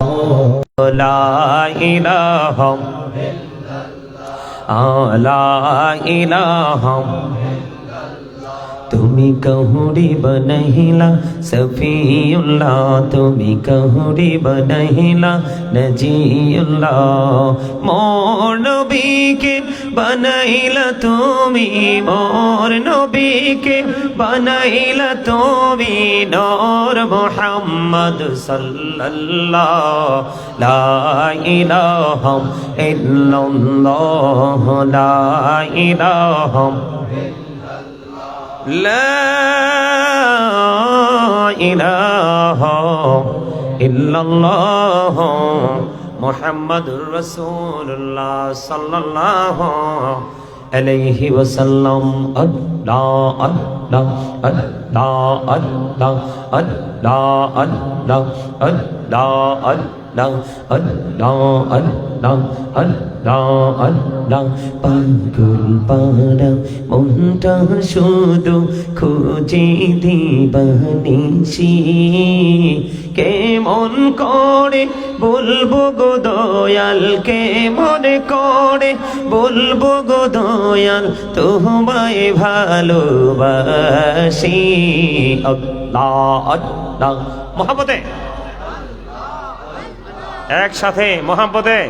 লা ইলাহা লা ইলাহা তুমি কহুরি বনহিলা সফিউল্লাহ তুমি কহুরি বনহিলা নজিউল্লাহ মোর নবীকে বনাইলা তুমি মোর নবীকে বনাইলা তুমি নূর মুহাম্মদ সাল্লাল্লাহ লা ইলাহা ইল্লাল্লাহ লা ইলাহা لا إله إلا الله محمد رسول الله صلى الله عليه وسلم الله الله الله الله الله الله الله Allah Allah Allah Allah Allah পাগল পারা মনটা শুধু খুঁজে দিবানিসি কেমন করে বলবো গো দয়াল কেমন করে বলবো গো দয়াল তোমায় ভালোবাসি আল্লাহ আল্লাহ মহব্বতে একসাথে মোহাম্মদে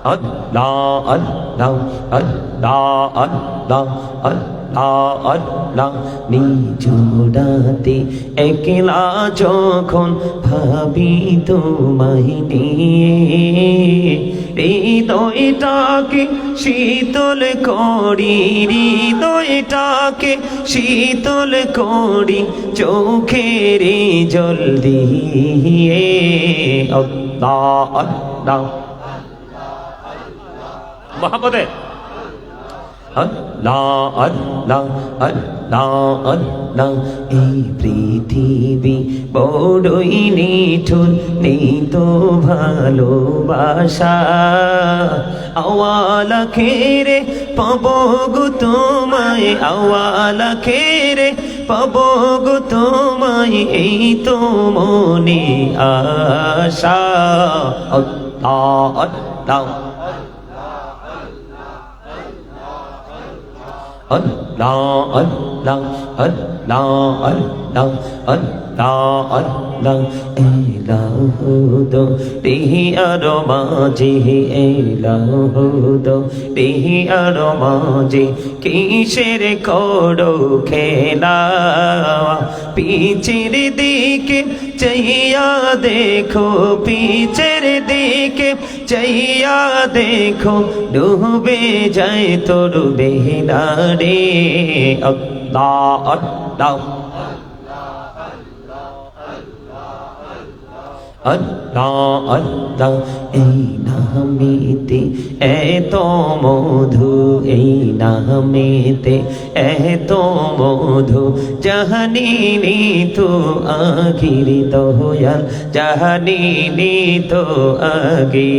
আল্লাহ আল্লাহ আল্লাহ আল্লাহ আল্লাহ আল্লাহ নিজুরাতে একলা যখন ভাবি তোমায় নিয়ে হৃদয়টাকে শীতল করি হৃদয়টাকে শীতল করি চোখের জল দিয়ে আল্লাহ আল্লাহ মোহাম্মদে আল্লাহ আল্লাহ আল্লাহ আল্লাহ এই পৃথিবী বড়ই নিঠুর নেই তো ভালোবাসা আওয়ালা খেরে পাবো গো তোমায় আওয়ালা খেরে পাবো গো তোমায় এই তো মনে আশা আল্লাহ আল্লাহ Allah Allah Allah Allah Allah Allah Elahu bihi armaji Elahu bihi armaji কিসের করো খেলা পিছের দিকে চাইয়া দেখো পিছের দিকে চাইয়া দেখো ডুবে যায় তোর বেহনা রে আল্লাহ আল্লাহ আল্লাহ আল্লাহ এই নামেতে এত মধু এই নামেতে এত মধু জাহানিনি তো আখির দয়াল জাহানিনি তো আগে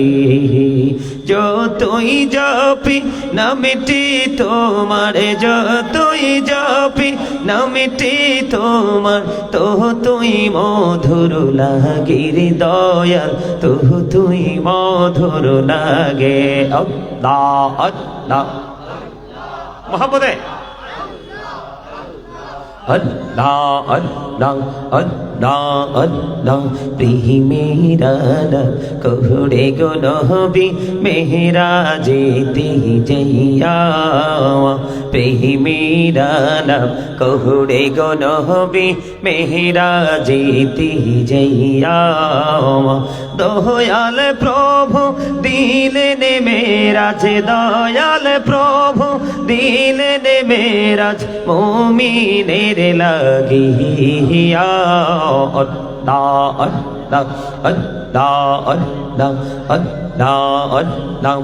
যতই জপি নামটি তোমার যতই জপি নামটি তোমার তো তুই মধুর লাগির দয়াল তো তুই মধুর লাগে আল্লাহ আল্লাহ মোহাম্মদে Allah Allah Allah Allah প্রেমেরা কোহরে গো নবী মেহরাজেতে যাইয়া প্রেমেরা কোহরে গো নবী মেহরাজেতে যাইয়া দয়াল প্রভু দিলেন মেরাজ দয়াল প্রভু দিলেন মেরাজ মুমিনের লাগিয়া আল্লাহ আল্লাহ আল্লাহ আল্লাহ আল্লাহ আল্লাহ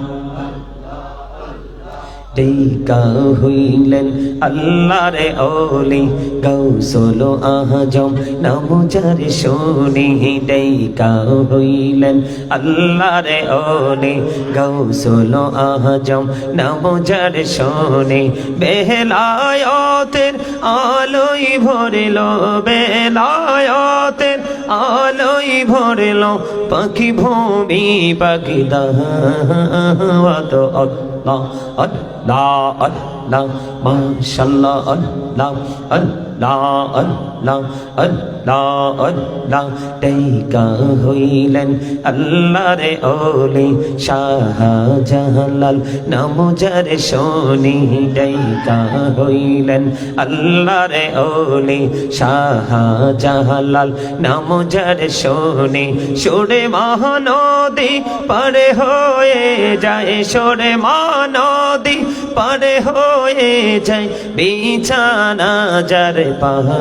টেকা হইলেন আল্লাহর ওলি গৌসুল আজম নাম যার শুনি টেকা হইলেন আল্লাহর ওলি গৌসুল আজম নাম যার শুনি বেলায়েতের আলোই ভরিল বেলায়েতের আলোই ভরিল পাখি ভূমি পাখি দাওয়াত আল্লাহ আল্লাহ আল্লাহ মাশাআল্লাহ আল্লাহ আল্লাহ আল্লাহ আল্লাহ আল্লাহ টেকা হইলেন আল্লাহর ওলি শাহজালাল নাম যার শুনি টেকা হইলেন আল্লাহর ওলি শাহজালাল নাম যার শুনি সুরে মহানদী পারে হয়ে যায় সুরে মহানদী পারে হয়ে যায় বিছানা যার পাওয়া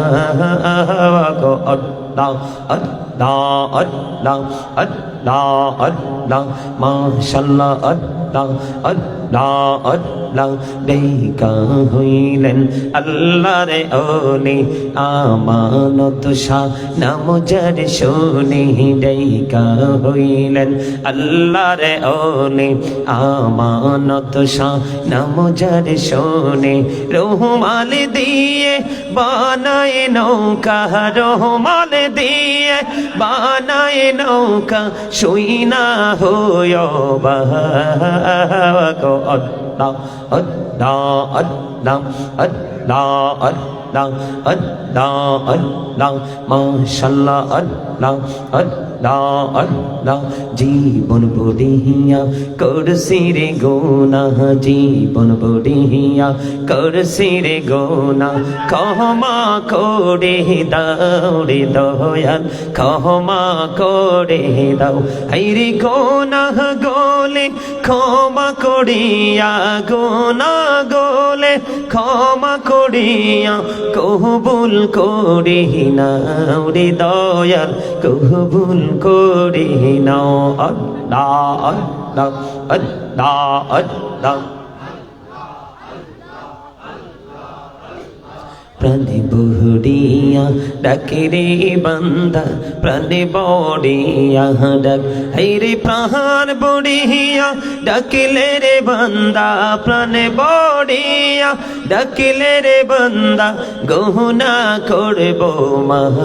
আল্লাহ আল্লাহ আল্লাহ আল্লাহ আল্লাহ মাশাআল্লাহ আল্লাহ আল্লাহ আল্লাহ টেকা হইলেন আল্লাহর ওলি আমানত শাহ নাম যার শুনি টেকা হইলেন আল্লাহর ওলি আমানত শাহ নাম যার শুনি রহমাল দিয়ে বানায় নৌকা রহমাল দিয়ে বানায় নৌকা শুইনা হইও বাগো আল্লাহ আল্লাহ আল্লাহ আল্লাহ আল্লাহ আল্লাহ আল্লাহ মাশাআল্লাহ আল্লাহ আল্লাহ আল্লাহ জীবন বড়িয়া করছি রে গুনাহ জীবন বড়িয়া করছি রে গুনাহ ক্ষমা করে দাও রে দয়াল ক্ষমা করে দাও হায়রে গুনাহ গোলে ক্ষমা করিয়া গুনাহ গোলে ক্ষমা করিয়া কবুল করি নাও রে দয়াল কবুল করি নাও আল্লাহ আল্লাহ আল্লাহ আল্লাহ প্রাণে বড়িয়া ডাকে রে বান্দা প্রাণে বড়িয়া ডাক হায়রে প্রাণ বড়িয়া ডাকিলে রে বান্দা প্রাণে বড়িয়া ডাকিলে রে বান্দা গহনা করব মাফ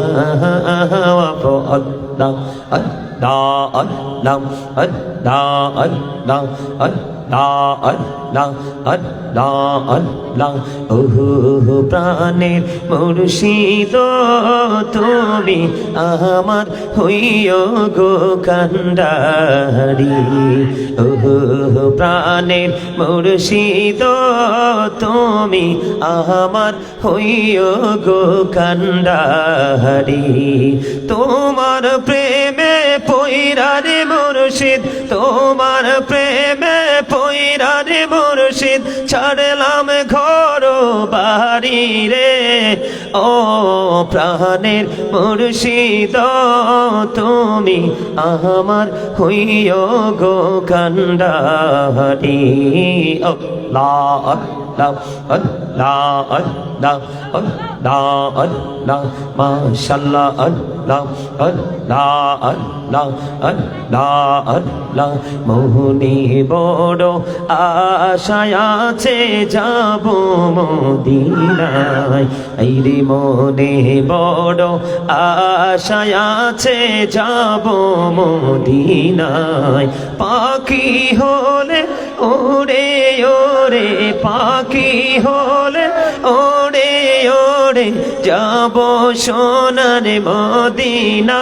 আল্লাহ আল্লাহ আল্লাহ আল্লাহ আল্লাহ আল্লাহ আল্লাহ আল্লাহ আল্লাহ ওহো প্রাণের মুর্শিদ তুমি আমার হইও গো কান্ডারি ওহো প্রাণের মুর্শিদ তুমি আমার হইও গো কান্ডারি তোমার প্রেমে পয়রা রে মুর্শিদ তোমার প্রেমে পয়রা রে মুর্শিদ ছাড়লাম ঘর বাড়ি রে ও প্রাণের মুর্শিদ তুমি আমার হইও গো কান্ডারি আল্লাহ আল্লাহ আল্লাহ আল্লাহ আল্লাহ আল্লাহ মাশাআল্লাহ আল্লাহ আল্লাহ আল্লাহ আল্লাহ আল্লাহ মোহনে বড় আশায় আছে যাব মদিনায় আইরে মনে বড় আশায় আছে যাব মদিনায় পাখি হলে ওরে ওরে পাখি হলে ওরে ওরে যাব সোনার মদিনা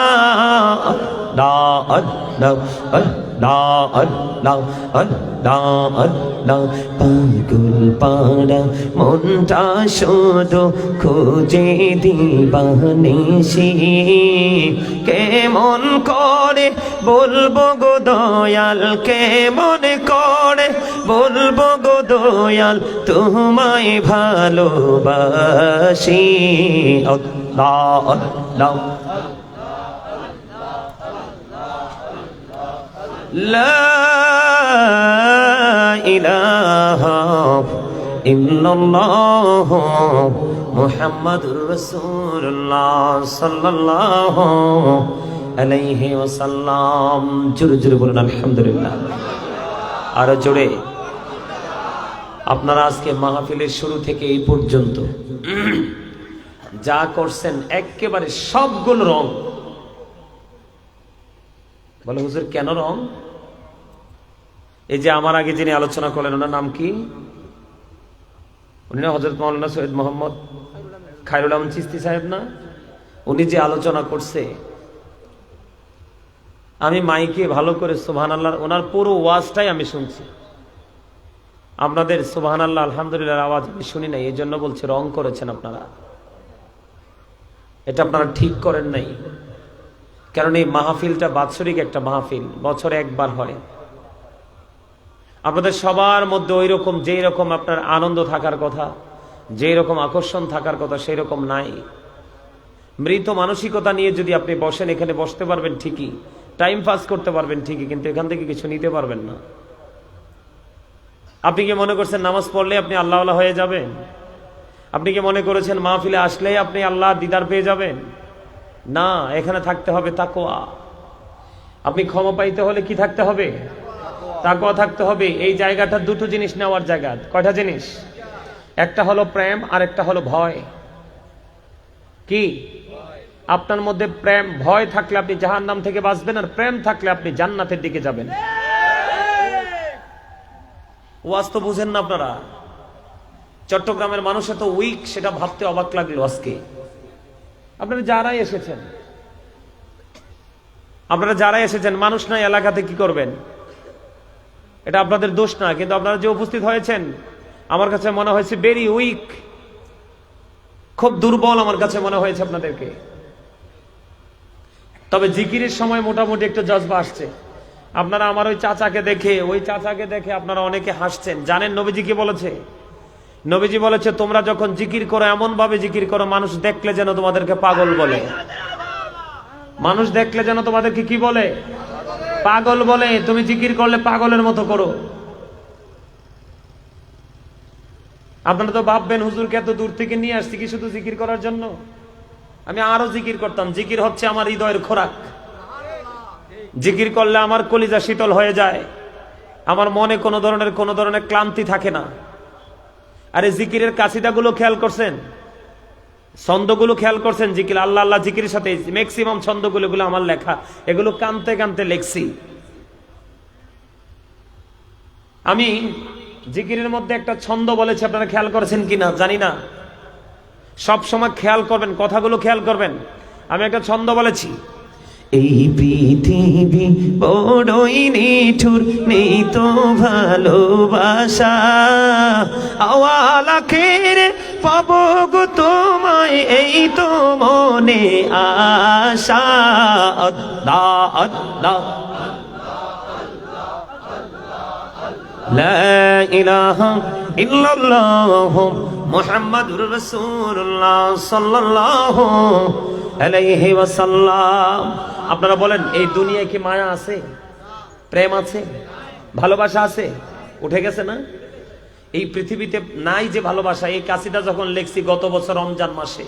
আল্লাহ আল্লাহ আল্লাহ আল্লাহ আল্লাহ আল্লাহ পাগল পাড়া মনটা শুধু খুঁজে দিবানিশি কেমন করে বলবো গো দয়াল কেমন করে বলবো গো দয়াল তোমায় ভালোবাসি আল্লাহ আল্লাহ لا إله ইল্লাল্লাহু মুহাম্মাদুর রাসূলুল্লাহ সাল্লাল্লাহু আলাইহি ওয়াসাল্লাম। জোরে জোরে বলুন আলহামদুলিল্লাহ। আরো জোরে। আপনারা আজকে মাহফিলের শুরু থেকে এই পর্যন্ত যা করছেন একেবারে সবগুলো রং। বলে হুজুর কেন রং? এই যে আমার আগে যিনি আলোচনা করলেন ওনার নাম কি? উনি না হযরত মাওলানা সৈয়দ মোহাম্মদ খায়রুল আলম চিশতি সাহেব না? উনি যে আলোচনা করছে, আমি মাইকে ভালো করে সুবহানাল্লাহ ওনার পুরো ওয়াজটাই আমি শুনছি। আপনাদের সুবহানাল্লাহ আলহামদুলিল্লাহ আওয়াজ আমি শুনি নাই, এই জন্য বলছি রং করেছেন আপনারা। এটা আপনারা ঠিক করেন নাই, কারণ এই মাহফিলটা বাৎসরিক একটা মাহফিল, বছরে একবার হয়। আপনাদের সবার মধ্যে ওই রকম যেই রকম আপনার আনন্দ থাকার কথা, যেই রকম আকর্ষণ থাকার কথা সেই রকম নাই। মৃত মানসিকতা নিয়ে যদি আপনি বসেন, এখানে বসতে পারবেন ঠিকই, টাইম পাস করতে পারবেন ঠিকই, কিন্তু এখান থেকে কিছু নিতে পারবেন না। আপনি কি মনে করছেন নামাজ পড়লে আপনি আল্লাহওয়ালা হয়ে যাবেন? আপনি কি মনে করেছেন মাহফিলে আসলেই আপনি আল্লাহর দিদার পেয়ে যাবেন? না, এখানে থাকতে হবে তাকওয়া। আপনি ক্ষমা পাইতে হলে কি থাকতে হবে? তাকওয়া থাকতে হবে। এই জায়গাটা দুটো জিনিস নেওয়ার জায়গা। কয়টা জিনিস? একটা হলো প্রেম আর একটা হলো ভয়। কি? আপনার মধ্যে প্রেম ভয় থাকলে আপনি জাহান্নাম থেকে বাঁচবেন, আর প্রেম থাকলে আপনি জান্নাতের দিকে যাবেন। ওয়াজ তো বুঝেন না আপনারা। চট্টগ্রামের মানুষ এত উইক, সেটা ভাবতে অবাক লাগলো আজকে। আপনারা যারাই এসেছেন মানুষ নাই এলাকাতে কি করবেন? এটা আপনাদের দোষ না, কিন্তু আপনারা যে উপস্থিত হয়েছেন আমার কাছে মনে হয়েছে ভেরি উইক, খুব দুর্বল আমার কাছে মনে হয়েছে আপনাদেরকে। তবে জিকিরের সময় মোটামুটি একটু জজবা আসছে। আপনারা আমার ওই চাচাকে দেখে আপনারা অনেকে হাসছেন। জানেন নবীজি কি বলেছে? নবীজি বলেছে তোমরা যখন জিকির করো এমন ভাবে জিকির করো মানুষ দেখলে যেন তোমাদেরকে পাগল বলে। মানুষ দেখলে যেন তোমাদেরকে কি বলে? পাগল বলে। তুমি জিকির করলে পাগলের মতো করো। আপনারা তো ভাববেন হুজুরকে এত দূর থেকে নিয়ে আসছি কি শুধু জিকির করার জন্য? আমি আরো জিকির করতাম। জিকির হচ্ছে আমার হৃদয়ের খোরাক। জিকির করলে আমার কলিজা শীতল হয়ে যায়, আমার মনে কোনো ধরনের ক্লান্তি থাকে না। আরে জিকিরের কাসিদাগুলো খেয়াল করছেন? ছন্দগুলো খেয়াল করছেন? জিকির আল্লাহ আল্লাহ জিকিরের সাথে ম্যাক্সিমাম ছন্দগুলো আমার লেখা, এগুলো কানতে কানতে লেখছি আমি। জিকিরের মধ্যে একটা ছন্দ বলেছে, আপনারা খেয়াল করেছেন কিনা জানি না। সব সময় খেয়াল করবেন, কথাগুলো খেয়াল করবেন। আমি একটা ছন্দ বলেছি, এই পৃথিবী বড়ই নিঠুর, নেই তো ভালোবাসা, আওয়ালাখের পাবো গো তোমায়, এই তো মনে আশা। আল্লাহ আল্লাহ লা ইলাহা ইল্লাল্লাহ মুহাম্মাদুর রাসূলুল্লাহ সাল্লাল্লাহু আলাইহি ওয়াসাল্লাম। আপনারা বলেন এই দুনিয়ায় কি মায়া আছে? প্রেম আছে? ভালোবাসা আছে? উঠে গেছে না? এই পৃথিবীতে নাই যে ভালোবাসা। এই কাসিদা যখন লেখছি গত বছর রমজান মাসে,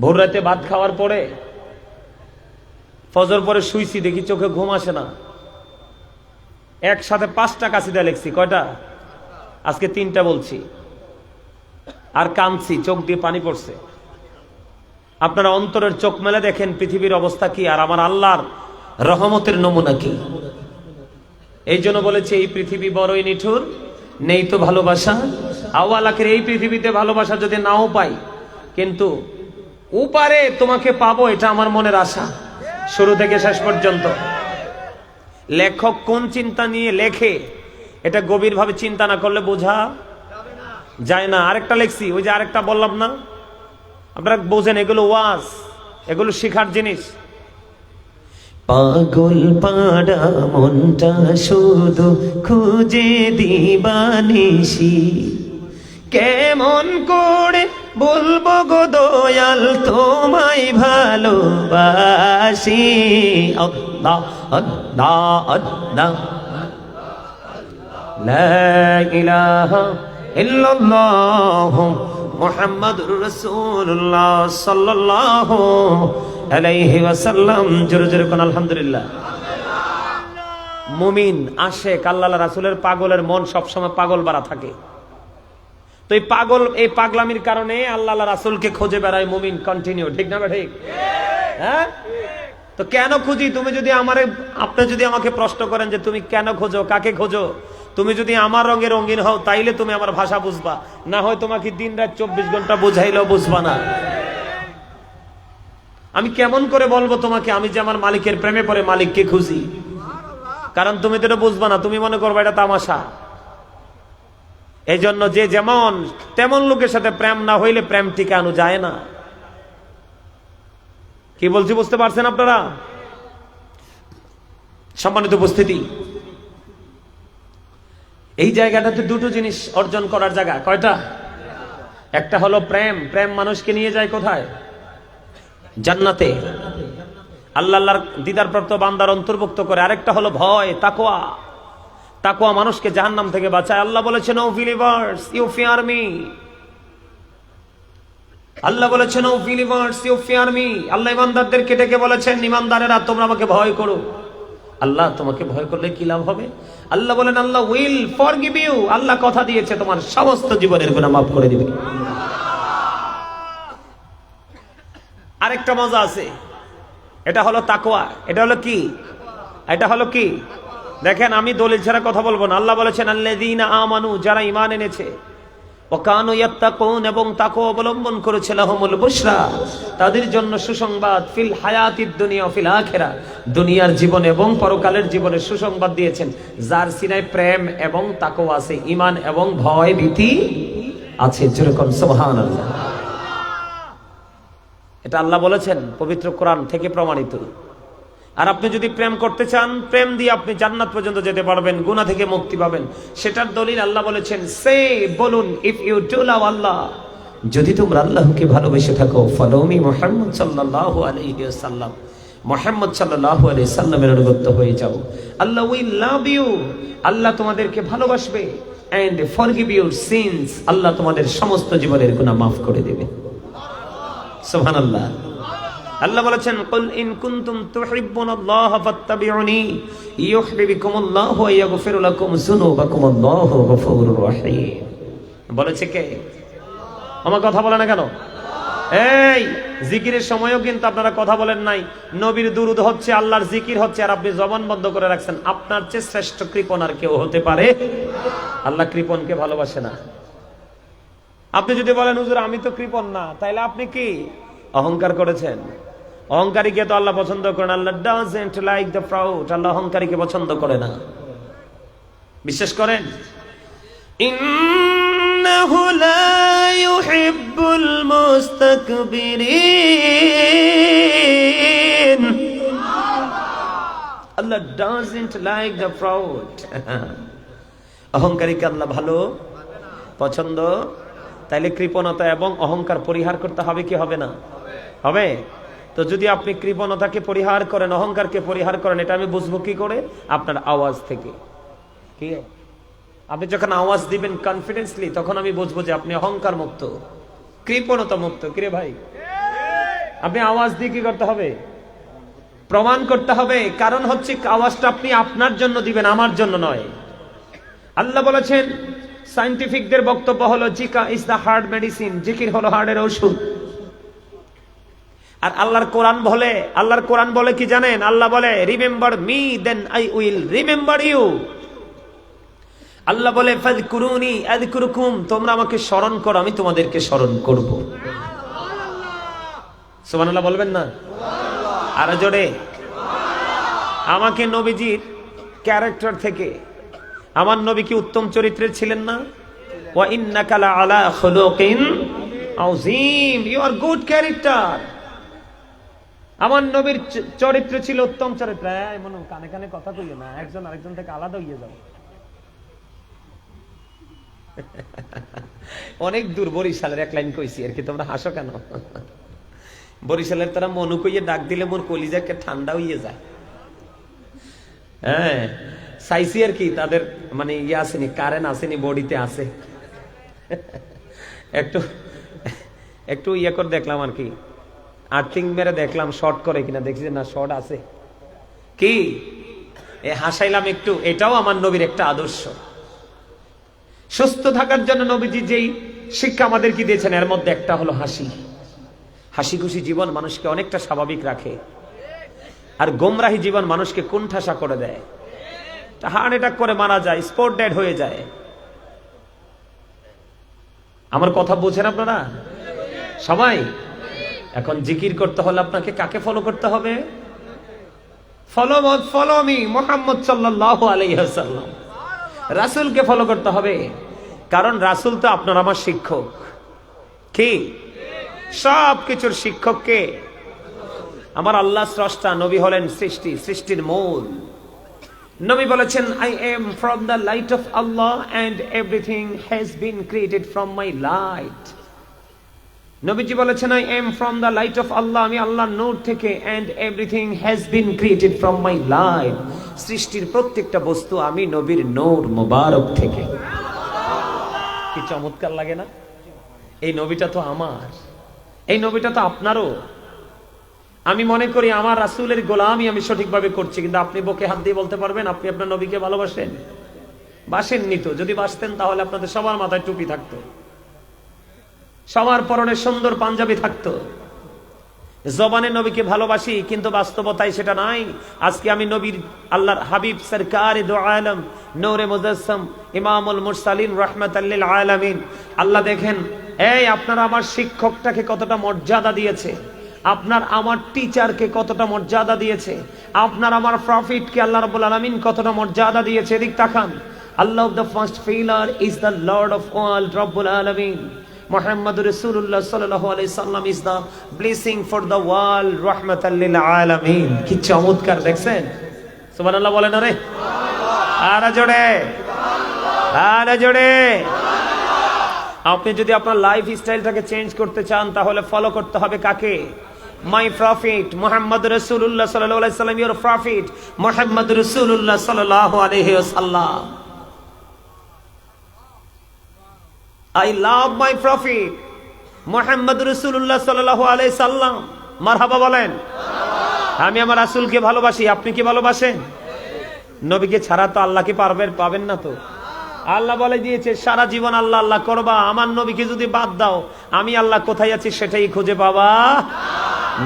ভোর রাতে ভাত খাওয়ার পরে ফজর পরে শুইছি, দেখি চোখে ঘুম আসে না। একসাথে 5টা কাসিদা লেখছি। কয়টা? আজকে 3টা বলছি। আর কাঁদছি, চোখ দিয়ে পানি পড়ছে। আপনারা অন্তরের চোখ মেলে দেখেন পৃথিবীর অবস্থা কি, আর আমার আল্লাহর রহমতের নমুনা কি। এই জন্য বলেছে এই পৃথিবী বড়ই নিঠুর, নেই তো ভালোবাসা। আওয়ালাখের এই পৃথিবীতে ভালোবাসা যদি নাও পাই, কিন্তু উপারে তোমাকে পাবো, এটা আমার মনের আশা শুরু থেকে শেষ পর্যন্ত। লেখক কোন চিন্তা নিয়ে লেখে এটা গভীরভাবে চিন্তা না করলে বোঝা যায় না। আরেকটা লেখছি, ওই যে আরেকটা বললাম না, আপনারা বোঝেন এগুলো ওয়াজ, এগুলো শিখার জিনিস। পাগল পাড়া মনটা শুধু খুঁজে দিবানিশি, কেমন করে বলবো গো দয়াল তোমায় ভালোবাসি। আল্লাহ আল্লাহ আল্লাহ লা ইলাহা ইল্লাল্লাহ মুহাম্মাদুর রাসূলুল্লাহ সাল্লাল্লাহু আলাইহি ওয়াসাল্লাম। জোরে জোরে কোন আলহামদুলিল্লাহ। মুমিন আশিক আল্লাহ রাসূলের পাগলের মন সবসময় পাগল বাড়া থাকে। তো এই পাগলামির কারণে আল্লাহ রাসূলকে খুঁজে বেড়ায় মুমিন কন্টিনিউ, ঠিক না ঠিক? হ্যাঁ, তো কেন খুঁজি? আপনি যদি আমাকে প্রশ্ন করেন যে তুমি কেন খোঁজো, কাকে খোঁজো, তুমি যদি আমার রঙে রঙিন হও তাইলে তুমি আমার ভাষা বুঝবা, না হয় তোমাকে দিন রাত 24 ঘন্টা বুঝাইলেও বুঝবা না। আমি কেমন করে বলবো তোমাকে আমি যে আমার মালিকের প্রেমে পড়ে মালিককে খুঁজি? কারণ তুমি তো এটা বুঝবা না, তুমি মনে করবা এটা তামাশা। এই জন্য যে যেমন তেমন লোকের সাথে প্রেম না হইলে প্রেম টিকানো যায় না। কি বলছি বুঝতে পারছেন আপনারা? সম্মানিত উপস্থিতি, এই জায়গাটাতে দুটো জিনিস অর্জন করার জায়গা। কয়টা? একটা হলো প্রেম। প্রেম মানুষকে নিয়ে যায় কোথায়? জান্নাতে, আল্লাহর দিদারপ্রাপ্ত বান্দার অন্তর্ভুক্ত করে। আরেকটা হলো ভয়, তাকওয়া। তাকওয়া মানুষকে জাহান্নাম থেকে বাঁচায়। আল্লাহ বলেছেন, O believers you fear me. আল্লাহ বলেছেন, O believers you fear me. আল্লাহ ইমানদারদেরকে ডেকে বলেছেন, ইমানদারেরা তোমরা আমাকে ভয় করো। আল্লাহ তোমাকে ভয় করলে কি লাভ হবে? আল্লাহ বলেন, আল্লাহ উইল ফরগিভ ইউ। আল্লাহ কথা দিয়েছে তোমার সমস্ত জীবনের গুনাহ মাফ করে দিবে। আরেকটা মজা আছে, এটা হলো তাকওয়া। এটা হলো কি? এটা হলো কি? দেখেন, আমি দলিল ছাড়া কথা বলবো না। আল্লাহ বলেছেন, আল্লাযীনা আমানু, যারা ঈমান এনেছে, ওয়া কানু ইয়াত্তাকুন, এবং তাকওয়া অবলম্বন করেছে, লাহুমুল বুশরা, তাদের জন্য সুসংবাদ, ফিল হায়াতিদ দুনিয়া ফিল আখিরা, দুনিয়ার জীবন এবং পরকালের জীবনে সুসংবাদ দিয়েছেন। যার সিনায় প্রেম এবং তাকওয়া আছে, ঈমান এবং ভয় ভীতি আছে। যেরকম সুবহানাল্লাহ। এটা আল্লাহ বলেছেন, পবিত্র কোরআন থেকে প্রমাণিত। আর আপনি যদি প্রেম করতে চান, প্রেম দিয়ে আপনি জান্নাত পর্যন্ত যেতে পারবেন, গুনাহ থেকে মুক্তি পাবেন। সেটার দলিল আল্লাহ বলেছেন, সে বলুন, ইফ ইউ ডু লাভ আল্লাহ, যদি তোমরা আল্লাহকে ভালোবেসে থাকো, ফলোমি মুহাম্মদ সাল্লাল্লাহু আলাইহি ওয়াসাল্লাম, মুহাম্মদ সাল্লাল্লাহু আলাইহি সাল্লামের অনুগত হয়ে যাও, আল্লাহ উইল লাভ ইউ, আল্লাহ তোমাদেরকে ভালোবাসবে, এন্ড ফরগিভ ইউর সিনস, আল্লাহ তোমাদের সমস্ত জীবনের গুনাহ মাফ করে দেবে। সুবহানাল্লাহ। আল্লাহ বলেছেন, কুল ইন কুনতুম তুহিব্বুনাল্লাহ ফাত্তাবিউনি ইউহিব্বুকুমুল্লাহু ওয়া ইয়াগফির লাকুম যুনুবাকুম, আল্লাহু গফুরুর রহিম। বলেছে কে? আমার কথা বলে না কেন? এই জিকিরের সময়ও কিন্তু আপনারা কথা বলেন নাই। নবীর দুরূদ হচ্ছে, আল্লাহর জিকির হচ্ছে, আর আপনি জবান বন্ধ করে রাখছেন। আপনার চেয়ে শ্রেষ্ঠ কৃপণ আর কেউ হতে পারে? আল্লাহ কৃপণকে ভালোবাসে না। আপনি যদি বলেন, হুজুর আমি তো কৃপণ না, তাইলে আপনি কি অহংকার করেছেন? অহংকারীকে তো আল্লাহ পছন্দ করেন। আল্লাহ ডাজন্ট লাইক দ্য প্রাউড। আল্লাহ অহংকারীকে পছন্দ করে না। বিশ্বাস করেন? ইন্নাহু লা ইউহিব্বুল মুস্তাকবিরিন। আল্লাহ ডাজন্ট লাইক দ্য প্রাউড। অহংকারীকে আল্লাহ ভালো পছন্দ। তাইলে কৃপণতা এবং অহংকার পরিহার করতে হবে কি হবে না? হবে। তো যদি আপনি কৃপণতাকে পরিহার করেন, অহংকারকে পরিহার করেন, এটা আমি বুঝবো কি করে? আপনার আওয়াজ থেকে। কি আপনি যখন আওয়াজ দিবেন কনফিডেন্সলি, তখন আমি বুঝবো যে আপনি অহংকার মুক্ত, কৃপণতা মুক্ত। কিরে ভাই, আপনি আওয়াজ দিয়ে কি করতে হবে? প্রমাণ করতে হবে। কারণ হচ্ছে আওয়াজটা আপনি আপনার জন্য দিবেন, আমার জন্য নয়। আল্লাহ বলেছেন, সায়েন্টিফিকদের বক্তব্য হলো, Zika is the heart medicine, জিকির হলো হার্টের ওষুধ। আর আল্লাহর কোরআন বলে কি জানেন? আল্লাহ বলে, remember me then I will remember you. আল্লাহ বলে, ফাযকুরুনি আযকুরুকুম, তোমরা আমাকে স্মরণ করো, আমি তোমাদেরকে স্মরণ করব। সুবহানাল্লাহ বলবেন না? আর জোরে। আমাকে নবীজির ক্যারেক্টার থেকে, আমার নবী কি উত্তম চরিত্রের ছিলেন না? ওয়া ইন্নাকা লা আলা খুলুকিন আযীম, ইউ আর গুড ক্যারেক্টার। আমার নবীর চরিত্র ছিল উত্তম চরিত্র। মনে কানে কানে কথা কইও না, একজন আরেকজন থেকে আলাদা হইয়া যাও। অনেক দূর বরিশালের এক লাইন কইছি আর কি, তোমরা হাসো কেন? বরিশালের তারা মনু কইয়ে ডাক দিলে মোর কলিজাকে ঠান্ডা হইয়া যায়। হ্যাঁ, চাইছি আর কি, তাদের মানে ইয়ে আসেনি, কারেন্ট আসেনি, বডিতে আছে। একটু একটু ইয়ে করে দেখলাম আর কি, আর্থিং মেরে দেখলাম শর্ট করে কিনা, দেখছি না শর্ট আছে। কি হাসাইলাম একটু। এটাও আমার নবীর একটা আদর্শ। সুস্থ থাকার জন্য নবীজি যেই শিক্ষা আমাদেরকে দিয়েছেন এর মধ্যে একটা হলো হাসি। হাসি খুশি জীবন মানুষকে অনেকটা স্বাভাবিক রাখে, আর গোমরাহি জীবন মানুষকে কুণ্ঠাসা করে দেয়, হার্ট অ্যাটাক করে মারা যায়, স্পট ডেড হয়ে যায়। আমার কথা বুঝেন আপনারা সবাই? এখন জিকির করতে হলে আপনাকে কাকে ফলো করতে হবে? ফলো মি মুহাম্মদ সাল্লাল্লাহু আলাইহি ওয়াসাল্লাম। রাসূলকে ফলো করতে হবে, কারণ রাসূল তো আপনার আমার শিক্ষক। কি সব কিছুর শিক্ষক কে? আমার আল্লাহ স্রষ্টা, নবী হলেন সৃষ্টির মূল। নবী বলেছেন, I am from the light of Allah and everything has been created from my light. নবীজি বলেছেন, I am from the light of Allah, আমি আল্লাহর নূর থেকে, and everything has been created from my light. সৃষ্টির প্রত্যেকটা বস্তু আমি নবীর নূর মুবারক থেকে। কি চমৎকার লাগে না? এই নবীটা তো আমার, এই নবীটা তো আপনারও। আমি মনে করি আমার রাসূলের গোলামি আমি সঠিকভাবে করছি, কিন্তু আপনি বুকে হাত দিয়ে বলতে পারবেন আপনি আপনার নবীকে ভালোবাসেন? বাসেননি তো। যদি বাসতেন তাহলে আপনাদের সবার মাথায় টুপি থাকতো, সবার পরনে সুন্দর পাঞ্জাবি থাকতো। জবানে নবীকে ভালোবাসি, কিন্তু বাস্তবতায় সেটা নাই। আজকে আমি নবীর, আল্লাহর হাবিব সরকারে দো আলম, নূরে মুজাসসাম, ইমামুল মুরসালিন, রাহমাতাল লিল আলামিন। আল্লাহ দেখেন, এই আপনারা আমার শিক্ষকটাকে কতটা মর্যাদা দিয়েছে, আপনার আমার টিচারকে কতটা মর্যাদা দিয়েছে, আপনার আমার প্রফিটকে আল্লাহ রাব্বুল আলামিন কতটা মর্যাদা দিয়েছে। এদিক তাকান। আল্লাহ the first pillar is the lord of all, রব্বুল আলামিন। মুহাম্মদুর রাসূলুল্লাহ সাল্লাল্লাহু আলাইহি সাল্লাম is the blessing for the world, রাহমাতাল লিল আলামিন। কি চমৎকার দেখছেন? সুবহানাল্লাহ বলেন। আরে আরে জোরে, আরে জোরে। আপনি যদি আপনার লাইফ স্টাইলটাকে চেঞ্জ করতে চান তাহলে ফলো করতে হবে কাকে? মাই প্রফিট মুহাম্মদ রাসূলুল্লাহ সাল্লাল্লাহু আলাইহি সাল্লাম, ইওর প্রফিট মুহাম্মদ রাসূলুল্লাহ সাল্লাল্লাহু আলাইহি ওয়াসাল্লাম। I love my prophet Muhammad রাসূলুল্লাহ সাল্লাল্লাহু আলাইহি সাল্লাম। মারহাবা বলেন। আমি আমার রাসূলকে ভালোবাসি। আপনি কি ভালোবাসেন? নবীকে ছাড়া তো আল্লাহকে পাবেন না তো। আল্লাহ বলে দিয়েছে সারা জীবন আল্লাহ আল্লাহ করবা, আমার নবীকে যদি বাদ দাও আমি আল্লাহ কোথায় আছি সেটাই খুঁজে পাবা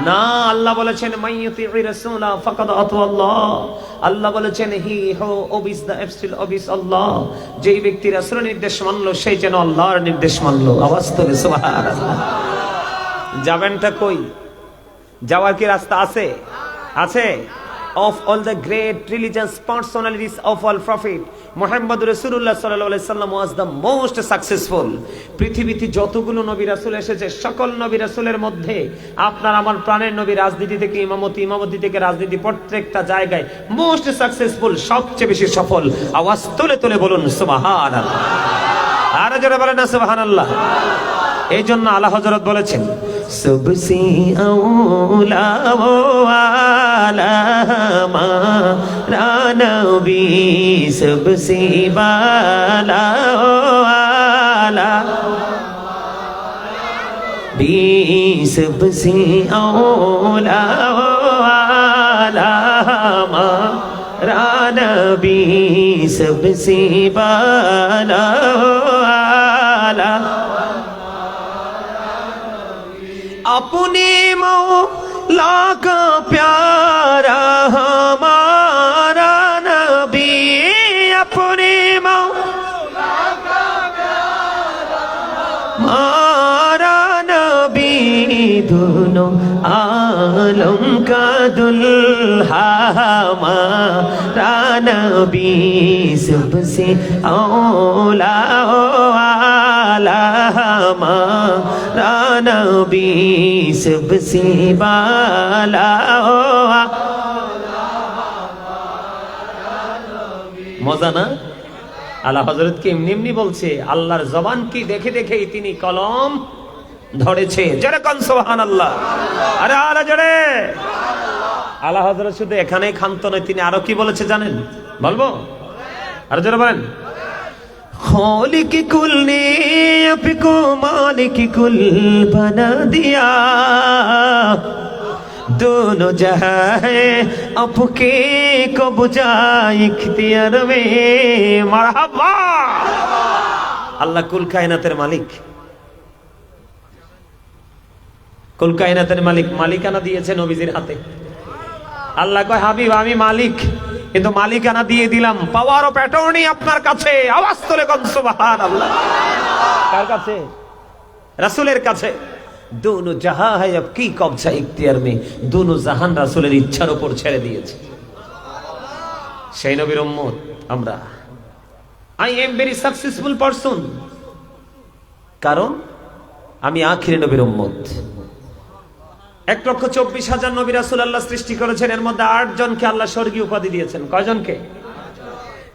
না। আল্লাহ বলেছেন মাইয়ুতির রাসূলা ফাকাদ আতাল্লাহ। আল্লাহ বলেছেন হি হু ওবিস দ্য অ্যাবসলিউট ওবিস আল্লাহ। যেই ব্যক্তি রাসূলের নির্দেশ মানলো সেই যেন আল্লাহর নির্দেশ মানলো। আওয়াজ তোলে সুবহানাল্লাহ। যাবেনটা কই? যাওয়ার কি রাস্তা আছে? আছে। Of all the great religious personalities of all prophet, Muhammad Rasulullah sallallahu alaihi wasallam was the most successful. পৃথিবীতে যতগুলো নবী রাসূল এসেছে সকল নবী রাসূলের মধ্যে আপনার আমার প্রাণের নবী রাজনীতি থেকে ইমামতি থেকে রাজনীতি প্রত্যেকটা জায়গায় মোস্ট সাকসেসফুল, সবচেয়ে বেশি সফল। আওয়াজ তুলে বলুন সুবহানাল্লাহ। আর জোরে বলেন না সুবহানাল্লাহ। এই জন্য আলা হযরত বলেছেন सबसे औला वाला हमारा नबी, सबसे बाला वाला भी, सबसे औला वाला हमारा नबी, सबसे बाला वाला। अपने मौला का प्यारा हमारा नबी, अपने मौला का प्यारा हमारा नबी, दोनों आलम का दुल्हा हमारा नबी, सबसे औला वाला हमारा नबी, सबसे बाला। মজা না? আলা হযরত কি এমনি বলছে, আল্লাহর জবান কি দেখে দেখেই তিনি কলম ধরেছে। যেরকম সুবহানাল্লাহ। আরে আলা জোরে। আলা হযরত শুধু এখানেই ক্ষান্ত নয়, তিনি আরো কি বলেছে জানেন? বলবো? আর যারা বলেন खालिक कुल ने आपको मालिक कुल बना दिया दोनों जहां है आपके कब्जा इख्तियार में मरहबा আল্লাহ কুল কায়নাতের মালিক, কুল কায়নাতের মালিক, মালিকানা দিয়েছে নবীজির হাতে। আল্লাহ কয় হাবিব আমি মালিক, কিন্তু মালিকানা দিয়ে দিলাম, পাওয়ার অফ অ্যাটর্নি আপনার কাছে। আওয়াজ তোলে কোন সুবহানাল্লাহ। কার কাছে? রাসূলের কাছে। दोनों जहां है अब की कब्जा इख्तियार में, दोनों জাহান রাসূলের ইচ্ছার উপর ছেড়ে দিয়েছে। সেই নবীর উম্মত আমরা। I am very successful person, কারণ আমি আখিরি নবীর উম্মত। 1,24,000 নবী রাসূল আল্লাহ সৃষ্টি করেছেন, এর মধ্যে 8 জনকে আল্লাহ স্বর্গীয় উপাধি দিয়েছেন। কয়জনকে?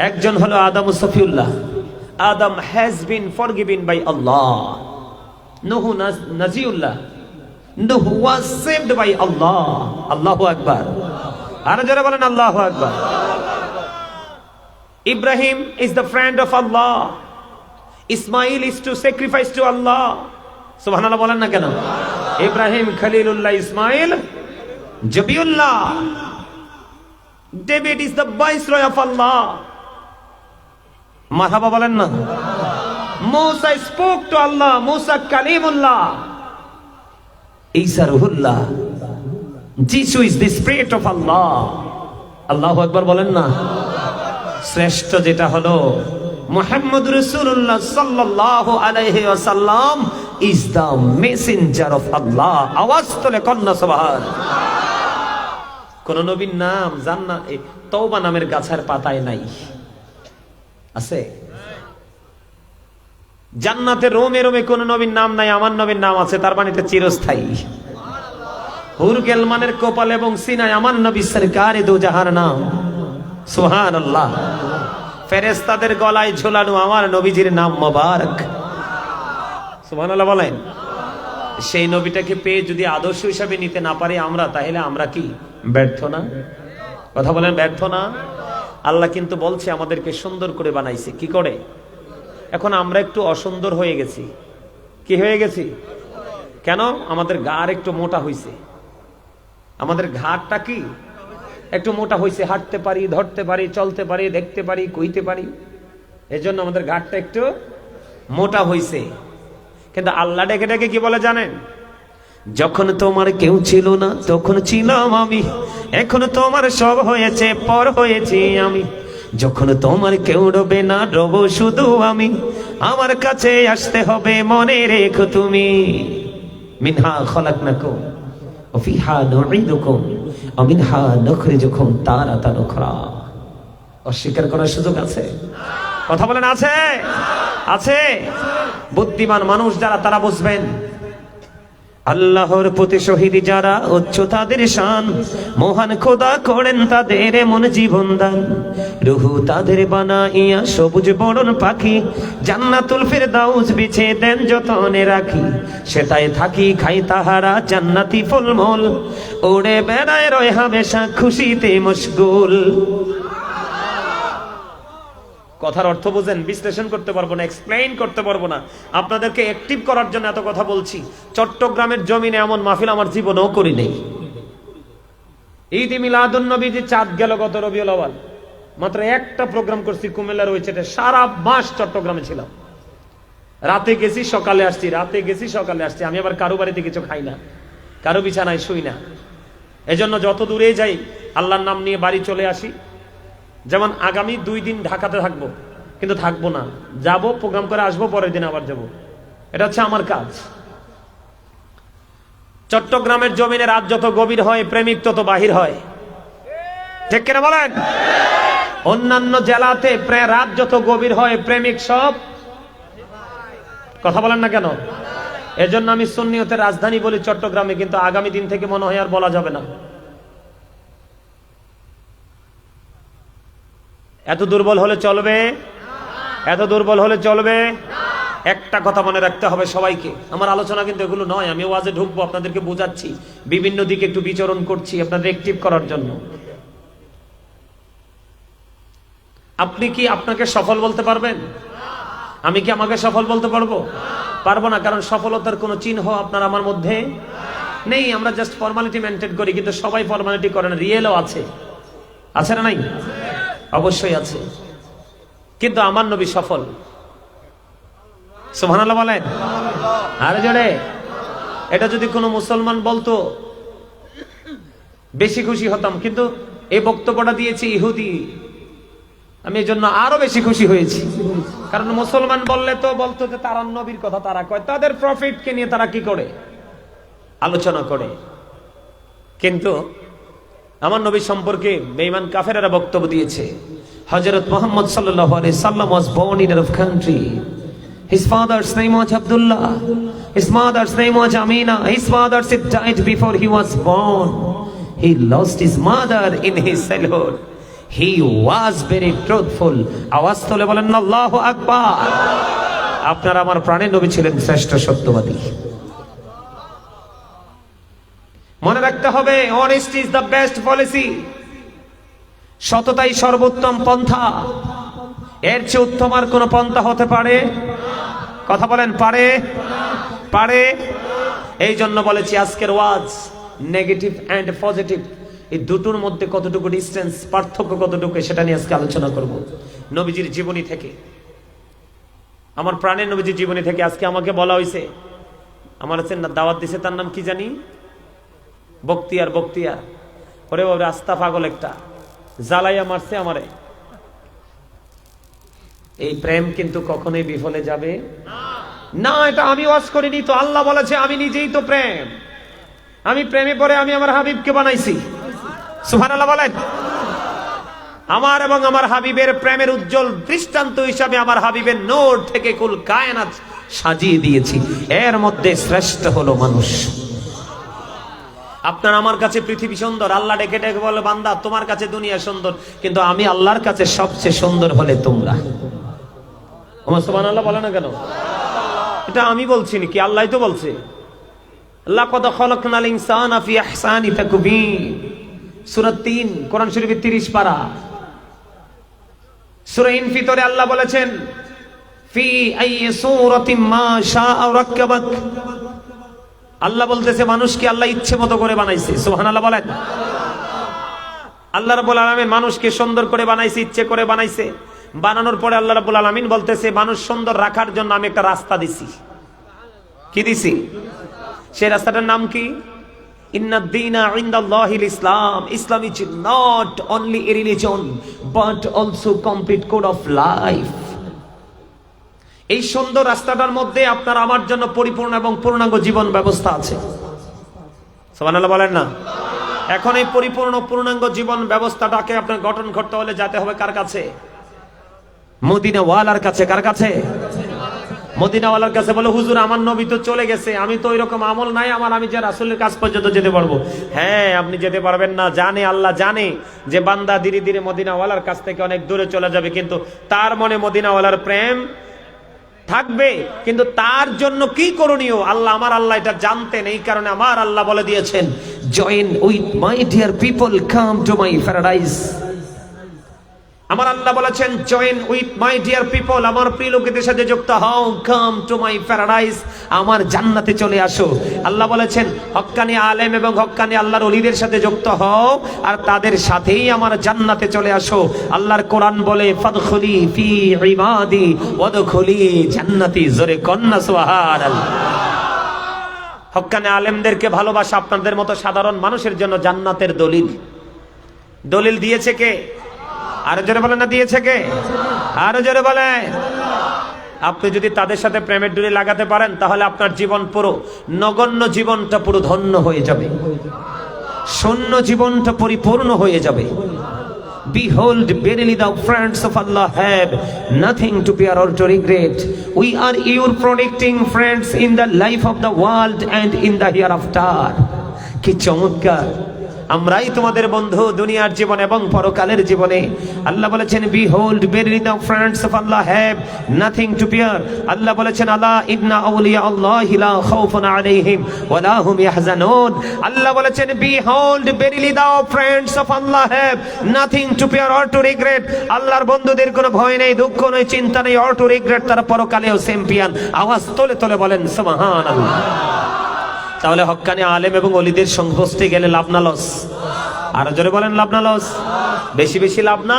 একজন হলো আদম সফিউল্লাহ। আদম has been forgiven by Allah. Nuh Naziullah. Nuh was saved by Allah. Allahu Akbar. আর যারা বলেন আল্লাহু আকবার। Ibrahim is the friend of Allah. Ismail is to sacrifice to Allah. সুবহানাল্লাহ বলেন না কেন? ইব্রাহিম খলিলুল্লাহ, ইসমাইল জবিউল্লাহ। David is the viceroy of Allah. মারহাবা বলেন না? Musa spoke to Allah. Musa kalimullah. Isa ruhullah. Jesus is the spirit of Allah. আল্লাহু আকবার বলেন না? শ্রেষ্ঠ যেটা হলো মুহাম্মদ রাসূলুল্লাহ সাল্লাল্লাহু আলাইহি ওয়াসাল্লাম is the messenger of Allah. আওয়াজ তোলে কন্না সুবহান। কোন নবীর নাম জান্নাত তওবা নামের গাছের পাতায় নাই, আছে? জান্নাতে রোমে রোমে কোন নবীর নাম নাই, আমার নবীর নাম আছে, তার মানে এটা চিরস্থায়ী। হুর গেলমানের কপাল এবং সিনায় আমার নবী সরকারে দো জাহান নাম। সুবহানাল্লাহ। ফেরেশতাদের গলায় ঝোলানো আমার নবীজির নাম মোবারক। সুবহানাল্লাহ বলেন। সেই নবীটাকে পেয়ে যদি আদর্শ হিসাবে নিতে না পারি আমরা, তাহলে আমরা কি ব্যর্থ না? কথা বলেন ব্যর্থ না? আল্লাহ কিন্তু বলছে আমাদেরকে সুন্দর করে বানাইছে। কি করে? এখন আমরা একটু অসুন্দর হয়ে গেছি। কি হয়ে গেছি? কেন? আমাদের ঘাড় একটু মোটা হইছে। আমাদের ঘাড়টা কি একটু মোটা হইছে, হাঁটতে পারি, ধরতে পারি, চলতে পারি, দেখতে পারি, কইতে পারি, এজন্য আমাদের ঘাড়টা একটু মোটা হইছে। কিন্তু আল্লাহ ডেকে ডেকে কি বলে জানেন? যখন তোমার কেউ ছিল না তখন ছিলাম আমি, এখন তোমার সব হয়েছে, পর হয়েছি আমি। যখন তোমার কেউ রবে না, রব শুধু আমি। আমার কাছে আসতে হবে, মনে রেখো তুমি। মিনহা খলাকনাকুম ওয়া ফিহা নুঈদুকুম ওয়া মিনহা নুখরিজুকুম তারাতান উখরা। অস্বীকার করার সুযোগ আছে? কথা বলেন আছে? আছে। বুদ্ধিমান মানুষ যারা তারা বুঝবেন আল্লাহর প্রতি শহীদ যারা, উচ্চ তাদের শান, মহান খোদা করেন তাদের এমন জীবন দান। রুহু তাদের বানাইয়া সবুজ বরণ পাখি, জান্নাতুল ফেরদাউস বিছে দেন যতনে রাখি। সেটাই থাকি খাই তাহারা জান্নাতি ফলমূল, ওড়ে বেড়ায় রয় হামেশা খুশিতে মশগুল। কথার অর্থ বুঝেন? বিশ্লেষণ করতে পারবো না, এক্সপ্লেইন করতে পারবো না। আপনাদেরকে অ্যাক্টিভ করার জন্য এত কথা বলছি। চট্টগ্রামের জমিনে এমন মাহফিল আমার জীবনেও করি নেই। ঈদ মিলাদুন নবী যে চাঁদ গেল গত রবিউল আউয়াল, মাত্র একটা প্রোগ্রাম করছি কুমিল্লার ওই চেটে। সারা মাস চট্টগ্রামে ছিলাম। রাতে গেছি সকালে আসছি, রাতে গেছি সকালে আসছি। আমি আবার কারো বাড়িতে কিছু খাই না, কারো বিছানায় শুই না। এজন্য যত দূরে যাই আল্লাহর নাম নিয়ে বাড়ি চলে আসি। যেমন আগামী 2 দিন ঢাকাতে থাকবো, কিন্তু থাকবো না, যাব প্রোগ্রাম করে আসবো, পরের দিন আবার যাব। এটা হচ্ছে আমার কাজ। চট্টগ্রামের জমিনে রাত যত গভীর হয় প্রেমিক তত বাহির হয়, ঠিক কিনা বলেন? অন্যান্য জেলাতে রাত যত গভীর হয় প্রেমিক সব, কথা বলেন না কেন? এজন্য আমি সুন্নিয়তের রাজধানী বলি চট্টগ্রামে, কিন্তু আগামী দিন থেকে মনে হয় আর বলা যাবে না। এত দুর্বল হলে চলবে? এত দুর্বল হলে চলবে? একটা কথা মনে রাখতে হবে সবাইকে। আমার আলোচনা কিন্তু এগুলো নয়, আমি ওয়াজে ঢুকবো, আপনাদেরকে বোঝাচ্ছি, বিভিন্ন দিকে একটু বিচরণ করছি আপনাদের অ্যাক্টিভ করার জন্য। আপনি কি আপনাকে সফল বলতে পারবেন? আমি কি আমাকে সফল বলতে পারবো? পারবো না, কারণ সফলতার কোনো চিহ্ন আপনার আমার মধ্যে নেই। আমরা জাস্ট ফর্মালিটি মেনটেন করি, কিন্তু সবাই ফর্মালিটি করে না, রিয়েলও আছে। আছে না নাই? অবশ্যই আছে। কিন্তু আমার নবী সফল। সুবহানাল্লাহ বলেন আরে জোরে। এটা যদি কোনো মুসলমান বলতো বেশি খুশি হতাম, কিন্তু এই বক্তব্যটা দিয়েছে ইহুদি, আমি এই জন্য আরো বেশি খুশি হয়েছি। কারণ মুসলমান বললে তো বলতো যে তারা নবীর কথা তারা কয়, তাদের প্রফিটকে নিয়ে তারা কি করে আলোচনা করে। কিন্তু আমার নবী সম্পর্কে বেঈমান কাফেররা বক্তব্য দিয়েছে। হযরত মুহাম্মদ সাল্লাল্লাহু আলাইহি সাল্লাম was born in a country. His father's name was Abdullah. His mother's name was Amina. His father died before he was born. He lost his mother in his childhood. He was very truthful. আওয়াজ তুলে বলেন আল্লাহু আকবার। আপনার আমার প্রাণের নবী ছিলেন শ্রেষ্ঠ সত্যবাদী। মনে রাখতে হবে, honesty is the best policy. সততাই সর্বোত্তম পন্থা। এর চেয়ে উত্তম আর কোন পন্থা হতে পারে? কথা বলেন পারে? পারে। এই জন্য বলেছি আজকের ওয়াজ নেগেটিভ এন্ড পজিটিভ, এই দুটোর মধ্যে কতটুকু ডিস্টেন্স, পার্থক্য কতটুকু, সেটা নিয়ে আজকে আলোচনা করব। নবীজির জীবনী থেকে, আমার প্রাণের নবীজির জীবনী থেকে আজকে আমাকে বলা হয়েছে, আমার দাওয়াত দিছে, তার নাম কি জানি, বক্তিয়ার। বক্তিয়ার ওরে বাবা, আস্তা পাগল একটা, জ্বালাইয়া মারছে আমারে। এই প্রেম কিন্তু কখনোই বিফলে যাবে না। এটা আমি ওয়াজ করিনি তো, আল্লাহ বলেছে, আমি নিজেই তো প্রেম। আমি প্রেমে পড়ে আমি আমার হাবিবকে বানাইছি। সুবহানাল্লাহ বলেন। আমার এবং আমার হাবিবের প্রেমের উজ্জ্বল দৃষ্টান্ত হিসাবে আমার হাবিবের নূর থেকে কুল কায়নাত সাজিয়ে দিয়েছি। এর মধ্যে শ্রেষ্ঠ হলো মানুষ। আপনার আমার কাছে পৃথিবী সুন্দর, আল্লাহ ডেকে ডেকে বলে, বান্দা তোমার কাছে দুনিয়া সুন্দর, কিন্তু আমি আল্লাহর কাছে সবচেয়ে সুন্দর হলে তোমরা। সুবহানাল্লাহ বলে না কেন? এটা আমি বলছি নাকি? আল্লাহই তো বলছে, লাকাদ খালাকনাল ইনসানা ফি আহসানি তাকবীম, সূরা ৩ কোরআন শরীফের ৩০ পারা। সূরা ইনফিতরে আল্লাহ বলেছেন, ফি আইয়ি সূরাতিন মা শাআ রাক্কাবাক। আল্লাহ বলতেছে মানুষকে আল্লাহ ইচ্ছে মতো করে বানাইছে। সুবহানাল্লাহ বলেন। আল্লাহ রাব্বুল আলামিন মানুষকে সুন্দর করে বানাইছে, ইচ্ছে করে বানাইছে। বানানোর পরে আল্লাহ রাব্বুল আলামিন বলতেছে, মানুষ সুন্দর রাখার জন্য আমি একটা রাস্তা দিছি। কি দিছি? সেই রাস্তাটার নাম কি? ইন্নাদ দীনা ইনদাল্লাহিল ইসলাম। Islam is not only a religion but also complete code of life. এই সুন্দর রাস্তাটার মধ্যে আপনার আমার জন্য পরিপূর্ণ এবং পূর্ণাঙ্গ জীবন ব্যবস্থা আছে। সুবহানাল্লাহ বলেন না? এখন এই পরিপূর্ণ পূর্ণাঙ্গ জীবন ব্যবস্থাটাকে আপনার গঠন করতে হলে যেতে হবে কার কাছে? মদিনা ওয়ালার কাছে। কার কাছে? মদিনা ওয়ালার কাছে। বলে, হুজুর আমার নবী তো চলে গেছে, আমি তো ওইরকম আমল নাই আমার, আমি যে রাসূলের কাছ পর্যন্ত যেতে পারবো। হ্যাঁ, আপনি যেতে পারবেন না, জানে আল্লাহ, জানে যে বান্দা ধীরে ধীরে মদিনা ওয়ালার কাছ থেকে অনেক দূরে চলে যাবে, কিন্তু তার মনে মদিনা ওয়ালার প্রেম থাকবে। কিন্তু তার জন্য কি করণীয় আল্লাহ, আমার আল্লাহ এটা জানতেন। এই কারণে আমার আল্লাহ বলে দিয়েছেন, join with my dear people, come to my paradise. আমার আল্লাহ বলেছেন, join with my dear people, আমার প্রিয় লোকেদের সাথে যুক্ত হও, কাম টু মাই প্যারাডাইস, আমার জান্নাতে চলে আসো। আল্লাহ বলেছেন, হক্কানি আলেম এবং হক্কানি আল্লাহর ওলিদের সাথে যুক্ত হও, আর তাদের সাথেই আমার জান্নাতে চলে আসো। আল্লাহর কোরআন বলে, ফাদখুলি ফি ইবাদি ওয়াদখুলি জান্নাতি। জোরে কন্না সুবহানাল্লাহ। হক্কানি আলেমদেরকে ভালোবাসা আপনাদের মতো সাধারণ মানুষের জন্য জান্নাতের দলিল। দলিল দিয়েছে কে? আরো জোরে বলেন না, দিয়েছে কে? আরো জোরে বলেন। আপনি যদি তাদের সাথে প্রেমের ডুরি লাগাতে পারেন, তাহলে আপনার জীবন পুরো, নগণ্য জীবনটা পুরো ধন্য হয়ে যাবে, শূন্য জীবনটা পরিপূর্ণ হয়ে যাবে। Behold, verily the friends of Allah have nothing to fear or to regret. We are your protecting friends in the life of the world and in the hereafter. কি চমৎকার! আমরাই তোমাদের বন্ধু দুনিয়ার জীবন এবং পরকালের জীবনে। আল্লাহ বলেছেন behold verily the friends of Allah have nothing to fear। আল্লাহ বলেছেন আলা ইন্না আউলিয়া আল্লাহি লা খাউফুন আলাইহিম ওয়া লা হুম ইয়াহজানুন। আল্লাহ বলেছেন behold verily the friends of Allah have nothing to fear or to regret। আল্লাহর বন্ধুদের কোনো ভয় নেই, দুঃখ নেই, চিন্তা নেই, or to regret, তারা পরকালেও চ্যাম্পিয়ন। আওয়াজ তোলে তোলে বলেন সুবহানাল্লাহ। তাহলে হক্কানি আলেম এবং ওলিদের সংস্পর্শে গেলে লাভ না লস? আরো জোরে বলেন লাভ না লস? বেশি বেশি লাভ না?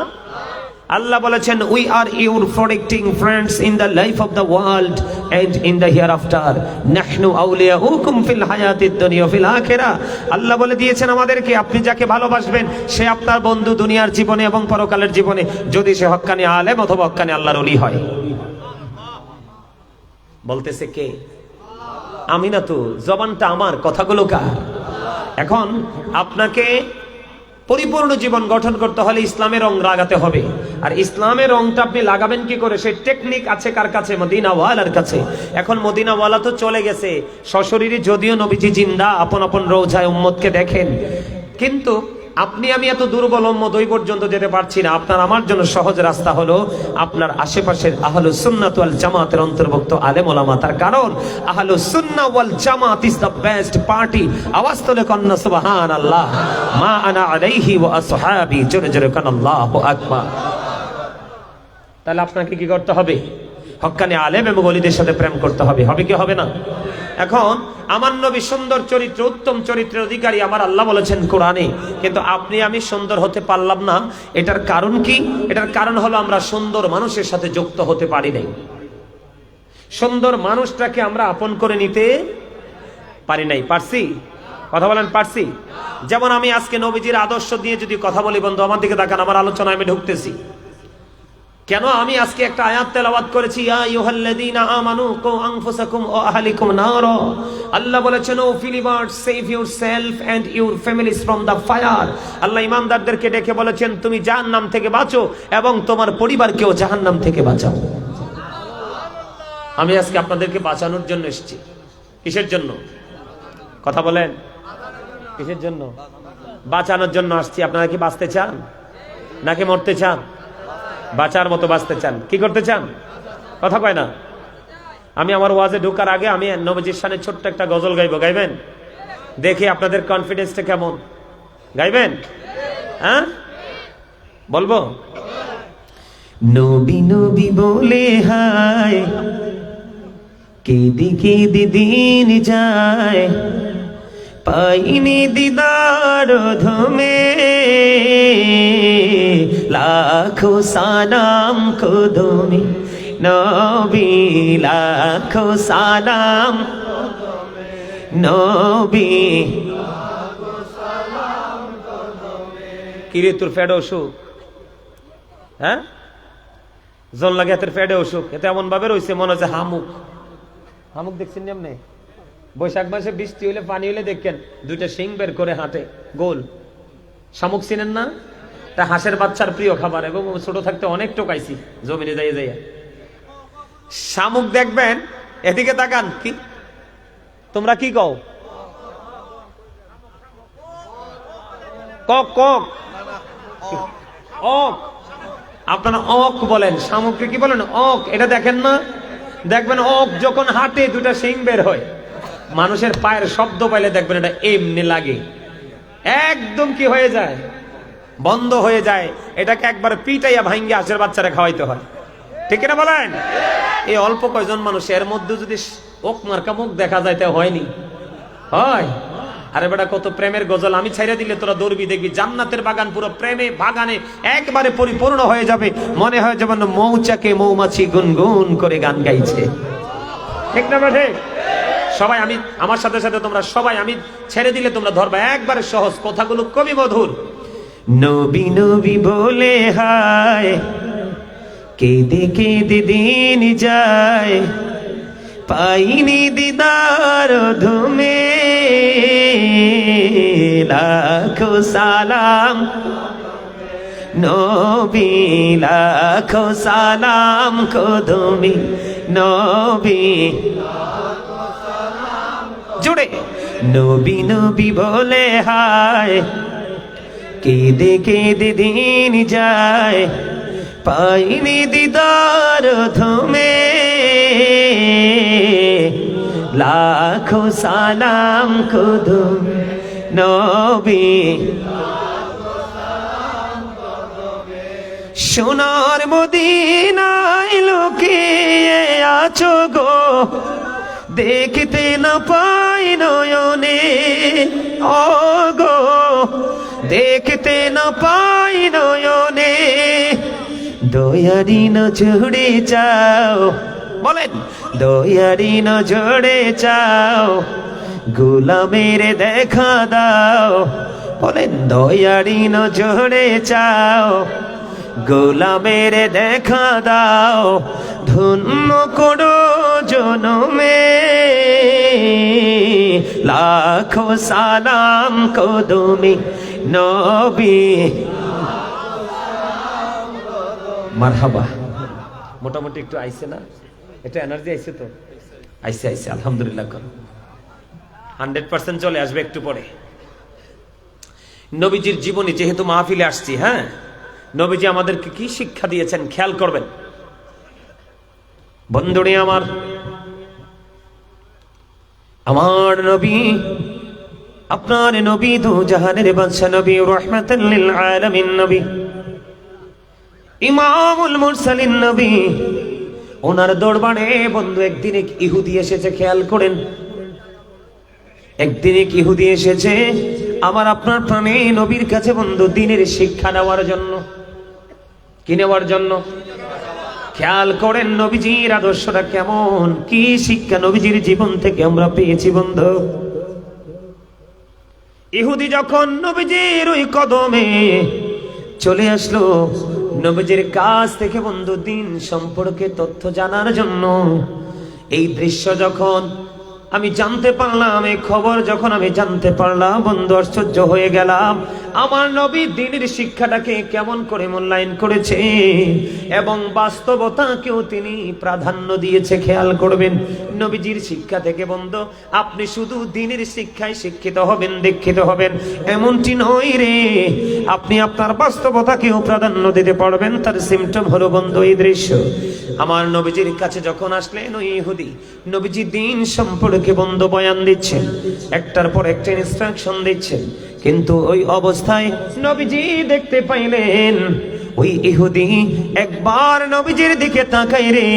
আল্লাহ বলেছেন we are your protecting friends in the life of the world and in the hereafter নাহনু আউলিয়াউকুম ফিল হায়াতিদ দুনিয়া ফিল আখিরা। আল্লাহ বলে দিয়েছেন আমাদেরকে আপনি যাকে ভালোবাসবেন সে আপনার বন্ধু দুনিয়ার জীবনে এবং পরকালের জীবনে, যদি সে হক্কানি আলেম অথবা হক্কানি আল্লাহর ওলি হয়। বলতেছে কে? আমি না তো, জবানটা আমার, কথাগুলো কার? এখন আপনাকে পরিপূর্ণ জীবন গঠন করতে হলে ইসলামের রং লাগাতে হবে। আর ইসলামের রংটা আপনি লাগাবেন কি করে, সেই টেকনিক আছে কার কাছে? মদিনাওয়ালার কাছে। এখন মদিনাওয়ালা তো চলে গেছে সশরীরে, যদিও নবীজি জিন্দা আপন আপন রওজায় উম্মতকে দেখেন, কিন্তু আপনি আমি এত দুর্বল উম্মত ওই পর্যন্ত যেতে পারছি না। আপনার আমার জন্য সহজ রাস্তা হলো আপনার আশেপাশের আহলুস সুন্নাত ওয়াল জামাতের অন্তর্ভুক্ত আলেম ওলামা। তার কারণ আহলুস সুন্নাহ ওয়াল জামাত ইজ দ্য বেস্ট পার্টি। আওয়াজ তোলে কন্না সুবহানাল্লাহ। মা আনা আলাইহি ওয়া আসহাবি, জোরে জোরে কান আল্লাহু আকবার। তাহলে আপনাকে কি করতে হবে? হক্কানি আলেম এবং ওলিদের সাথে প্রেম করতে হবে। হবে কি হবে না? এখন আমার নবী সুন্দর চরিত্র, উত্তম চরিত্রের অধিকারী আমার আল্লাহ বলেছেন কোরআনে, কিন্তু আপনি আমি সুন্দর হতে পারলাম না। এটার কারণ কি? এটার কারণ হলো আমরা সুন্দর মানুষের সাথে যুক্ত হতে পারি নাই। সুন্দর মানুষটাকে আমরা আপন করে নিতে পারি নাই। পারছি? কথা বলেন পারছি? যেমন আমি আজকে নবীজির আদর্শ দিয়ে যদি কথা বলি, বন্ধু আমার দিকে তাকান, আমার আলোচনায় আমি ঢুকতেছি কেন? আমি আজকে একটা আয়াত তেলাওয়াত করেছি, ইয়া আইয়ুহাল্লাযীনা আমানু কু আনফুসাকুম ওয়া আহলিকুম নার। আল্লাহ বলেছেন O believers save yourself and your families from the fire. আল্লাহ ইমানদারদেরকে ডেকে বলেছেন তুমি জাহান্নাম থেকে বাঁচো এবং তোমার পরিবারকেও জাহান্নাম থেকে বাঁচাও। আমি আজকে আপনাদেরকে বাঁচানোর জন্য এসেছি। কিসের জন্য? কথা বলেন, কিসের জন্য? বাঁচানোর জন্য আসছি। আপনারা কি বাঁচতে চান নাকি মরতে চান? বাঁচার মতো বাঁচতে চান। কি করতে চান? কথা কয় না। আমি আমার ওয়াজে ঢোকার আগে আমি নবীজির শানে ছোট্ট একটা গজল গাইবো। গাইবেন? দেখি আপনাদের কনফিডেন্সটা কেমন। গাইবেন? হ্যাঁ বলবো? নবী নবী বলে হায় কেঁদে কেঁদে দিন যায়, পাইনি দিদার ধমে লাখো সালাম কদমে নবী, লাখো সালাম নবী। কিরে তোর ফেডে অসুখ? হ্যাঁ জন লাগে হাতের ফেডে অসুখ। এতে এমন ভাবে রয়েছে মনে হচ্ছে হামুক। হামুক দেখছেন এমনি? বৈশাখ মাসে বৃষ্টি হইলে পানি হইলে দেখেন দুইটা শিং বের করে হাঁটে গোল। শামুক চিনেন না? তা হাঁসের বাচ্চার প্রিয় খাবার, এবং ছোট থাকতে অনেক টোকাইছি জমিনে যাইয়ে যাইয়া। শামুক দেখবেন, এদিকে তাকান, কি তোমরা কি কও? কক কক অক, আপনারা অক বলেন, শামুককে কি বলেন? অক। এটা দেখেন না? দেখবেন অক যখন হাঁটে দুইটা শিং বের হয়। মানুষের পায়ের শব্দ পাইলে দেখবেন এটা এমনি লাগে, একদম কি হয়ে যায়, বন্ধ হয়ে যায়। এটাকে একবার পিটাইয়া ভাঙ্গিয়া হাঁসের বাচ্চারা খাওয়াইতে হয়। ঠিক না বলেন? এই অল্প কয়জন মানুষ, এর মধ্যে যদি ওক মার্কা মুখ দেখা যায় তা হয়নি হয়। আরে বেটা কত প্রেমের গজল আমি ছাইরা দিলে তোরা দৌড়বি, দেখবি জান্নাতের বাগান পুরো প্রেমে বাগানে একবারে পরিপূর্ণ হয়ে যাবে। মনে হয় যেমন মৌচাকে মৌমাছি গুনগুন করে গান গাইছে। ঠিক না ঠিক? সবাই আমি আমার সাথে সাথে তোমরা সবাই আমি ছেড়ে দিলে তোমরা ধরবা, একবারে সহজ, কথাগুলো কবি মধুর। নবী নবী বলে হায় কেঁদে কেঁদে দিন যায়, পাইনি দিদার ধুমে লাখো সালাম নবী, লাখো সালাম কদমি নবী। জুড়ে নবী নবী বলে হায় কেঁদে কেঁদে দিন যায়, পাইনি দিদার ধমে, লাখো সালাম কুদুম নবী। সোনার মদিনায় লুকিয়ে আছো গো, দেখতে না পাই নয়নে, ও গো দেখতে না পাই নয়নে, দয়ারি নজরে চাও, বলেন দয়ারি নজরে চাও, গোলামের দেখা দাও, বলেন দয়ারি নজরে চাও, গোলামের দেখা দাও, ধন্য করো জনমে, লাখো সালাম কদমে নবী। মারহাবা। মোটামুটি একটু আইছে না, এটা এনার্জি আইছে তো, আইছে আইছে আলহামদুলিল্লাহ। 100% চলে আসবে একটু পরে। নবীজির জীবনী যেহেতু মাহফিলে আসছি, হ্যাঁ, নবীজি আমাদেরকে কি শিক্ষা দিয়েছেন খেয়াল করবেন বন্ধুরে আমার। আমার নবী, আপনার নবী দু জাহানের বাদশা নবী, রাহমাতাল লিল আলামিন নবী, ইমামুল মুরসালিন নবী। ওনার দরবারে বন্ধু একদিন এক ইহুদি এসেছে, খেয়াল করেন। একদিন এক ইহুদি এসেছে আমার আপনার প্রাণে নবীর কাছে বন্ধু দ্বীনের শিক্ষা নেওয়ার জন্য। কি নেওয়ার জন্য? খেয়াল করেন নবীজির আদর্শটা কেমন, কি শিক্ষা নবীজির জীবন থেকে আমরা পেয়েছি বন্ধু। ইহুদি যখন নবীজির ওই কদমে চলে আসলো নবীজির কাছ থেকে বন্ধু দ্বীন সম্পর্কে তথ্য জানার জন্য, এই দৃশ্য যখন আমি জানতে পারলাম, এই খবর যখন আমি জানতে পারলাম বন্ধু, আশ্চর্য হয়ে গেলাম। আমার নবী দ্বীনের শিক্ষাটাকে কেমন করে মূল্যায়ন করেছে এবং বাস্তবতাকেও তিনি প্রাধান্য দিয়েছে। খেয়াল করবেন নবীজির শিক্ষা থেকে বন্ধু আপনি শুধু দ্বীনের শিক্ষায় শিক্ষিত হবেন, দীক্ষিত হবেন এমনটি নয় রে, আপনি আপনার বাস্তবতাকেও প্রাধান্য দিতে পারবেন। তার সিমটম হলো বন্ধু এই দৃশ্য। আমার নবীজির কাছে যখন আসলেন ওই ইহুদি, নবীজি দ্বীন সম্পর্কে বন্ধু বয়ান দিচ্ছেন, একটার পর একটা ইনস্ট্রাকশন দিচ্ছেন, কিন্তু ওই অবস্থায় নবীজি দেখতে পাইলেন ওই ইহুদি একবার নবীজির দিকে তাকায় রে,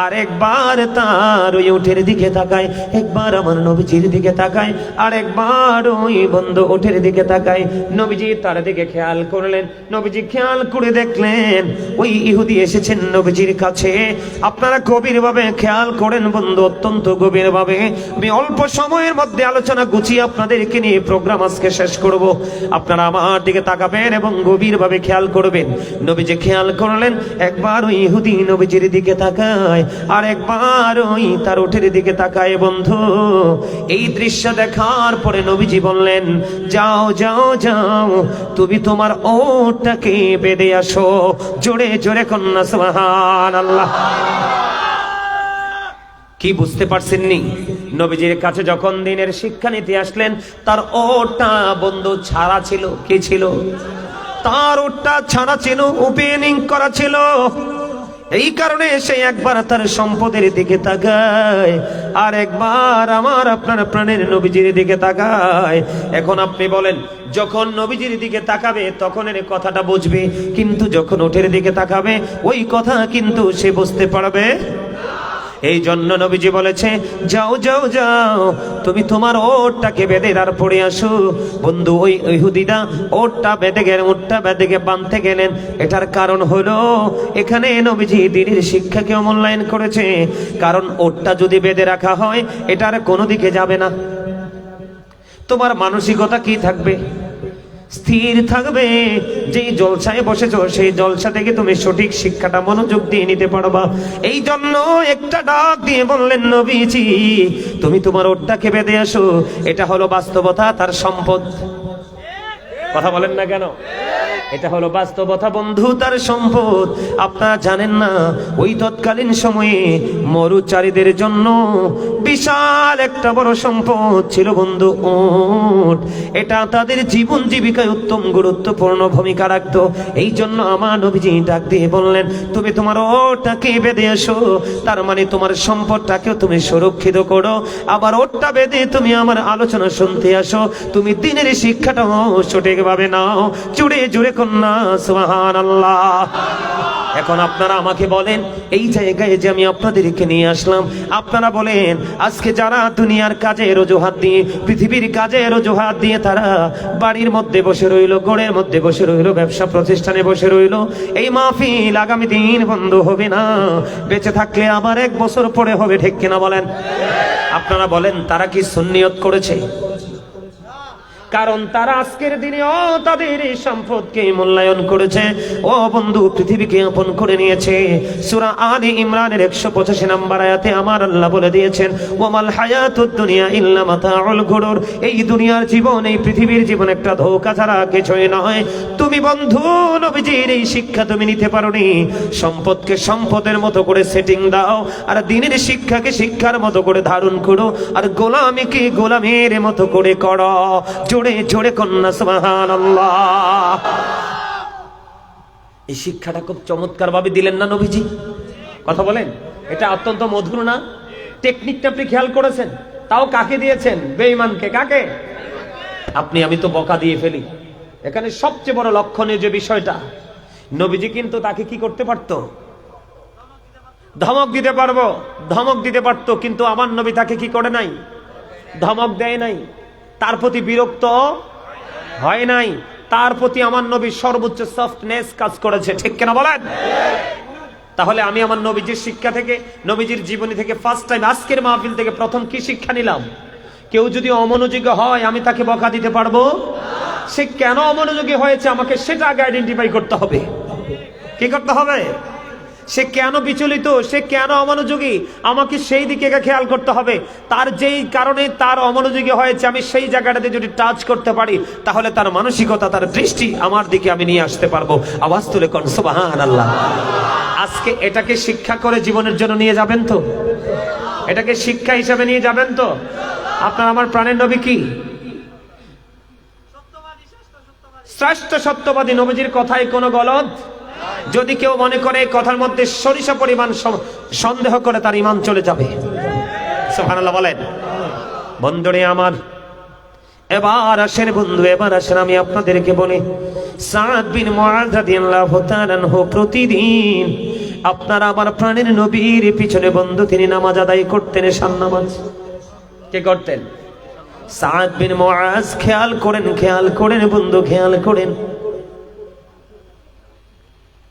আর একবার তার ওই উটের দিকে তাকায়, একবার আমার নবীজির দিকে তাকায়, আর একবার ওই বন্ধু উটের দিকে তাকায়। নবীজি তার দিকে খেয়াল করলেন, নবীজি খেয়াল করে দেখলেন ওই ইহুদি এসেছেন নবীজির কাছে। আপনারা গভীর ভাবে খেয়াল করেন বন্ধু, অত্যন্ত গভীর ভাবে। আমি অল্প সময়ের মধ্যে আলোচনা গুছিয়ে আপনাদেরকে নিয়ে প্রোগ্রাম আজকে শেষ করব। আপনারা আমার দিকে তাকাবেন এবং গভীর ভাবে খেয়াল করবেন। নবীজি খেয়াল করলেন একবার ওই ইহুদি নবীজির দিকে তাকায়, আর একবার ওই তার উটের দিকে তাকায় বন্ধু। এই দৃশ্য দেখার পরে নবীজি বললেন, যাও যাও যাও, তুমি তোমার ওটটাকে বেঁধে আসো। জোরে জোরে কন্যা সুবহানাল্লাহ। কি বুঝতে পারছেননি? নবীজির কাছে যখন দ্বীনের শিক্ষা নিতে আসলেন, তার ওটটা বন্ধু ছাড়া ছিল। কি ছিল? তার ওটটা ছাড়া ছিল, ওপেনিং করা ছিল। এই কারণে সে একবার তার সম্পদের দিকে তাকায়, আর একবার আমার আপনার প্রাণের নবীজির দিকে তাকায়। এখন আপনি বলেন, যখন নবীজির দিকে তাকাবে তখন এর কথাটা বুঝবে, কিন্তু যখন ওটের দিকে তাকাবে ওই কথা কিন্তু সে বুঝতে পারবে। এই জন্য নবীজি বলেছে, যাও যাও যাও, তুমি তোমার ওটটাকে বেঁধে আর পড়ে আসো। বন্ধু ওই ইহুদিরা ওটটা বেঁধে গেলেন, ওটটা বেঁধে বাঁধতে গেলেন। এটার কারণ হলো এখানে নবীজি দ্বীনের শিক্ষাকে মূল্যায়ন করেছে। কারণ ওটটা যদি বেঁধে রাখা হয় এটার কোনো দিকে যাবে না। তোমার মানসিকতা কি থাকবে? স্থির থাকবে। যেই জলসায় বসেছো সেই জলসা থেকে তুমি সঠিক শিক্ষাটা মনোযোগ দিয়ে নিতে পারবা। এই জন্য একটা ডাক দিয়ে বললেন নবীজি, তুমি তোমার ওটটাকে বেঁধে আসো। এটা হলো বাস্তবতা, তার সম্পদ। কথা বলেন না কেন? এটা হলো বাস্তবতা বন্ধু, তার সম্পদ আপনারা জানেন না। ওই তৎকালীন সময়ে মরুচারীদের জন্য বিশাল একটা বড় সম্পদ ছিল বন্ধু, উট। এটা তাদের জীবন জীবিকায় উত্তম গুরুত্বপূর্ণ ভূমিকা রাখতো। এই জন্য আমার নবীজি ডাক দিয়ে বললেন, তুমি তোমার ওটটাকে বেঁধে এসো, তার মানে তোমার সম্পদটাকেও তুমি সুরক্ষিত করো, আবার ওটটা বেঁধে তুমি আমার আলোচনা শুনতে আসো, তুমি দিনের শিক্ষাটাও সঠিকভাবে নাও। জুড়ে জুড়ে কন্যা সুবহানাল্লাহ। এখন আপনারা আমাকে বলেন, এই জায়গায় যে আমি আপনাদেরকে নিয়ে আসলাম, আপনারা বলেন আজকে যারা দুনিয়ার কাজের অজুহাত দিয়ে, পৃথিবীর কাজের অজুহাত দিয়ে তারা বাড়ির মধ্যে বসে রইল, ঘরের মধ্যে বসে রইল, ব্যবসা প্রতিষ্ঠানে বসে রইল, এই মাহফিল আগামী দিন বন্ধ হবে না, বেঁচে থাকলে আবার 1 বছর পরে হবে, ঠিক কিনা বলেন? আপনারা বলেন তারা কি সুন্নিয়ত করেছে? কারণ তারা আজকের দিনেও তাদের এই সম্পদকে মূল্যায়ন করেছে। ও বন্ধু, পৃথিবীকে আপন করে নিয়েছে। সূরা আলে ইমরানের 185 নম্বর আয়াতে আমার আল্লাহ বলে দিয়েছেন, ওয়ামাল হায়াতুদ দুনিয়া ইল্লা মাতাউল গুরুর। এই দুনিয়ার জীবন, এই পৃথিবীর জীবন একটা ধোঁকা ছাড়া কিছুই নয়। তুমি বন্ধু নবীজির এই শিক্ষা তুমি নিতে পারোনি। সম্পদকে সম্পদের মতো করে সেটিং দাও, আর দিনের শিক্ষাকে শিক্ষার মতো করে ধারণ করো, আর গোলামিকে গোলামের মতো করে করো। জোরে জোরে কন্যা সুবহানাল্লাহ। এই শিক্ষাটা খুব চমৎকার ভাবে দিলেন না নবীজি? কথা বলেন, এটা অত্যন্ত মধুর না? টেকনিকটা আপনি খেয়াল করেছেন? তাও কাকে দিয়েছেন? বেঈমানকে। কাকে? আপনি আমি তো বকা দিয়ে ফেলি। এখানে সবচেয়ে বড় লক্ষণীয় যে বিষয়টা, নবীজি কিন্তু তাকে কি করতে পারতো? ধমক দিতে পারবো, ধমক দিতে পারতো, কিন্তু আমার নবী তাকে কি করে নাই? ধমক দেয় নাই, তার প্রতি বিরক্ত হয় নাই, তার প্রতি আমার নবী সর্বোচ্চ সফটনেস কাজ করেছে, ঠিক কিনা বলেন? তাহলে আমি আমার নবীজির শিক্ষা থেকে, নবীজির জীবনী থেকে ফার্স্ট টাইম আজকের মাহফিল থেকে প্রথম কি শিক্ষা নিলাম? কেউ যদি অমনোযোগী হয় আমি তাকে বকা দিতে পারবো? সে কেন অমনোযোগী হয়েছে আমাকে সেটা আগে আইডেন্টিফাই করতে হবে। কি করতে হবে? সে কেন বিচলিত, সে কেন অমনোযোগী, আমাকে সেই দিকে খেয়াল করতে হবে। তার যেই কারণে তার অমনোযোগী হয়েছে, আমি সেই জায়গাটাতে যদি টাচ করতে পারি, তাহলে তার মানসিকতা, তার দৃষ্টি আমার দিকে আমি নিয়ে আসতে পারবো। আওয়াজ তুলে কোন সুবহানাল্লাহ। আজকে এটাকে শিক্ষা করে জীবনের জন্য নিয়ে যাবেন তো? এটাকে শিক্ষা হিসাবে নিয়ে যাবেন তো? আপনার আমার প্রাণের নবী কি? শ্রেষ্ঠ সত্যবাদী। নবীজির কথায় কোনো গলত। যদি কেউ মনে করে কথার মধ্যে সরিষা পরিমাণ সন্দেহ করে, তার ঈমান চলে যাবে। সুবহানাল্লাহ বলেন। বন্ধুরে আমার, এবার আসেন বন্ধু, এবার আসেন আমি আপনাদেরকে বলি, সাদ বিন মুআয রাদিয়াল্লাহু তাআলা আনহু প্রতিদিন আপনার আমার প্রাণের নবীর পিছনে বন্ধু তিনি নামাজ আদায় করতেন, এশার নামাজ। কে করতেন? সাদ বিন মুআয। খেয়াল করেন, খেয়াল করেন বন্ধু, খেয়াল করেন।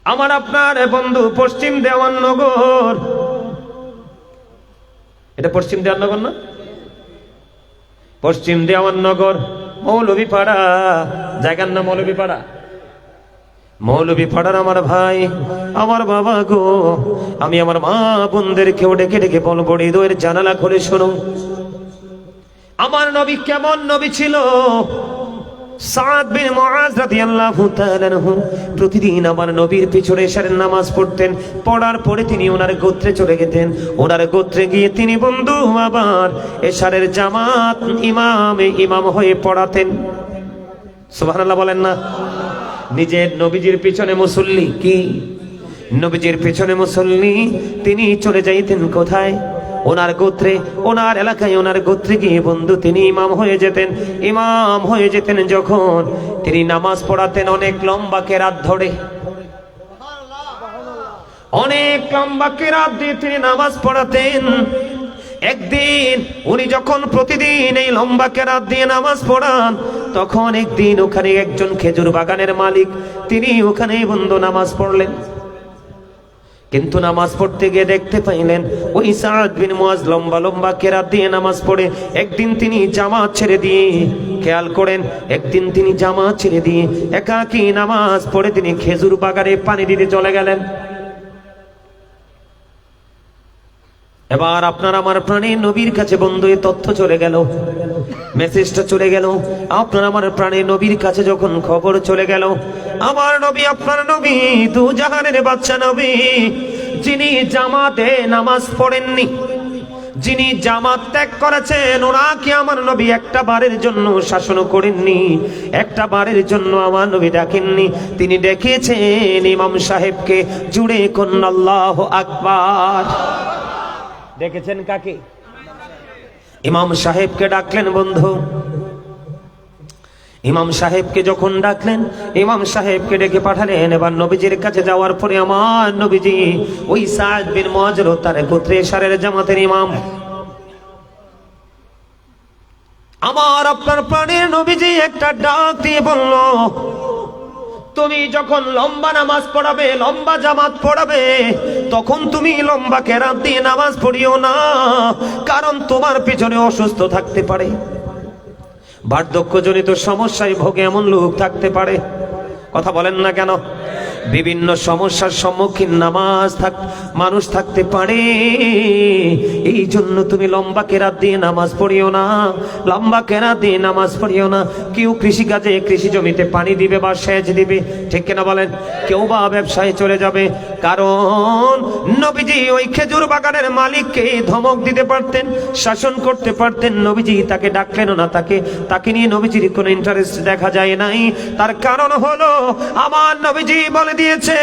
আমার আপনার বন্ধু পশ্চিম দেওয়াননগর, এটা পশ্চিম দেওয়াননগর না? পশ্চিম দেওয়াননগর মৌলভীপাড়া, জায়গার নাম মৌলভীপাড়া। মৌলভীপাড়ার আমার ভাই, আমার বাবা গো, আমি আমার মা বোনদেরকেও ডেকে ডেকে বলবো, হৃদয়ের জানালা খুলে শোনো, আমার নবী কেমন নবী ছিল। সাদ বিন মুআয রাদিয়াল্লাহু তাআলা আনহু প্রতিদিন আমার নবীর পিছনে এশারের নামাজ পড়তেন। পড়ার পরে তিনি ওনার গোত্রে চলে যেতেন। ওনার গোত্রে গিয়ে তিনি বন্ধু আবার এশারের জামাত ইমাম হয়ে পড়াতেন। সুবহানাল্লাহ বলেন না? নিজের নবীজির পিছনে মুসল্লি, কি নবীজির পিছনে মুসল্লি, তিনি চলে যাইতেন কোথায়? ওনার গোত্রে, ওনার এলাকায়, ওনার গোত্রে গিয়ে বন্ধু তিনি ইমাম হয়ে যেতেন। ইমাম হয়ে যেতেন যখন তিনি নামাজ পড়াতেন অনেক লম্বা কেরাত ধরে, অনেক লম্বা কেরাত দিয়ে তিনি নামাজ পড়াতেন। একদিন উনি যখন প্রতিদিন এই লম্বা কেরাত দিয়ে নামাজ পড়ান, তখন একদিন ওখানে একজন খেজুর বাগানের মালিক, তিনি ওখানে বন্ধু নামাজ পড়লেন। কিন্তু নামাজ পড়তে গিয়ে দেখতে পাইলেন ওই সাদ বিন মুআয লম্বা লম্বা কেরাত দিয়ে নামাজ পড়ে একদিন তিনি জামাত ছেড়ে দিয়ে, খেয়াল করেন, একদিন তিনি জামাত ছেড়ে দিয়ে একাকী নামাজ পড়ে তিনি খেজুর বাগানে পানি দিতে চলে গেলেন। এবার আপনার আমার প্রাণের নবীর কাছে বন্ধু এই তথ্য চলে গেল। মেসেজটা চলে গেল, আপনার আমার প্রাণের নবীর কাছে যখন খবর চলে গেল, আমার নবী, আপনার নবী, দু জাহানের বাদশা নবী, যিনি জামাতে নামাজ পড়েননি, যিনি জামাত ত্যাগ করেছেন, ওনাকে আমার নবী একটা বারের জন্য শাসন করেননি, একটা বারের জন্য আমার নবী ডাকেননি। তিনি ডেকেছেন ইমাম সাহেবকে। জুড়ে কোন আল্লাহু আকবার। ডেকেছেন কাকে? ইমাম সাহেবকে ডাকলেন বন্ধু। ইমাম সাহেবকে যখন ডাকলেন, ইমাম সাহেবকে ডেকে পাঠালেন। এবার নবীজির কাছে যাওয়ার পরে আমার নবীজি ওই সাদ বিন মুআয তার গোত্রে সারের জামাতের ইমাম, আমার আপনার প্রাণের নবীজি একটা ডাক দিয়ে বলল, তুমি যখন লম্বা নামাজ পড়াবে, লম্বা জামাত পড়াবে, তখন তুমি লম্বা কেরাত দিয়ে নামাজ পড়িও না, কারণ তোমার পিছনে অসুস্থ থাকতে পারে, বার্ধক্যজনিত সমস্যায় ভোগে এমন লোক থাকতে পারে। কথা বলেন না কেন? বিভিন্ন সমস্যার সম্মুখীন মানুষ থাকতে পারে। এই জন্য তুমি লম্বা কেরাত দিয়ে নামাজ পড়িও না, লম্বা কেরাত দিয়ে নামাজ পড়িও না। কেউ কৃষিকাজে, কৃষি জমিতে পানি দিবে বা সেচ দিবে, ঠিক কিনা বলেন? কেউ বা ব্যবসায় চলে যাবে। কারণ নবীজি ওই খেজুর বাগানের মালিককে ধমক দিতে পারতেন, শাসন করতে পারতেন। নবীজি তাকে ডাকলেন না, তাকে নিয়ে নবীজির কোনো ইন্টারেস্ট দেখা যায় নাই। তার কারণ হলো আমার নবীজি বলে দিয়েছে,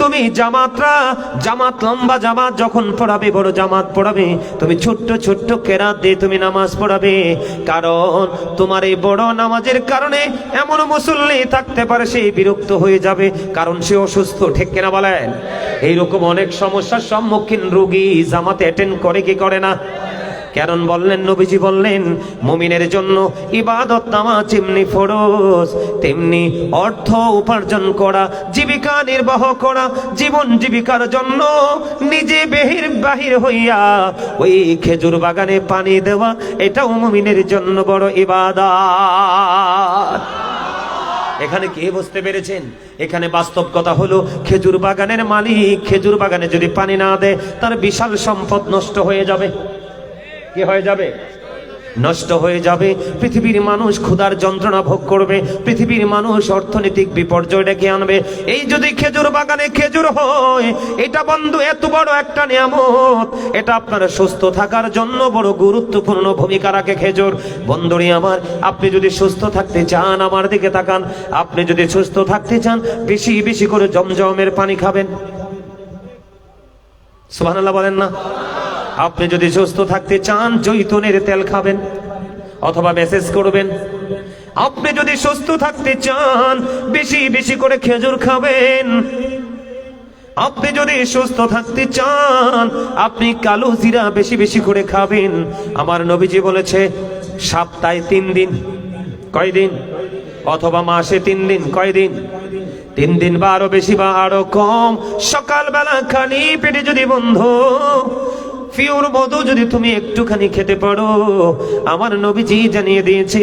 তুমি জামাত লম্বা জামাত যখন পড়াবে, বড় জামাত পড়াবে, তুমি ছোট্ট ছোট্ট কেরাত দিয়ে তুমি নামাজ পড়াবে। কারণ তোমার এই বড় নামাজের কারণে এমন মুসল্লি থাকতে পারে সে বিরক্ত হয়ে যাবে, কারণ সে অসুস্থ, ঠিক কিনা বলেন? এইরকম অনেক সমস্যার সম্মুখীন রোগী জামাতে অ্যাটেন্ড করে কি করে না? কারণ বললেন, নবীজি বললেন, মুমিনের জন্য ইবাদত নামাজ যেমনি ফরজ, তেমনি অর্থ উপার্জন করা, জীবিকা নির্বাহ করা, জীবন জীবিকার জন্য নিজে বাহির হইয়া ওই খেজুর বাগানে পানি দেওয়া, এটাও মুমিনের জন্য বড় ইবাদত। এখানে কে বুঝতে পেরেছেন? এখানে বাস্তব কথা হলো, খেজুর বাগানের মালিক খেজুর বাগানে যদি পানি না দেয়, তার বিশাল সম্পদ নষ্ট হয়ে যাবে। কি হয়ে যাবে? নষ্ট হয়ে যাবে। পৃথিবীর মানুষ ক্ষুধার যন্ত্রণা ভোগ করবে, পৃথিবীর মানুষ অর্থনৈতিক বিপর্যয় ডেকে আনবে। এই যদি খেজুর বাগানে খেজুর হয়, এটা বন্ধু এত বড় একটা নিয়ামত, এটা আপনার সুস্থ থাকার জন্য বড় গুরুত্বপূর্ণ ভূমিকা রাখে খেজুর। বন্ধুরি আমার, আপনি যদি সুস্থ থাকতে চান, আমার দিকে তাকান, আপনি যদি সুস্থ থাকতে চান, বেশি বেশি করে জমজমের পানি খাবেন। সুবহানাল্লাহ বলেন না? আপনি যদি সুস্থ থাকতে চান, জৈতুনের তেল খাবেন অথবা মেসেজ করবেন। আপনি যদি সুস্থ থাকতে চান, বেশি বেশি করে খেজুর খাবেন। আপনি যদি সুস্থ থাকতে চান, আপনি কালো জিরা বেশি বেশি করে খাবেন। আমার নবীজি বলেছে, সপ্তাহে 3 দিন, কয়দিন? অথবা মাসে 3 দিন, কয়দিন? 3 দিন বা আরো বেশি বা আরো কম, সকালবেলা খালি পেটে যদি বন্ধু পিওর মধু যদি তুমি একটুখানি খেতে পারো, আমার নবীজি জানিয়ে দিয়েছে,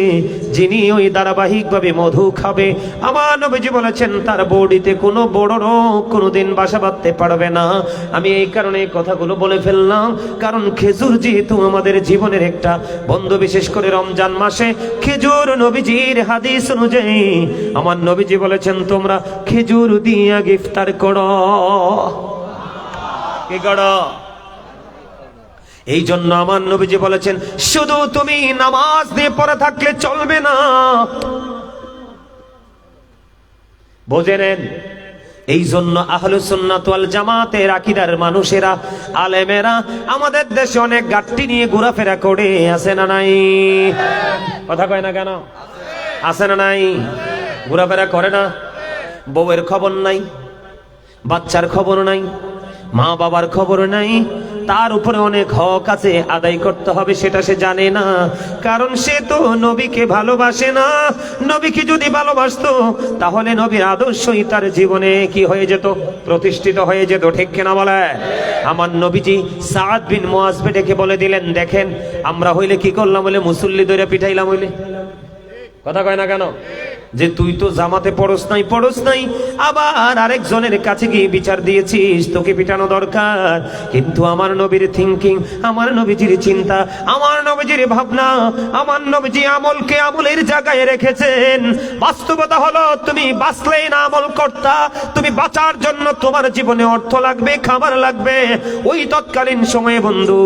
যিনি ওই ধারাবাহিকভাবে মধু খাবে, আমার নবীজি বলেছেন, তার বডিতে কোনো বড় রোগ কোনোদিন বাসা বাঁধতে পারবে না। আমি এই কারণে এই কথাগুলো বলে ফেললাম, কারণ খেজুর যেহেতু আমাদের জীবনের একটা বন্ধু, বিশেষ করে রমজান মাসে খেজুর, নবীজির হাদিস অনুযায়ী আমার নবীজি বলেছেন, তোমরা খেজুর দিয়া ইফতার করো। কি করো? এই জন্য আমার নবীজি বলেছেন, শুধু তুমি নামাজ দিয়ে পড়ে থাকলে চলবে না। বুঝে নেন। এই জন্য আহলুস সুন্নাত ওয়াল জামাতের আকীদার মানুষেরা, আলেমেরা আমাদের দেশে অনেক গাট্টি নিয়ে ঘোরাফেরা করে, আছে না নাই? কথা কয় না কেন? আছে না নাই? ঘোরাফেরা করে না। বউয়ের খবর নাই, বাচ্চার খবর নাই, মা বাবার খবর নাই, তার উপরে অনেক হক আছে, আদায় করতে হবে, সেটা সে জানে না। কারণ সে তো নবীকে ভালোবাসে না। নবীকে যদি ভালোবাসতো, তাহলে নবীর আদর্শই তার জীবনে কি হয়ে যেত? প্রতিষ্ঠিত হয়ে যেত, ঠিক কিনা বলে? আমার নবীজি সাদ বিন মুআযকে ডেকে বলে দিলেন, দেখেন, আমরা হইলে কি করলাম? বলে মুসল্লি ধরে পিঠাইলাম হইলে। কথা কয় না কেন? যে তুই তো জামাতে পড়স নাই, আবার আরেকজনের কাছে গিয়ে বিচার দিয়েছিস, তোকে পিটানো দরকার। কিন্তু আমার নবীর থিঙ্কিং, আমার নবীজির চিন্তা, আমার নবীজির ভাবনা, আমার নবীজি আমলকে আমলের জায়গায় রেখেছেন। বাস্তবতা হলো তুমি বাঁচলেই না আমল করতা, তুমি বাঁচার জন্য তোমার জীবনে অর্থ লাগবে, খাবার লাগবে। ওই তৎকালীন সময়ে বন্ধু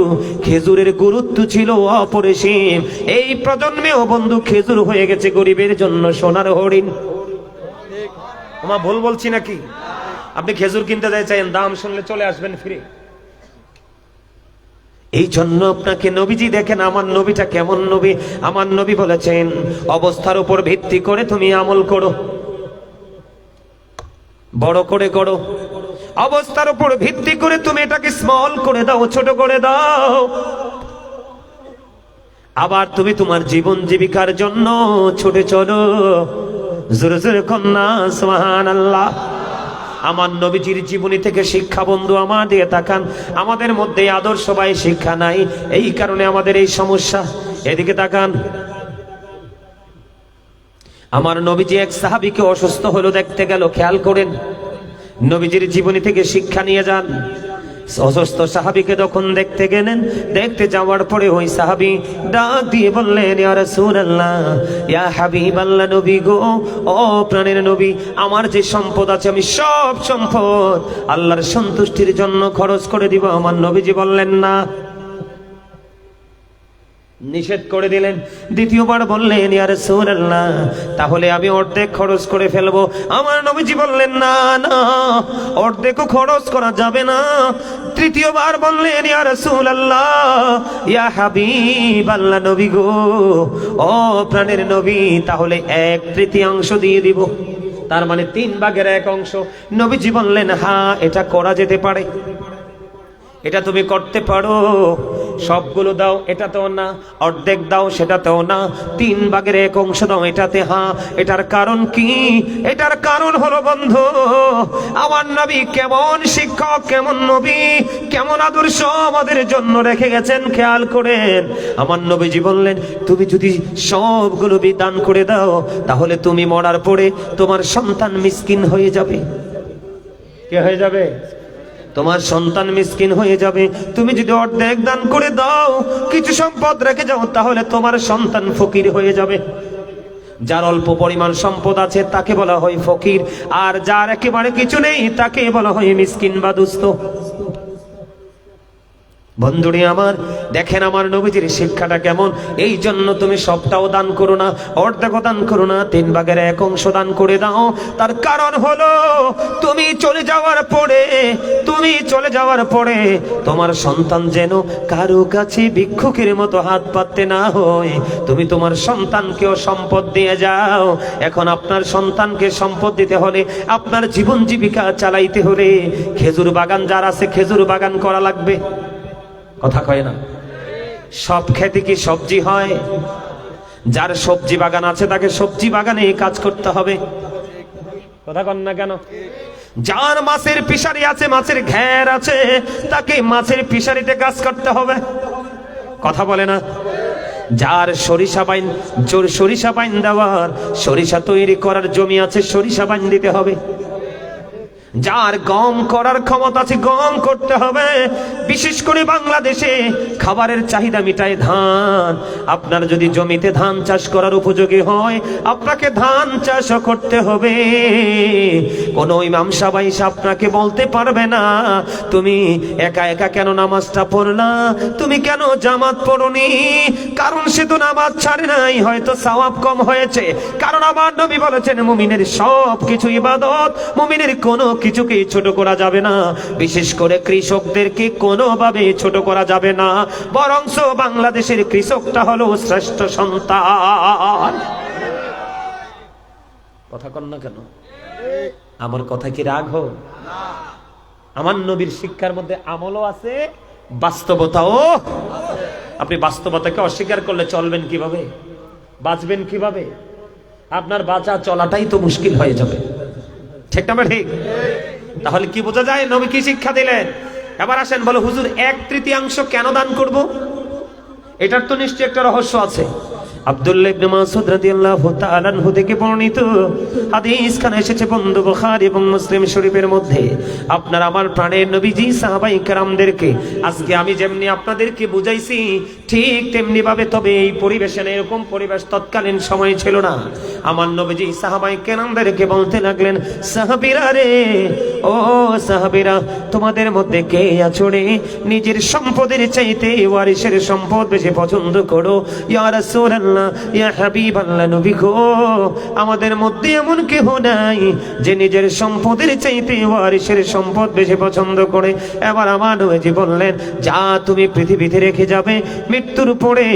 খেজুরের গুরুত্ব ছিল অপরিসীম। এই প্রজন্মেও বন্ধু খেজুর হয়ে গেছে গরিবের জন্য সোনার হরিণ। আমার ভুল বলছি নাকি? আপনি খেজুর কিনতে চাইছেন, দাম শুনলে চলে আসবেন ফিরে। এই জন্য আপনাকে নবীজি দেখেন, আমার নবীটা কেমন নবী। আমার নবী বলেছেন অবস্থার উপর ভিত্তি করে তুমি আমল করো, বড় করে করো। অবস্থার উপর ভিত্তি করে তুমি এটাকে স্মল করে দাও, ছোট করে দাও। আবার তুমি তোমার জীবন জীবিকার জন্য ছুটে চলো। জোরে জোরে কন্যা সুবহানাল্লাহ। আমার নবীজির জীবনী থেকে শিক্ষা বন্ধু আমার দিয়ে তাকান। আমাদের মধ্যে আদর্শবাহী শিক্ষা নাই, এই কারণে আমাদের এই সমস্যা। এদিকে তাকান। আমার নবীজি এক সাহাবীকে অসুস্থ হলো দেখতে গেল, খেয়াল করেন, নবীজির জীবনী থেকে শিক্ষা নিয়ে যান। অসুস্থ সাহাবীকে যখন দেখতে গেলেন, দেখতে যাওয়ার পরে ওই সাহাবী ডাক দিয়ে বললেন, ইয়া রাসূলুল্লাহ, ইয়া হাবিবাল্লাহ, নবী গো, ও প্রাণের নবী, আমার যে সম্পদ আছে আমি সব সম্পদ আল্লাহর সন্তুষ্টির জন্য খরচ করে দিব। আমার নবীজি বললেন না, নিষেধ করে দিলেন। দ্বিতীয়বার বললেন, ইয়া রাসূলুল্লাহ, তাহলে আমি অর্ধেক খরচ করে ফেলবো। আমার নবীজি বললেন, না না, অর্ধেকও খরচ করা যাবে না। তৃতীয়বার বললেন, ইয়া রাসূলুল্লাহ, ইয়া হাবিবাল্লাহ, নবী গো, ও প্রাণের নবী, তাহলে 1/3 দিয়ে দিব। তার মানে 3/1। নবীজি বললেন, হ্যাঁ, এটা করা যেতে পারে, এটা তুমি করতে পারো। সবগুলো দাও এটাতেও না, অর্ধেক দাও সেটাতেও না, 3/1 দাও এটাতে। হ্যাঁ, এটার কারণ কি? এটার কারণ হলো বন্ধু আমার নবী কেমন শিক্ষক, কেমন নবী, কেমন আদর্শ আমাদের জন্য রেখে গেছেন, খেয়াল করেন। আমার নবীজি বললেন, তুমি যদি সবগুলো দান করে দাও, তাহলে তুমি মরার পরে তোমার সন্তান মিসকিন হয়ে যাবে। কে হয়ে যাবে? তোমার সন্তান মিসকিন হয়ে যাবে। তুমি যদি অর্ধেক দান করে দাও, কিছু সম্পদ রেখে যাও, তাহলে তোমার সন্তান ফকির হয়ে যাবে। যার অল্প পরিমাণ সম্পদ আছে তাকে বলা হয় ফকির, আর যার একেবারে কিছু নেই তাকে বলা হয় মিসকিন বা দুস্থ। বন্ধুরে আমার, দেখেন আমার নবীজির শিক্ষাটা কেমন। এই জন্য তুমি সবটাও দান করো না, অর্ধেক দান করো না, 3/1 দান করে দাও। তার কারণ হলো তুমি চলে যাওয়ার পরে তোমার সন্তান যেন কারো কাছে ভিক্ষুকের মতো হাত পাততে না হয়। তুমি তোমার সন্তানকেও সম্পদ দিয়ে যাও। এখন আপনার সন্তানকে সম্পদ দিতে হলে, আপনার জীবন জীবিকা চালাইতে হলে, খেজুর বাগান যার আছে খেজুর বাগান করা লাগবে। কথা কয় না? সব খেতে কি সবজি হয়? যার সবজি বাগান আছে তাকে সবজি বাগানে কাজ করতে হবে। কথা কন না কেন? যার মাছের ফিশারি আছে, মাছের ঘের আছে, তাকে মাছের ফিশারিতে কাজ করতে হবে। কথা বলে না? যার সরিষা বাইন দেওয়ার, সরিষা তৈরি করার জমি আছে, সরিষা বাইন দিতে হবে। যার গম করার ক্ষমতা আছে, গম করতে হবে। বিশেষ করে বাংলাদেশে খাবারের চাহিদা মিটায় ধান। আপনার যদি জমিতে ধান চাষ করার উপযোগী হয়, আপনাকে ধান চাষও করতে হবে। কোন ইমাম সাহেব এসে আপনাকে বলতে পারবে না, তুমি একা একা কেন নামাজটা পড়লা, তুমি কেন জামাত পড়নি। কারণ সে তো নামাজ ছাড়ে নাই, হয়তো সওয়াব কম হয়েছে। কারণ আমার নবী বলেছেন, মুমিনের সব কিছু ইবাদত, মুমিনের কোনো কিছুকে ছোট করা যাবে না। বিশেষ করে কৃষকদেরকে কোনোভাবে ছোট করা যাবে না, বরঞ্চ বাংলাদেশের কৃষকটা হলো শ্রেষ্ঠ সন্তান। কথা কন না কেন? আমার কথা কি রাগ হোক? আমার নবীর শিক্ষার মধ্যে আমলও আছে, বাস্তবতাও। আপনি বাস্তবতাকে অস্বীকার করলে চলবেন কিভাবে, বাঁচবেন কিভাবে? আপনার বাঁচা চলাটাই তো মুশকিল হয়ে যাবে। ঠিক না ঠিক? তাহলে কি বোঝা যায় নবী কি শিক্ষা দিলেন? এবার আসেন, বলো হুজুর 1/3 কেন দান করব? এটার তো নিশ্চয়ই একটা রহস্য আছে। আব্দুল্লাহ ইবনে মাসউদ রাদিয়াল্লাহু তাআলা আনহু থেকে বর্ণিত হাদিস খানে এসেছে বন্ধু বুখারী এবং মুসলিম শরীফের মধ্যে, আপনার আমার প্রাণের নবীজি সাহাবায়ে কেরামদেরকে আজকে আমি যেমনি আপনাদেরকে বুঝাইছি ঠিক তেমনি ভাবে, তবে এই পরিবেশে এরকম পরিবেশ তৎকালীন সময় ছিল না। আমার নবীজি সাহাবায়ে কেরামদেরকে বলতে লাগলেন, সাহাবীরা রে, ও সাহাবীরা, তোমাদের মধ্যে কে আছো রে নিজের সম্পদের চাইতে ওয়ারিসের সম্পদ বেশি পছন্দ করো? ইয়া রাসূলুল্লাহ, ইয়া হাবিবাল্লাহ, নবী গো, আমাদের মধ্যে এমন কেউ নাই যে নিজের সম্পদের চাইতে ওয়ারিসের সম্পদ বেশি পছন্দ করে। এবার আমার নবীজি বললেন, যা তুমি পৃথিবীতে রেখে যাবে মৃত্যুর পরে,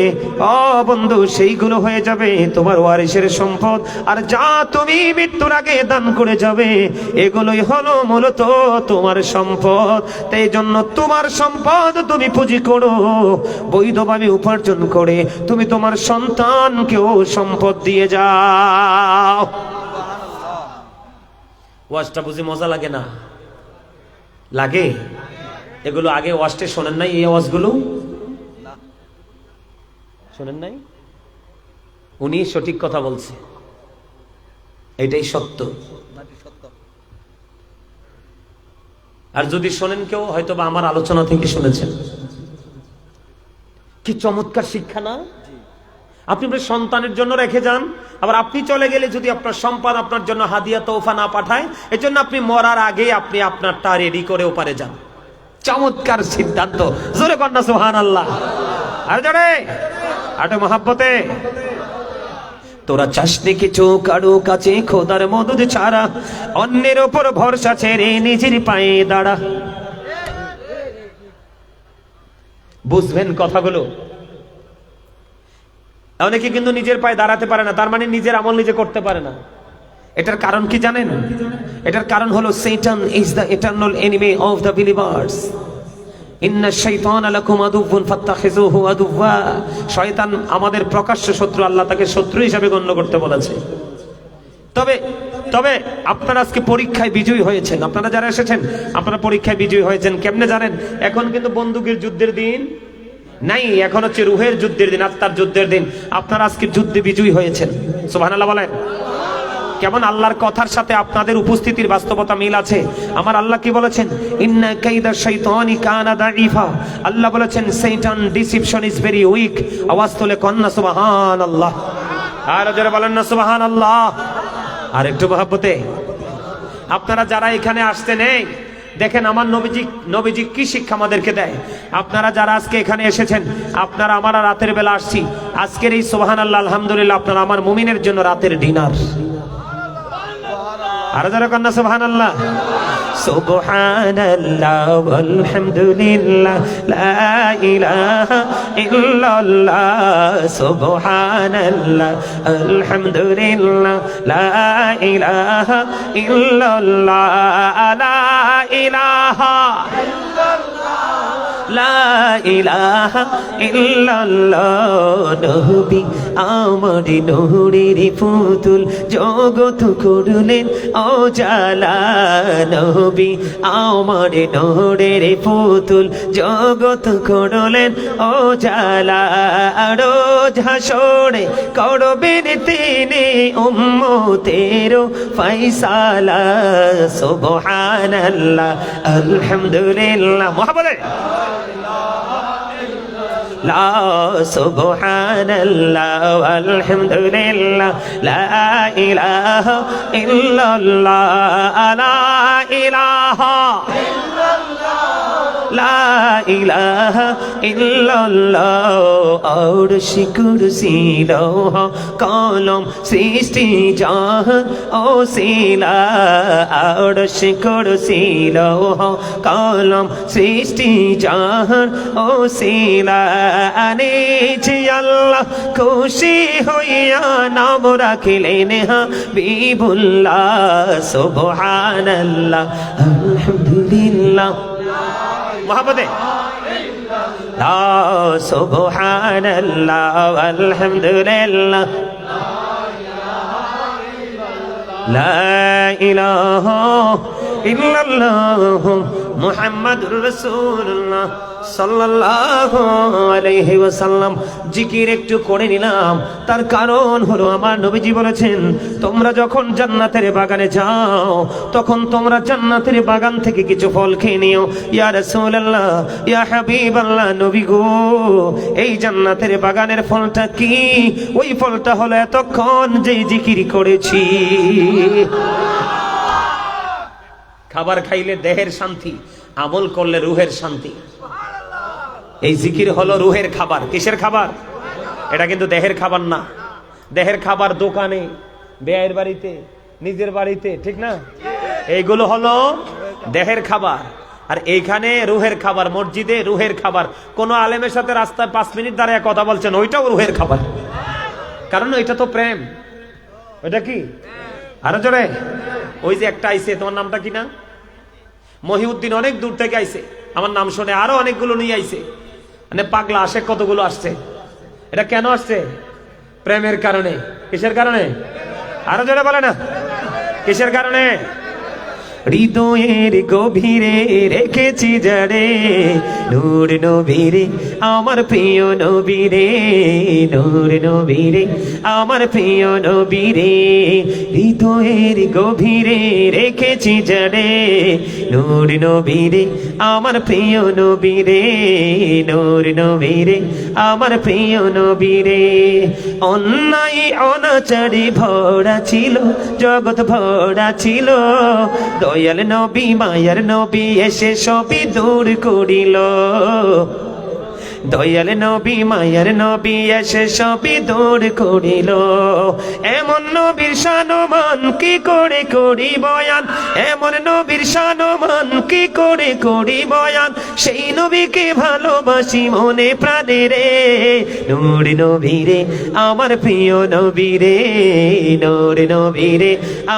ও বন্ধু, সেইগুলো হয়ে যাবে তোমার ওয়ারিসের সম্পদ। আর যা তুমি মৃত্যুর আগে দান করে যাবে এগুলোই হলো মূলত তোমার সম্পদ। তাই জন্য তোমার সম্পদ তুমি পুঁজি করো, বৈধভাবে উপার্জন করে তুমি তোমার সন্তানকেও সম্পদ দিয়ে যাও। ওয়াজটা বুঝি মজা লাগে না? লাগে? এগুলো আগে ওয়াজটা শোনেন নাই? এই ওয়াজগুলো শোনেন নাই? উনি সঠিক কথা বলছে, এটাই সত্য। আর যদি শোনেন কেউ, হয়তো বা আমার আলোচনা থেকে শুনেছেন। কি চমৎকার শিক্ষা না? আপনি আপনার সন্তানের জন্য রেখে যান, আবার আপনি চলে গেলে যদি আপনার সম্পদ আপনার জন্য হাদিয়া তোফা না পাঠায়, এজন্য আপনি মরার আগে আপনি আপনারটা রেডি করে ওপারে যান। চমৎকার সিদ্ধান্ত, জোরে কন্যা সুবহানাল্লাহ। আর জোরে আটে মহাব্বতে। তোরা চাসনি কিছু কারো কাছে খোদার মদদ ছাড়া, অন্যের ওপর ভরসা ছেড়ে নিজের পায়ে দাঁড়া। বুঝবেন কথাগুলো? অনেকে কিন্তু নিজের পায়ে দাঁড়াতে পারে না, তার মানে নিজের আমল নিজে করতে পারে না। এটার কারণ কি জানেন? এটার কারণ হলো Satan is the eternal enemy of the believers. ইন্না শাইতানা লাকুম আদুউন ফাত্তাখিযুহু আদুওয়া। শয়তান আমাদের প্রকাশ্য শত্রু, আল্লাহ তাকে শত্রু হিসেবে গণ্য করতে বলেছে। তবে তবে আপনারা আজকে পরীক্ষায় বিজয়ী হয়েছেন, আপনারা যারা এসেছেন আপনারা পরীক্ষায় বিজয়ী হয়েছেন। কেমনে জানেন? এখন কিন্তু বন্দুকের যুদ্ধের দিন নাই, এখন হচ্ছে রুহের যুদ্ধের দিন, আত্মার যুদ্ধের দিন। আপনারা আজকে যুদ্ধে বিজয়ী হয়েছেন। সুবহানাল্লাহ বলেন। কেমন আল্লাহর কথার সাথে আপনাদের উপস্থিতির বাস্তবতা মিল আছে? আমার আল্লাহ কি বলেছেন? ইন্না কাইদা শাইতানি কানা দাঈফা। আল্লাহ বলেছেন শয়তান ডিসিপশন ইজ ভেরি উইক। আওয়াজ তুলে কন্না সুবহানাল্লাহ। আর যারা বলেন না সুবহানাল্লাহ। আর একটু মহব্বতে। আপনারা যারা এখানে আসতে নেই, দেখেন আমার নবীজি কি শিক্ষা আমাদেরকে দেয়। আপনারা যারা আজকে এখানে এসেছেন, আপনারা আমরা রাতের বেলা আসছি, আজকের এই সুবহানাল্লাহ আলহামদুলিল্লাহ আপনারা আমার মুমিনের জন্য রাতের ডিনার। আর যারা কন্যা সুবহানাল্লাহ। সুবহানাল্লাহ আলহামদুলিল্লাহ লা ইলাহা ইল্লাল্লাহ। সুবহানাল্লাহ আলহামদুলিল্লাহ লা ইলাহা ইল্লাল্লাহ। লা ইলাহা লা ইলাহা ইল্লাল্লাহ। নবী আমার নূরের পুতুল, জগৎ করলেন ও জালা। নবী আমার নূরের পুতুল, জগৎ করলেন ও জালা। রোজ হাসরে করবেন তিনি উম্মতের ফয়সালা। সুবহানাল্লাহ আলহামদুলিল্লাহ। মহাবলে লা সুবহানাল্লাহ আলহামদুলিল্লাহ লা ইলাহা ইল্লাল্লাহ। লা ইলাহা লা ইলাহা ইল্লাল্লাহ। আরশ কুরসি লৌহ কলম সৃষ্টি জাহান ওসিলা। আরশ কুরসি লৌহ কলম সৃষ্টি জাহান ওসিলা। আনেছি আল্লাহ খুশি হইয়া নাম রাখিলেন হাবিবুল্লাহ। সুবহানাল্লাহ আলহামদুলিল্লাহ। মহাব্বতে লা সুবহানাল্লাহ আলহামদুলিল্লাহ লা ইলাহা ইল্লাল্লাহু মুহাম্মাদুর রাসূলুল্লাহ সাল্লাল্লাহু আলাইহি ওয়াসাল্লাম। জিকির একটু করে নিলাম, তার কারণ হলো আমার নবীজি বলেছেন, তোমরা যখন জান্নাতের বাগানে যাও তখন তোমরা জান্নাতের বাগান থেকে কিছু ফল খেয়ে নিও। ইয়া রাসূলুল্লাহ, ইয়া হাবিবাল্লাহ, নবী গো, এই জান্নাতের বাগানের ফলটা কি? ওই ফলটা হলো এতক্ষণ যে জিকির করেছি। খাবার খাইলে দেহের শান্তি, আমল করলে রুহের শান্তি। এই জিকির হলো রুহের খাবার। কিসের খাবার? এটা কিন্তু দেহের খাবার না। দেহের খাবার দোকানে, বেয়ের বাড়িতে, নিজের বাড়িতে, ঠিক না? এইগুলো হলো দেহের খাবার। আর এইখানে রুহের খাবার, মসজিদে রুহের খাবার। কোন আলেমের সাথে রাস্তায় 5 মিনিট দাঁড়িয়ে কথা বলছেন, ওইটাও রুহের খাবার। কারণ ওইটা তো প্রেম। ওইটা কি? আরো জোরে। ওই যে একটা আইছে, তোমার নামটা কি না? মহিউদ্দিন অনেক দূর থেকে আইছে, আমার নাম শুনে আরো অনেকগুলো নিয়ে আইছে। মানে পাগলা আসে, কতগুলো আসছে। এটা কেন আসছে? প্রেমের কারণে। কিসের কারণে? আরো জোরে বলে না, কিসের কারণে? হৃদয়ের গভীরে রেখেছি যারে নূর নবীরে, আমার প্রিয় নবীরে, নূর নবীরে, আমার প্রিয় নবীরে। হৃদয়ের গভীরে রেখেছি যারে নূর নবীরে, আমার প্রিয় নবীরে, নূর নবীরে, আমার প্রিয় নবীরে। অন্যায় অনাচারে ভরা ছিল, জগৎ ভরা ছিল, দয়াল নবী মায়ার নবী এসে সবই দূর করিল। দয়াল নবী মায়ার নবী এসে সবই দূর করিল। এমন নবীর শানমান কি করে করি বয়ান, এমন নবীর শানমান কি করে করি বয়ান। সেই নবীকে ভালোবাসি মনে প্রাণে রে, নূর নবীরে, আমার প্রিয় নবীরে, নূর নবীরে,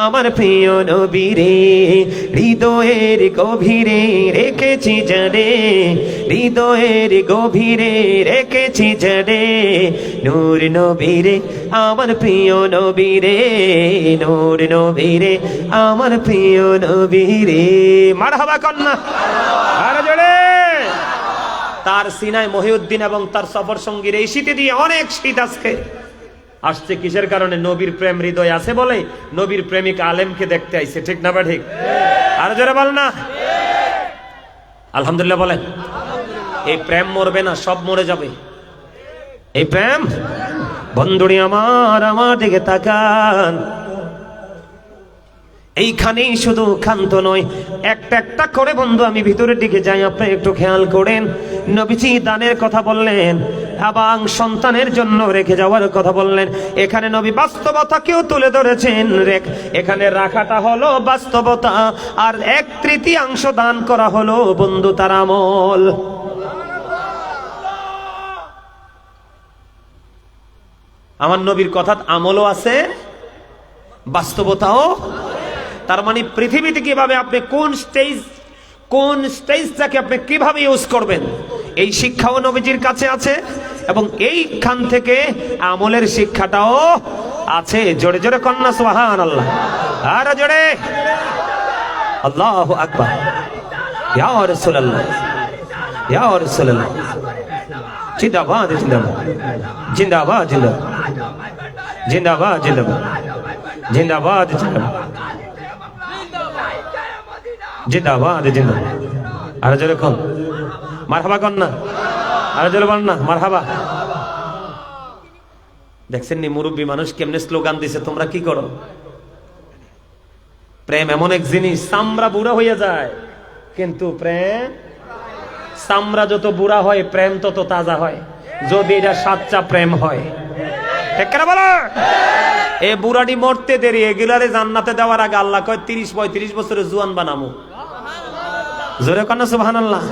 আমার প্রিয় নবীরে। হৃদয়ের গভীরে রেখেছি জানে, হৃদয়ের গভীরে রেখেছি জানে নূর নবীরে, আমার প্রিয় নবীরে, নূর নবীরে, আমার প্রিয় নবীরে। মারহাবা কন্যা, আরো জোরে। তার সিনায় মহিউদ্দিন এবং তার সফর সঙ্গীর এই শীতে দিয়ে অনেক শীত আজকে আসছে। কিসের কারণে? নবীর প্রেম হৃদয় আছে বলে নবীর প্রেমিক আলেমকে দেখতে আইছে, ঠিক না? বা ঠিক? আরো জোরে বল না। আলহামদুলিল্লাহ বলেন। এই প্রেম মরবে না, সব মরে যাবে। এই প্রেম, বন্ধুরি আমার, আমার দিকে তাকান। এইখানেই শুধু ক্ষান্ত নয়, একটা একটা করে বন্ধু আমি ভিতরের দিকে যাই, আপনি একটু খেয়াল করেন। নবীজি দানের কথা বললেন এবং সন্তানের জন্য রেখে যাওয়ার কথা বললেন। এখানে নবী বাস্তবতাকেও তুলে ধরেছেন। এখানে রাখাটা হলো বাস্তবতা, আর 1/3 দান করা হলো বন্ধু তার আমল। আমার নবীর কথা আমলও আছে, বাস্তবতাও। তার মানে পৃথিবীতে কিভাবে আপনি কোন স্টেজটাকে আপনি কিভাবে ইউজ করবেন, এই শিক্ষাও নবীজির কাছে আছে, এবং এইখান থেকে আমলের শিক্ষাটাও আছে। জোরে জোরে কন্যা সুবহানাল্লাহ, আর জোরে আল্লাহু আকবার। ইয়া রাসূলুল্লাহ, ইয়া রাসূলুল্লাহ, জিন্দাবাদ, জিন্দাবাদ, জিন্দাবাদ, জিন্দাবাদ, জিন্দাবাদ, জিন্দাবাদ, জিন্দাবাদ, জিন্দাবাদ, জিন্দাবাদ। আর জোরে কোন মারহাবা কন্যা, আর জোরে বল না মারহাবা। দেখছেন নি মুরব্বী মানুষ কেমনে স্লোগান দিছে, তোমরা কি করো? প্রেম এমন এক জিনিস, চামড়া বুড়া হইয়া যায়, কিন্তু প্রেম, চামড়া যত বুড়া হয় প্রেম তত তাজা হয়, যদি এটা সাচ্চা প্রেম হয়। ঠিক করে বলো। এ বুড়াটি মরতে দেরি, এগুলারে জান্নাতে দেওয়ার আগে আল্লাহ কয় 30-35 বছরের জুয়ান বানামু। জোরে কন্যা সুবহানাল্লাহ।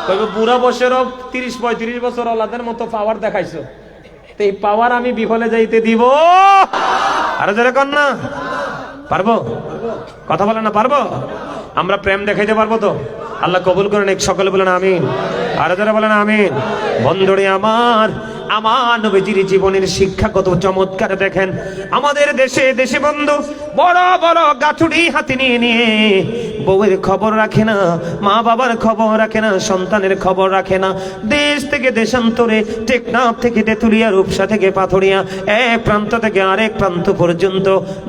কইবে বুড়া বয়সেরও 30-35 বছর ওলাদের মতো পাওয়ার দেখাইছো, তো এই পাওয়ার আমি বিফলে যাইতে দিব? আরে জোরে কন্যা, পারবো? কথা বলে না, পারবো? আমরা প্রেম দেখাইতে পারবো তো? আল্লাহ কবুল করেন, সকলে বলেন আমিন, আর যারা বলেন আমিন। বন্ধুরে আমার, আমার নবীজির জীবনের শিক্ষা কত চমৎকার দেখেন। আমাদের দেশে বন্ধু বড় বড় গাছুড়ি হাতে নিয়ে বউয়ের খবর রাখে না, মা বাবার খবর রাখে না, সন্তানের খবর রাখে না। দেশ থেকে দেশান্তরে, টেকনাফ থেকে তেঁতুলিয়া, রূপসা থেকে পাথরিয়া, এক প্রান্ত থেকে আরেক প্রান্ত পর্যন্ত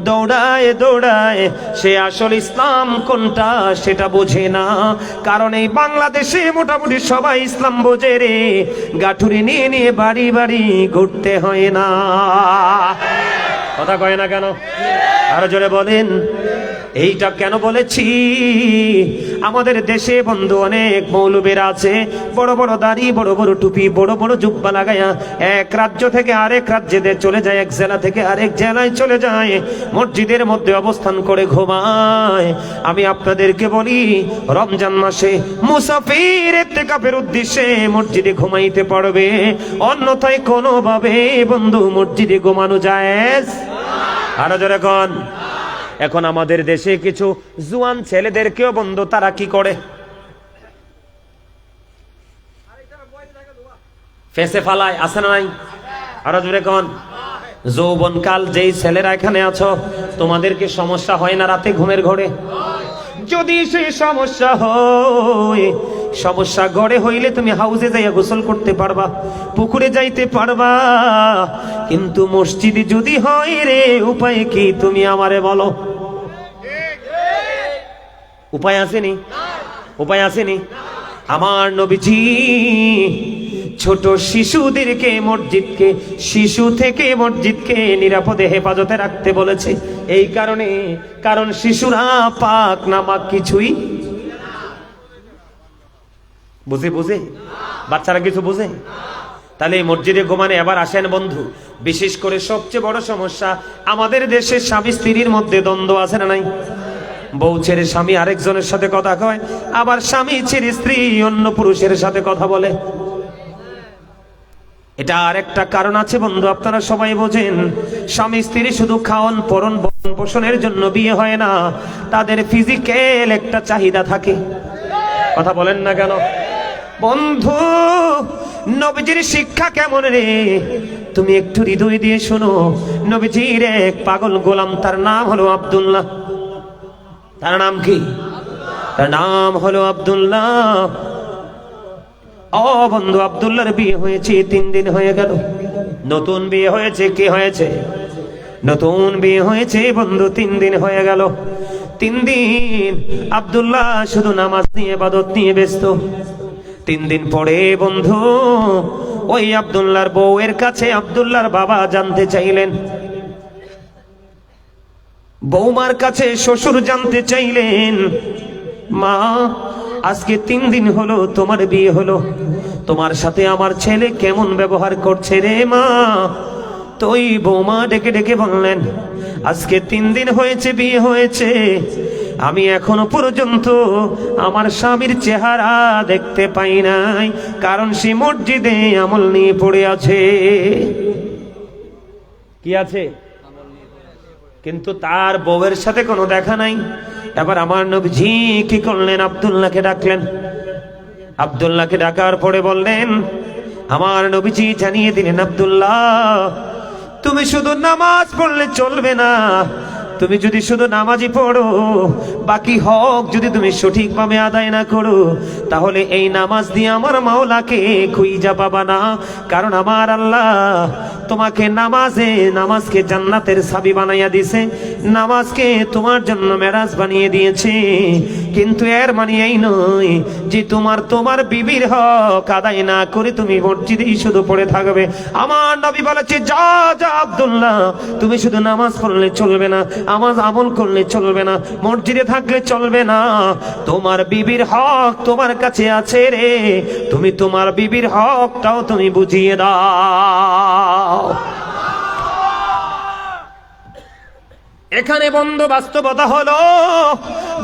দৌড়ায় দৌড়ায়। সে আসল ইসলাম কোনটা সেটা বোঝে না। কারণ এই বাংলাদেশে মোটামুটি সবাই ইসলাম বোঝে রে। গাঠুরি নিয়ে নিয়ে বাড়ি বাড়ি ঘুরতে হয় না। কথা কয় না কেন? আরো জোরে বলেন। এইটা কেন বলেছি? আমাদের দেশে বন্ধু অনেক মৌলবীরা আছে, বড় বড় দাড়ি, বড় বড় টুপি, বড় বড় জুব্বা লাগায়া এক রাজ্য থেকে আরেক রাজ্যে চলে যায়, এক জেলা থেকে আরেক জেলায় চলে যায়, মসজিদের মধ্যে অবস্থান করে ঘুমায়। আমি আপনাদেরকে বলি, রমজান মাসে মুসাফির ইতিকাফের উদ্দেশ্যে মসজিদে ঘুমাইতে পারবে, অন্যথায় কোনোভাবে বন্ধু মসজিদে ঘুমানো জায়েজ। আরো জোরে কোন। এখন আমাদের দেশে কিছু জুয়ান ছেলেদেরকেও বন্ধু তারা কি করে, ফেসে ফালায়, আছে না নাই? আরো জোরে কোন। যৌবন কাল যেই ছেলেরা এখানে আছো, তোমাদেরকে সমস্যা হয় না রাতে ঘুমের ঘরে? যদি সেই সমস্যা হয়, সমস্যা গড়ে হইলে তুমি হাউজে যাইয়া গোসল করতে পারবা, পুকুরে যাইতে পারবা, কিন্তু মসজিদে যদি হয় রে, উপায় কি তুমি আমারে বলো? উপায় আসেনি? উপায় আসেনি? আমার নবীজি ছোট শিশুদেরকে মসজিদকে, শিশু থেকে মসজিদকে নিরাপদে হেফাজতে রাখতে বলেছে। এই কারণে, কারণ শিশুরা পাক নামাক কিছুই বুঝে বুঝে, বাচ্চারা কিছু বুঝে। তাহলে এই মসজিদে ঘুমানে এবার আসেন বন্ধু। বিশেষ করে সবচেয়ে বড় সমস্যা আমাদের দেশে স্বামী স্ত্রীর মধ্যে দ্বন্দ্ব আছে না নাই? বউ ছেড়ে স্বামী আরেকজনের সাথে কথা কয়, আবার স্বামী ছেড়ে স্ত্রী অন্য পুরুষের সাথে কথা বলে। এটা আরেকটা কারণ আছে বন্ধু, আপনারা সবাই বোঝেন। স্বামী স্ত্রী শুধু খাওয়ান পরন ভরণ পোষণের জন্য বিয়ে হয় না, তাদের ফিজিক্যাল একটা চাহিদা থাকে। কথা বলেন না কেন? বন্ধু নবীজির শিক্ষা কেমন রে, তুমি একটু হৃদয় দিয়ে শোনো। নবীজির এক পাগল গোলাম, তার নাম হলো আব্দুল্লাহ। তার নাম কি? তার নাম হলো আব্দুল্লাহ। ও বন্ধু, আব্দুল্লাহর বিয়ে হয়েছে 3 দিন হয়ে গেল। নতুন বিয়ে হয়েছে। কি হয়েছে? নতুন বিয়ে হয়েছে বন্ধু, 3 দিন হয়ে গেল। 3 দিন আব্দুল্লাহ শুধু নামাজ নিয়ে, ইবাদত নিয়ে ব্যস্ত। 3 দিন পরে বন্ধু ওই আব্দুল্লাহর বউয়ের কাছে আব্দুল্লাহর বাবা জানতে চাইলেন, বৌমার কাছে শ্বশুর জানতে চাইলেন, মা আজকে 3 দিন হলো তোমার বিয়ে হলো, তোমার সাথে আমার ছেলে কেমন ব্যবহার করছে রে মা? তো ওই বৌমা ডেকে ডেকে বললেন, আজকে 3 দিন হয়েছে বিয়ে হয়েছে, আমি এখনো পর্যন্ত আমার স্বামীর চেহারা দেখতে পাই নাই, কারণ সে মসজিদে আমল নিয়ে পড়ে আছে। কি আছে? কিন্তু তার বউয়ের সাথে কোনো দেখা নাই। এবার আমার নবীজি কি করলেন? আব্দুল্লাহকে ডাকলেন। আব্দুল্লাহকে ডাকার পরে বললেন, আমার নবীজি জানিয়ে দিলেন, আব্দুল্লাহ তুমি শুধু নামাজ পড়লে চলবে না, তুমি যদি শুধু নামাজই পড়ো, বাকি হক যদি তুমি সঠিকভাবে আদায় না করো, তাহলে এই নামাজ দিয়ে আমার মাওলাকে খুঁজে পাবা না। কারণ আমার আল্লাহ তোমাকে নামাজকে জান্নাতের চাবি বানাইয়া দিয়েছে, নামাজকে তোমার জন্য মেরাজ বানিয়ে দিয়েছে। কিন্তু এর মানে এই নয় যে তোমার বিবির হক আদায় না করে তুমি মসজিদেই শুধু পড়ে থাকবে। আমার নবী বলেছে, যা যা আব্দুল্লাহ, তুমি শুধু নামাজ পড়লে চলবে না, নামাজ আমল করলে চলবে না, মসজিদে থাকলে চলবে না, তোমার বিবির হক তোমার কাছে আছে রে, তুমি তোমার বিবির হকটাও তুমি বুঝিয়ে দাও। এখানে বন্ধু বাস্তবতা হলো,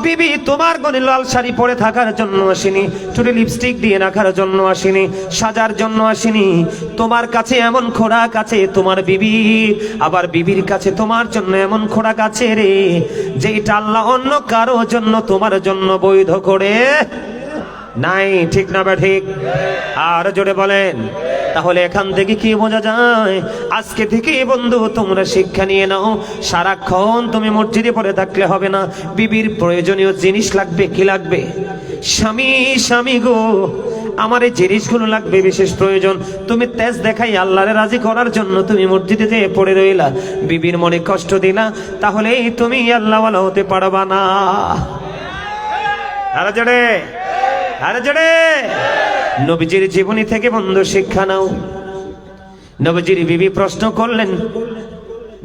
বিবি তোমার গনে লাল শাড়ি পরে থাকার জন্য আসেনি, চুলে লিপস্টিক দিয়ে রাখার জন্য আসেনি, সাজার জন্য আসেনি। তোমার কাছে এমন খোরাক আছে তোমার বিবি, আবার বিবির কাছে তোমার জন্য এমন খোরাক আছে রে, যেটা আল্লাহ অন্য কারো জন্য তোমার জন্য বৈধ করে নাই। ঠিক না বা ঠিক? আর জোরে বলেন। তাহলে এখান থেকে কি বোঝা যায়? আজকে থেকে বন্ধু তোমরা শিক্ষা নিয়ে নাও, সারাক্ষণ তুমি মসজিদে পড়ে থাকলে হবে না। বিবির প্রয়োজনীয় জিনিস লাগবে। কি লাগবে? স্বামী স্বামী গো, আমার এই জিনিসগুলো লাগবে, বিশেষ প্রয়োজন। তুমি তেজ দেখাই আল্লাহরে রাজি করার জন্য তুমি মসজিদে যেয়ে পড়ে রইলা, বিবির মনে কষ্ট দিলা, তাহলে তুমি আল্লাহওয়ালা হতে পারবা না। আরে জোরে, আরে জোরে। নবীজির জীবনী থেকে বন্ধু শিক্ষা নাও। নবীজির বিবি প্রশ্ন করলেন,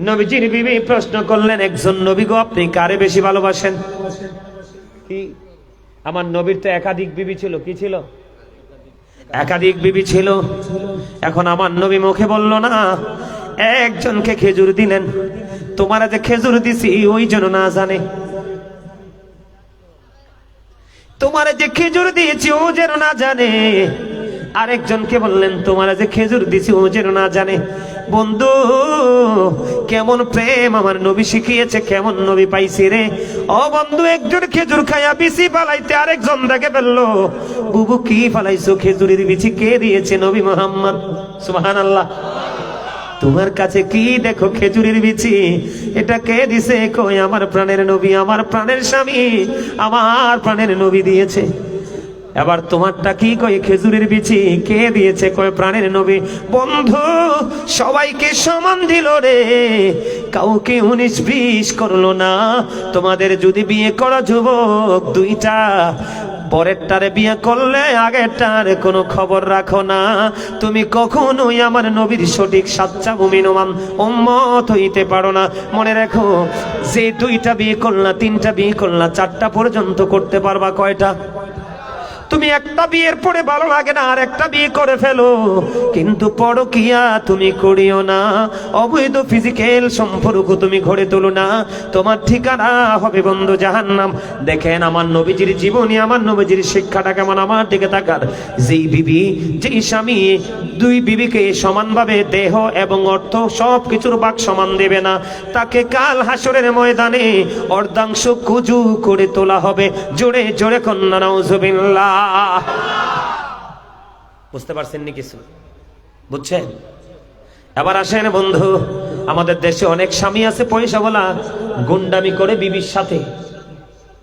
নবীজির বিবি প্রশ্ন করলেন, একজন নবী গো, আপনি কারে বেশি ভালোবাসেন? কি? আমার নবীর তো একাধিক বিবি ছিল। কি ছিল? একাধিক বিবি ছিল। এখন আমার নবী মুখে বলল না, একজনকে খেজুর দিলেন। তোমার যে খেজুর দিছি ওই জন্য না জানে, তোমার যে খেজুর দিয়েছি ও যেন না জানে। আরেকজনকে বললেন, তোমার যে খেজুর দিছি ও যেন না জানে। বন্ধু, কেমন প্রেম আমার নবী শিখিয়েছে, কেমন নবী পাইছি রে। ও বন্ধু, একজন খেজুর খাইয়া বিচি পালাইতে আরেকজন দেখে ফেললো। বুবু কি পালাইছো? খেজুরের বিচি কে দিয়েছে? নবী মুহাম্মদ। সুবহানাল্লাহ। তোমার কাছে কি দেখো খেজুরের বিচি, এটা কে দিছে? কই আমার প্রাণের নবী, আমার প্রাণের স্বামী, আমার প্রাণের নবী দিয়েছে। এবার তোমারটা কি? কই খেজুরের বিচি কে দিয়েছে? কই প্রাণের নবী। বন্ধু, সবাইকে সমান দিল রে, কাউকে 19-20 করলো না। তোমাদের যদি বিয়ে করা যুবক দুইটা, পরেরটারে বিয়ে করলে আগেরটার কোনো খবর রাখো না। তুমি কখনোই আমার নবীর সঠিক সাচ্চা মুমিন উম্মত হইতে পারো না। মনে রাখো, যে দুইটা বিয়ে করলা, তিনটা বিয়ে করলা, চারটা পর্যন্ত করতে পারবা। কয়টা? তুমি একটা বিয়ের পরে ভালো লাগে না আর একটা বিয়ে করে ফেলো, কিন্তু পরকিয়া তুমি করিও না। অবৈধ ফিজিক্যাল সম্পর্ক তুমি গড়ে তোলো না, তোমার ঠিকানা হবে বন্ধু জাহান্নাম। দেখেন আমার নবীজির জীবনী, আমার নবীজির শিক্ষাটা কেমন। আমার দিকে তাকার। যেই বিবি, যেই স্বামী দুই বিবিকে সমানভাবে দেহ এবং অর্থ সব কিছুর ভাগ সমান দেবে না, তাকে কাল হাসরের ময়দানে অর্ধাংশ কুজু করে তোলা হবে। জোরে জোরে কন্যা নাউজুবিল্লাহ। বুঝতে পারছেন নি কিছু? বুঝছেন? এবার আসেন বন্ধু, আমাদের দেশে অনেক স্বামী আছে পয়সা বলা, গুন্ডামি করে বিবির সাথে।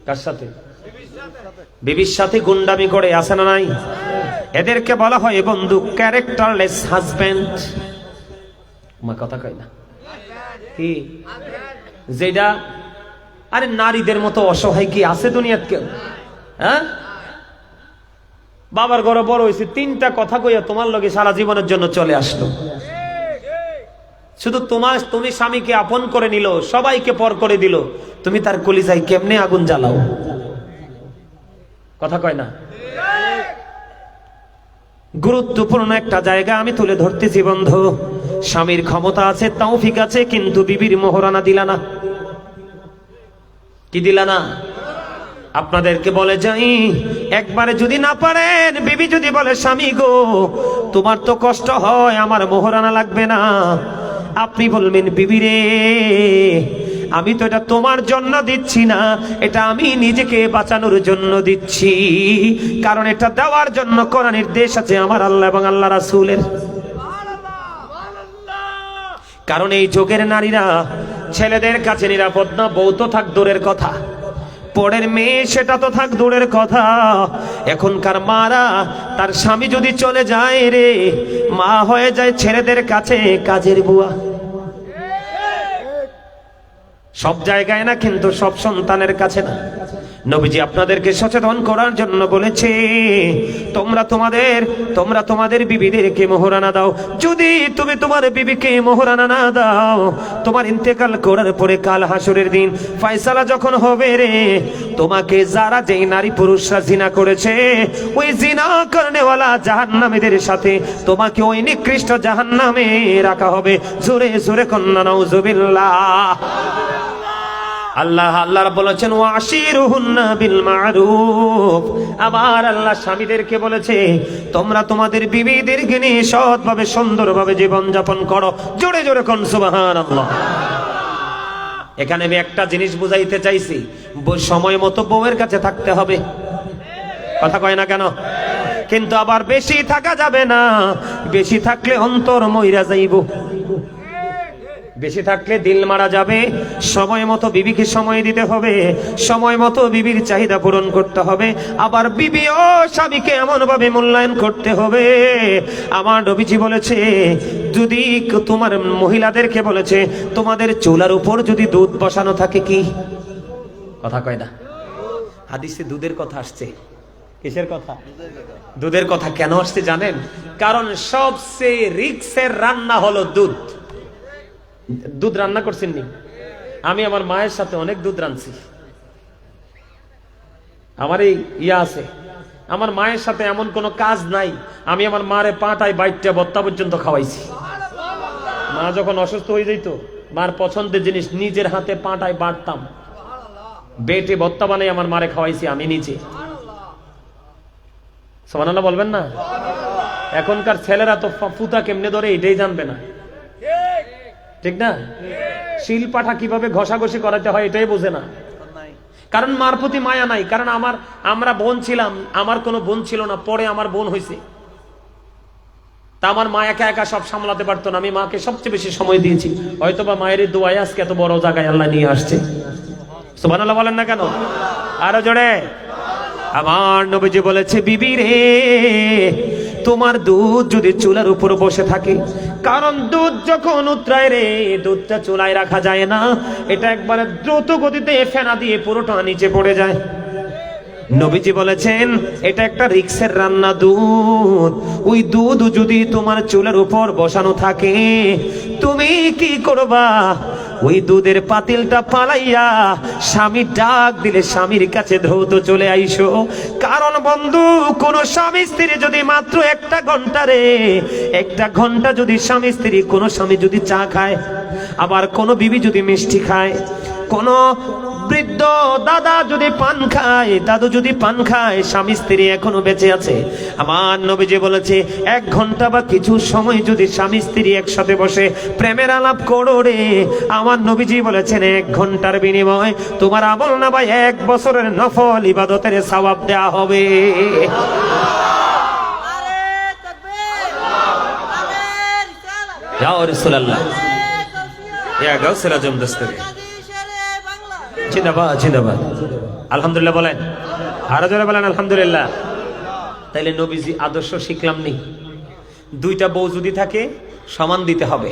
কার সাথে? বিবির সাথে গুন্ডামি করে। আছে না নাই? এদেরকে বলা হয় বন্ধু ক্যারেক্টারলেস হাজবেন্ড। মা কথা কয় না কি? যেটা আরে নারীদের মতো অসহায় কি আছে দুনিয়াত কেউ? হ্যাঁ, বাবার ঘরে বড় হয়েছে, তিনটা কথা কইয়া তোমার লগে সারা জীবনের জন্য চলে আসলো। শুধু তুমি স্বামীকে আপন করে নিল, সবাইকে পর করে দিল, তুমি তার কলিজায় কেমনে আগুন জ্বালাও? কথা কয় না? গুরুত্বপূর্ণ একটা জায়গা আমি তুলে ধরতেছি বন্ধু। স্বামীর ক্ষমতা আছে, তৌফিক আছে, কিন্তু বিবির মোহরানা দিলা না। কি দিলা না? আপনাদেরকে বলে যাই, একবারে যদি না পারেন, বিবি যদি বলে স্বামী গো তোমার তো কষ্ট হয়, আমার মোহরানা লাগবে না, আপনি বলবেন বিবি রে, আমি তো এটা তোমার জন্য দিচ্ছি না, এটা আমি নিজেকে বাঁচানোর জন্য দিচ্ছি। কারণ এটা দেওয়ার জন্য কোরআন নির্দেশ আছে আমার আল্লাহ এবং আল্লাহ রাসূলের। কারণ এই যুগের নারীরা ছেলেদের কাছে নিরাপদ না। বউ তো থাক দূরের কথা, পরের মেয়ে সেটা তো থাক দূরের কথা। এখনকার মারা তার স্বামী যদি চলে যায় রে, মা হয়ে যায় ছেলেদের কাছে কাজের বুয়া। সব জায়গায় না, কিন্তু সব সন্তানের কাছে না। নবীজি আপনাদেরকে সচেতন করার জন্য বলেছে, তোমরা তোমাদের বিবিদেরকে মোহরানা দাও। যদি তুমি তোমার বিবিকে মোহরানা না দাও, তোমার ইন্তেকাল করার পরে কাল হাসরের দিন ফয়সালা যখন হবে রে, তোমাকে যারা যেই নারী পুরুষরা জিনা করেছে, ওই জিনা করনেওয়ালা জাহান্নামীদের সাথে তোমাকে ওই নিকৃষ্ট জাহান্নামে রাখা হবে। জোরে জোরে কন্যা নাউজুবিল্লাহ। আল্লাহ বলেছেন ওয়াশিরুহুন্না বিল মারুফ। আবার আল্লাহ স্বামীদেরকে বলেছে, তোমরা তোমাদের বিবিদেরকে নিয়ে সৎভাবে সুন্দরভাবে জীবন যাপন করো। জোরে জোরে কোন সুবহানাল্লাহ। এখানে আমি একটা জিনিস বুঝাইতে চাইছি, সময় মতো বউয়ের কাছে থাকতে হবে। কথা কয় না কেন? কিন্তু আবার বেশি থাকা যাবে না, বেশি থাকলে অন্তর মইরা যাইব, বেশি থাকলে দিল মারা যাবে। সময় মতো বিবিকে সময় দিতে হবে, সময় মতো বিবির চাহিদা পূরণ করতে হবে। আবার বিবি ও স্বামীকে এমন ভাবে মূল্যায়ন করতে হবে। আমার নবীজি বলেছে, যদি তোমার মহিলাদেরকে বলেছে, তোমাদের চুলার উপর যদি দুধ বসানো থাকে, কি কথা কয় না, হাদিসে দুধের কথা আসছে। কিসের কথা? দুধের কথা। কেন আসছে জানেন? কারণ সবচেয়ে রিক্সের রান্না হলো দুধ। দুধ রান্না করছেন নি? আমি আমার মায়ের সাথে অনেক দুধ রাঁধছি। আমার এই আছে, আমার মায়ের সাথে এমন কোনো কাজ নাই আমি আমার মারে পাটায় বাইটটা বত্তা পর্যন্ত খাওয়াইছি। মা যখন অসুস্থ হয়ে যেত, মার পছন্দের জিনিস নিজের হাতে পাটায় বাটতাম, বেটে বত্তা বানাই আমার মারে খাওয়াইছি আমি নিজে। সুবহানাল্লাহ বলবেন না? এখনকার ছেলেরা তো ফুতা কেমনে ধরে এটাই জানবে না, ঠিক না? শিল পাঠা কিভাবে ঘষাঘষি করাতে হয় এটাই বোঝে না, কারণ মার প্রতি মায়া নাই। কারণ আমরা বোন ছিলাম, আমার কোনো বোন ছিল না, পরে আমার বোন হয়েছে। তা আমার মা একা একা সব সামলাতে পারতো না, আমি মাকে সবচেয়ে বেশি সময় দিয়েছি। হয়তোবা মায়ের দোয়ায় আজকে এত বড় জায়গায় আল্লাহ নিয়ে আসছে। সুবহানাল্লাহ বলেন না কেন? আরো জোরে। আমার নবীজি বলেছে, বিবি রে, তোমার দুধ যদি চুলার উপর বসে থাকে, কারণ দুধ যখন উতরায় রে, দুধটা চুলায় রাখা যায় না, এটা একবারে দ্রুত গতিতে ফেনা দিয়ে পুরোটা নিচে পড়ে যায়। নবীজি বলেছেন, এটা একটা রিক্সের রান্না দুধ। ওই দুধ যদি তোমার চুলার উপর বসানো থাকে, তুমি কি করবা? ওই দুধের পাতিলটা পালাইয়া স্বামী ডাক দিলে স্বামীর কাছে দ্রুত চলে আইসো। কারণ বন্ধু, কোন স্বামী স্ত্রী যদি মাত্র একটা ঘন্টা যদি স্বামী স্ত্রী, কোন স্বামী যদি চা খায়, আবার কোন বিবি যদি মিষ্টি খায়, কোন বৃদ্ধ দাদা যদি পান খায়, দাদু যদি পান খায়, স্বামী স্ত্রী এখনো বেঁচে আছে, আমার নবীজি বলেছে 1 ঘন্টা বা কিছু সময় যদি স্বামী স্ত্রী একসাথে বসে প্রেমের আলাপ করো রে, আমার নবীজি বলেছেন 1 ঘন্টার বিনিময়ে তোমার আমল নামায় 1 বছরের নফল ইবাদতের সওয়াব দেয়া হবে। ইয়া রাসূলুল্লাহ, ইয়া গাউসুল আজম দস্তগীর, জিন্দাবাদ জিন্দাবাদ। আলহামদুলিল্লাহ বলেন, আরো জোরে বলেন আলহামদুলিল্লাহ। তাইলে নবীজি আদর্শ শিখলাম নি? 2টা বউ যদি থাকে সমান দিতে হবে।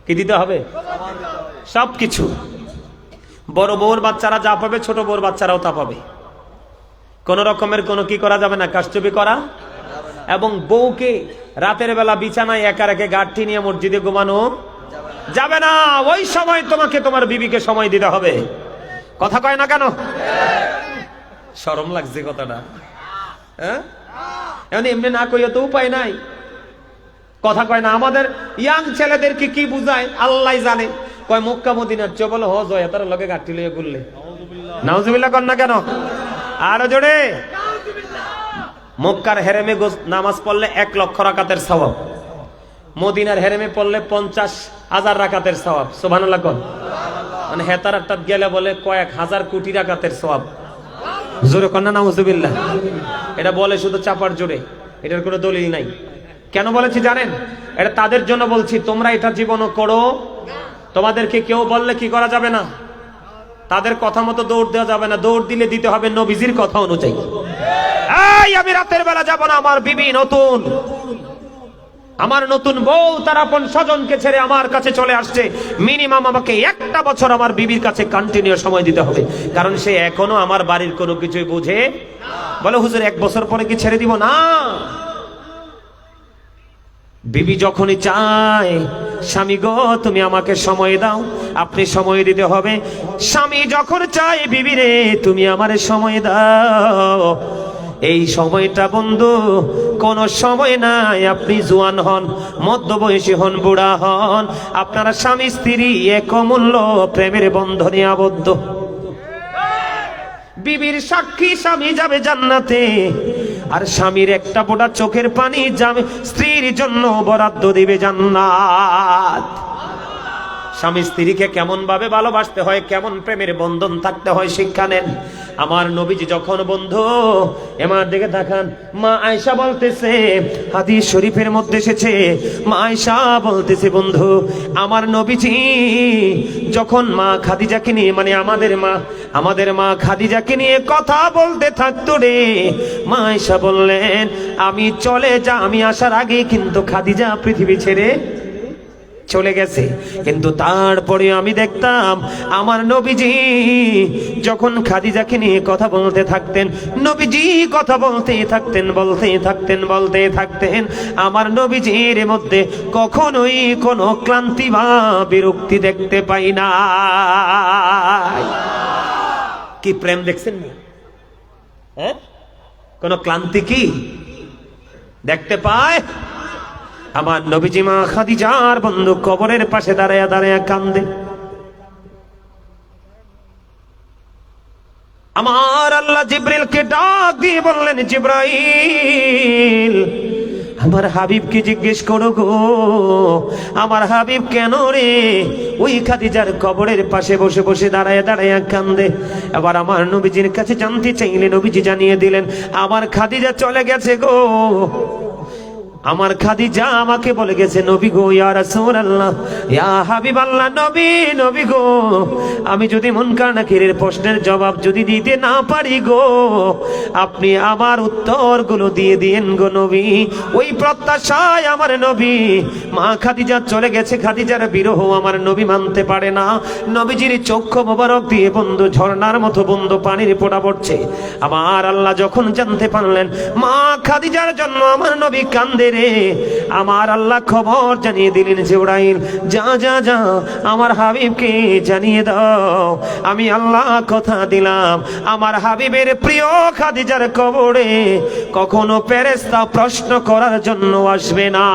কি দিতে হবে? সবকিছু। বড় বউর বাচ্চারা যা পাবে, ছোট বউর বাচ্চারাও তা পাবে। কোন রকমের কোনো কি করা যাবে না, কারচুপি করা। এবং বউকে রাতের বেলা বিছানায় একা রেখে গাঁঠি নিয়ে মসজিদে ঘুমানো যাবে না। ওই সময় তোমাকে তোমার বিবিকে সময় দিতে হবে। কথা কয় না কেন? শরম লাগছে কথাটা, হ্যাঁ? এমনি না কইয়া তো উপায় নাই। কথা কয় না। আমাদের ইয়াং ছেলেদেরকে কি বুঝায় আল্লাহ জানে। কয় মক্কা মদিনার চবল হজ হয়, তার লগে গাঁঠি লইয়া ঘুরলে। নাউজুবিল্লাহ কর না কেন? আরো জোরে। মক্কার হেরেমে নামাজ পড়লে 1 লক্ষ রাকাতের সওয়াব, মদিনার হেরেমে পড়লে 50,000 রাকাতের সওয়াব। সুবহানাল্লাহ কোন? মানে হেতার আটটাত গেলে বলে কয়েক হাজার কোটি রাকাতের সওয়াব। জোরে কন্যা নাউজুবিল্লাহ। এটা বলে শুধু চাপার জোরে, এটার কোনো দলিল নাই। কেন বলেছি জানেন? এটা তাদের জন্য বলছি, তোমরা এটা জীবনও করো। তোমাদেরকে কেউ বললে কি করা যাবে না, তাদের কথা মতো দৌড় দেওয়া যাবে না। দৌড় দিলে দিতে হবে নবীজির কথা অনুযায়ী। এই আমি রাতের বেলা যাব না, আমার বিবি নতুন, আমার নতুন বউ তার আপন স্বজনকে ছেড়ে আমার কাছে চলে আসছে, মিনিমাম আমাকে 1টা বছর আমার বিবির কাছে কন্টিনিউ সময় দিতে হবে। কারণ সে এখনো আমার বাড়ির কোনো কিছুই বুঝে। বলে হুজুর 1 বছর পরে কি ছেড়ে দিব? না, বিবি যখনই চায়, স্বামী গো তুমি আমাকে সময় দাও, আপনি সময় দিতে হবে। স্বামী যখন চায়, বিবি রে তুমি আমারে সময় দাও। এই সময়টা বন্ধু কোন সময় নাই। আপনি জোয়ান হন, মধ্যবয়সী হন, বুড়া হন, আপনারা স্বামী স্ত্রী এক অমূল্য প্রেমের বন্ধনে আবদ্ধ। বিবির সাক্ষী স্বামী যাবে জান্নাতে, আর স্বামীর একটা ফোঁটা চোখের পানি যাবে স্ত্রীর জন্য বরাদ্দ দিবে জান্নাত। স্বামী স্ত্রীকে কেমন ভাবে ভালোবাসতে হয়, কেমন প্রেমের বন্ধন থাকতে হয় শিক্ষা নেন। আমার নবীজি যখন বন্ধু এমার দিকে তাকান, মা আয়েশা বলতেছে, হাদিস শরীফের মধ্যে এসেছে, মা আয়েশা বলতেছে, বন্ধু আমার নবীজি যখন মা খাদিজাকে নিয়ে, মানে আমাদের মা খাদিজাকে নিয়ে কথা বলতে থাকতো রে, মা আয়েশা বললেন আমি আসার আগে কিন্তু খাদিজা পৃথিবী ছেড়ে চলে গেছে, কিন্তু তারপরে আমি দেখতাম আমার নবীজি যখন খাদিজাকে নিয়ে কথা বলতে থাকতেন, নবীজি কথা বলতে থাকতেন, আমার নবীজির মধ্যে কখনোই কোনো ক্লান্তি বা বিরক্তি দেখতে পাই না। কি প্রেম দেখছেন না? হ্যাঁ, কোনো ক্লান্তি কি দেখতে পায়? আমার নবীজি মা খাদিজার বন্ধু কবরের পাশে দাঁড়ায়া দাঁড়ায়া কান্দে। আমার আল্লাহ জিব্রাইলকে ডাক দিয়ে বললেন, জিব্রাইল আমার হাবিবকে জিজ্ঞেস করো গো, আমার হাবিব কেন রে ওই খাদিজার কবরের পাশে বসে বসে দাঁড়ায় দাঁড়ায় কান্দে। আবার আমার নবীজির কাছে জানতে চাইলে নবীজি জানিয়ে দিলেন, আমার খাদিজা চলে গেছে গো, আমার খাদিজা আমাকে বলে গেছে, নবী গো, ইয়া রাসূলুল্লাহ, ইয়া হাবিবাল্লাহ, নবী গো, আমি যদি মুনকার নাকিরের প্রশ্নের জবাব যদি দিতে না পারি গো, আপনি আমার উত্তরগুলো দিয়ে দিয়েন গো নবী। ওই প্রত্যাশায় আমার নবী, মা খাদিজা চলে গেছে, খাদিজার বিরহ আমার নবী মানতে পারে না। নবীজির চক্ষু মোবারক দিয়ে বন্ধু ঝর্ণার মতো বন্ধু পানির ফোঁটা পড়ছে। আমার আল্লাহ যখন জানতে পারলেন মা খাদিজার জন্য আমার নবী কান্দে রে, আমার আল্লাহ খবর জানিয়ে দিলেন, জিবরাইল যা যা যা আমার হাবিবকে জানিয়ে দাও, আমি আল্লাহ কথা দিলাম আমার হাবিবের প্রিয় খাদিজার কবরে কখনো ফেরেশতা প্রশ্ন করার জন্য আসবে না।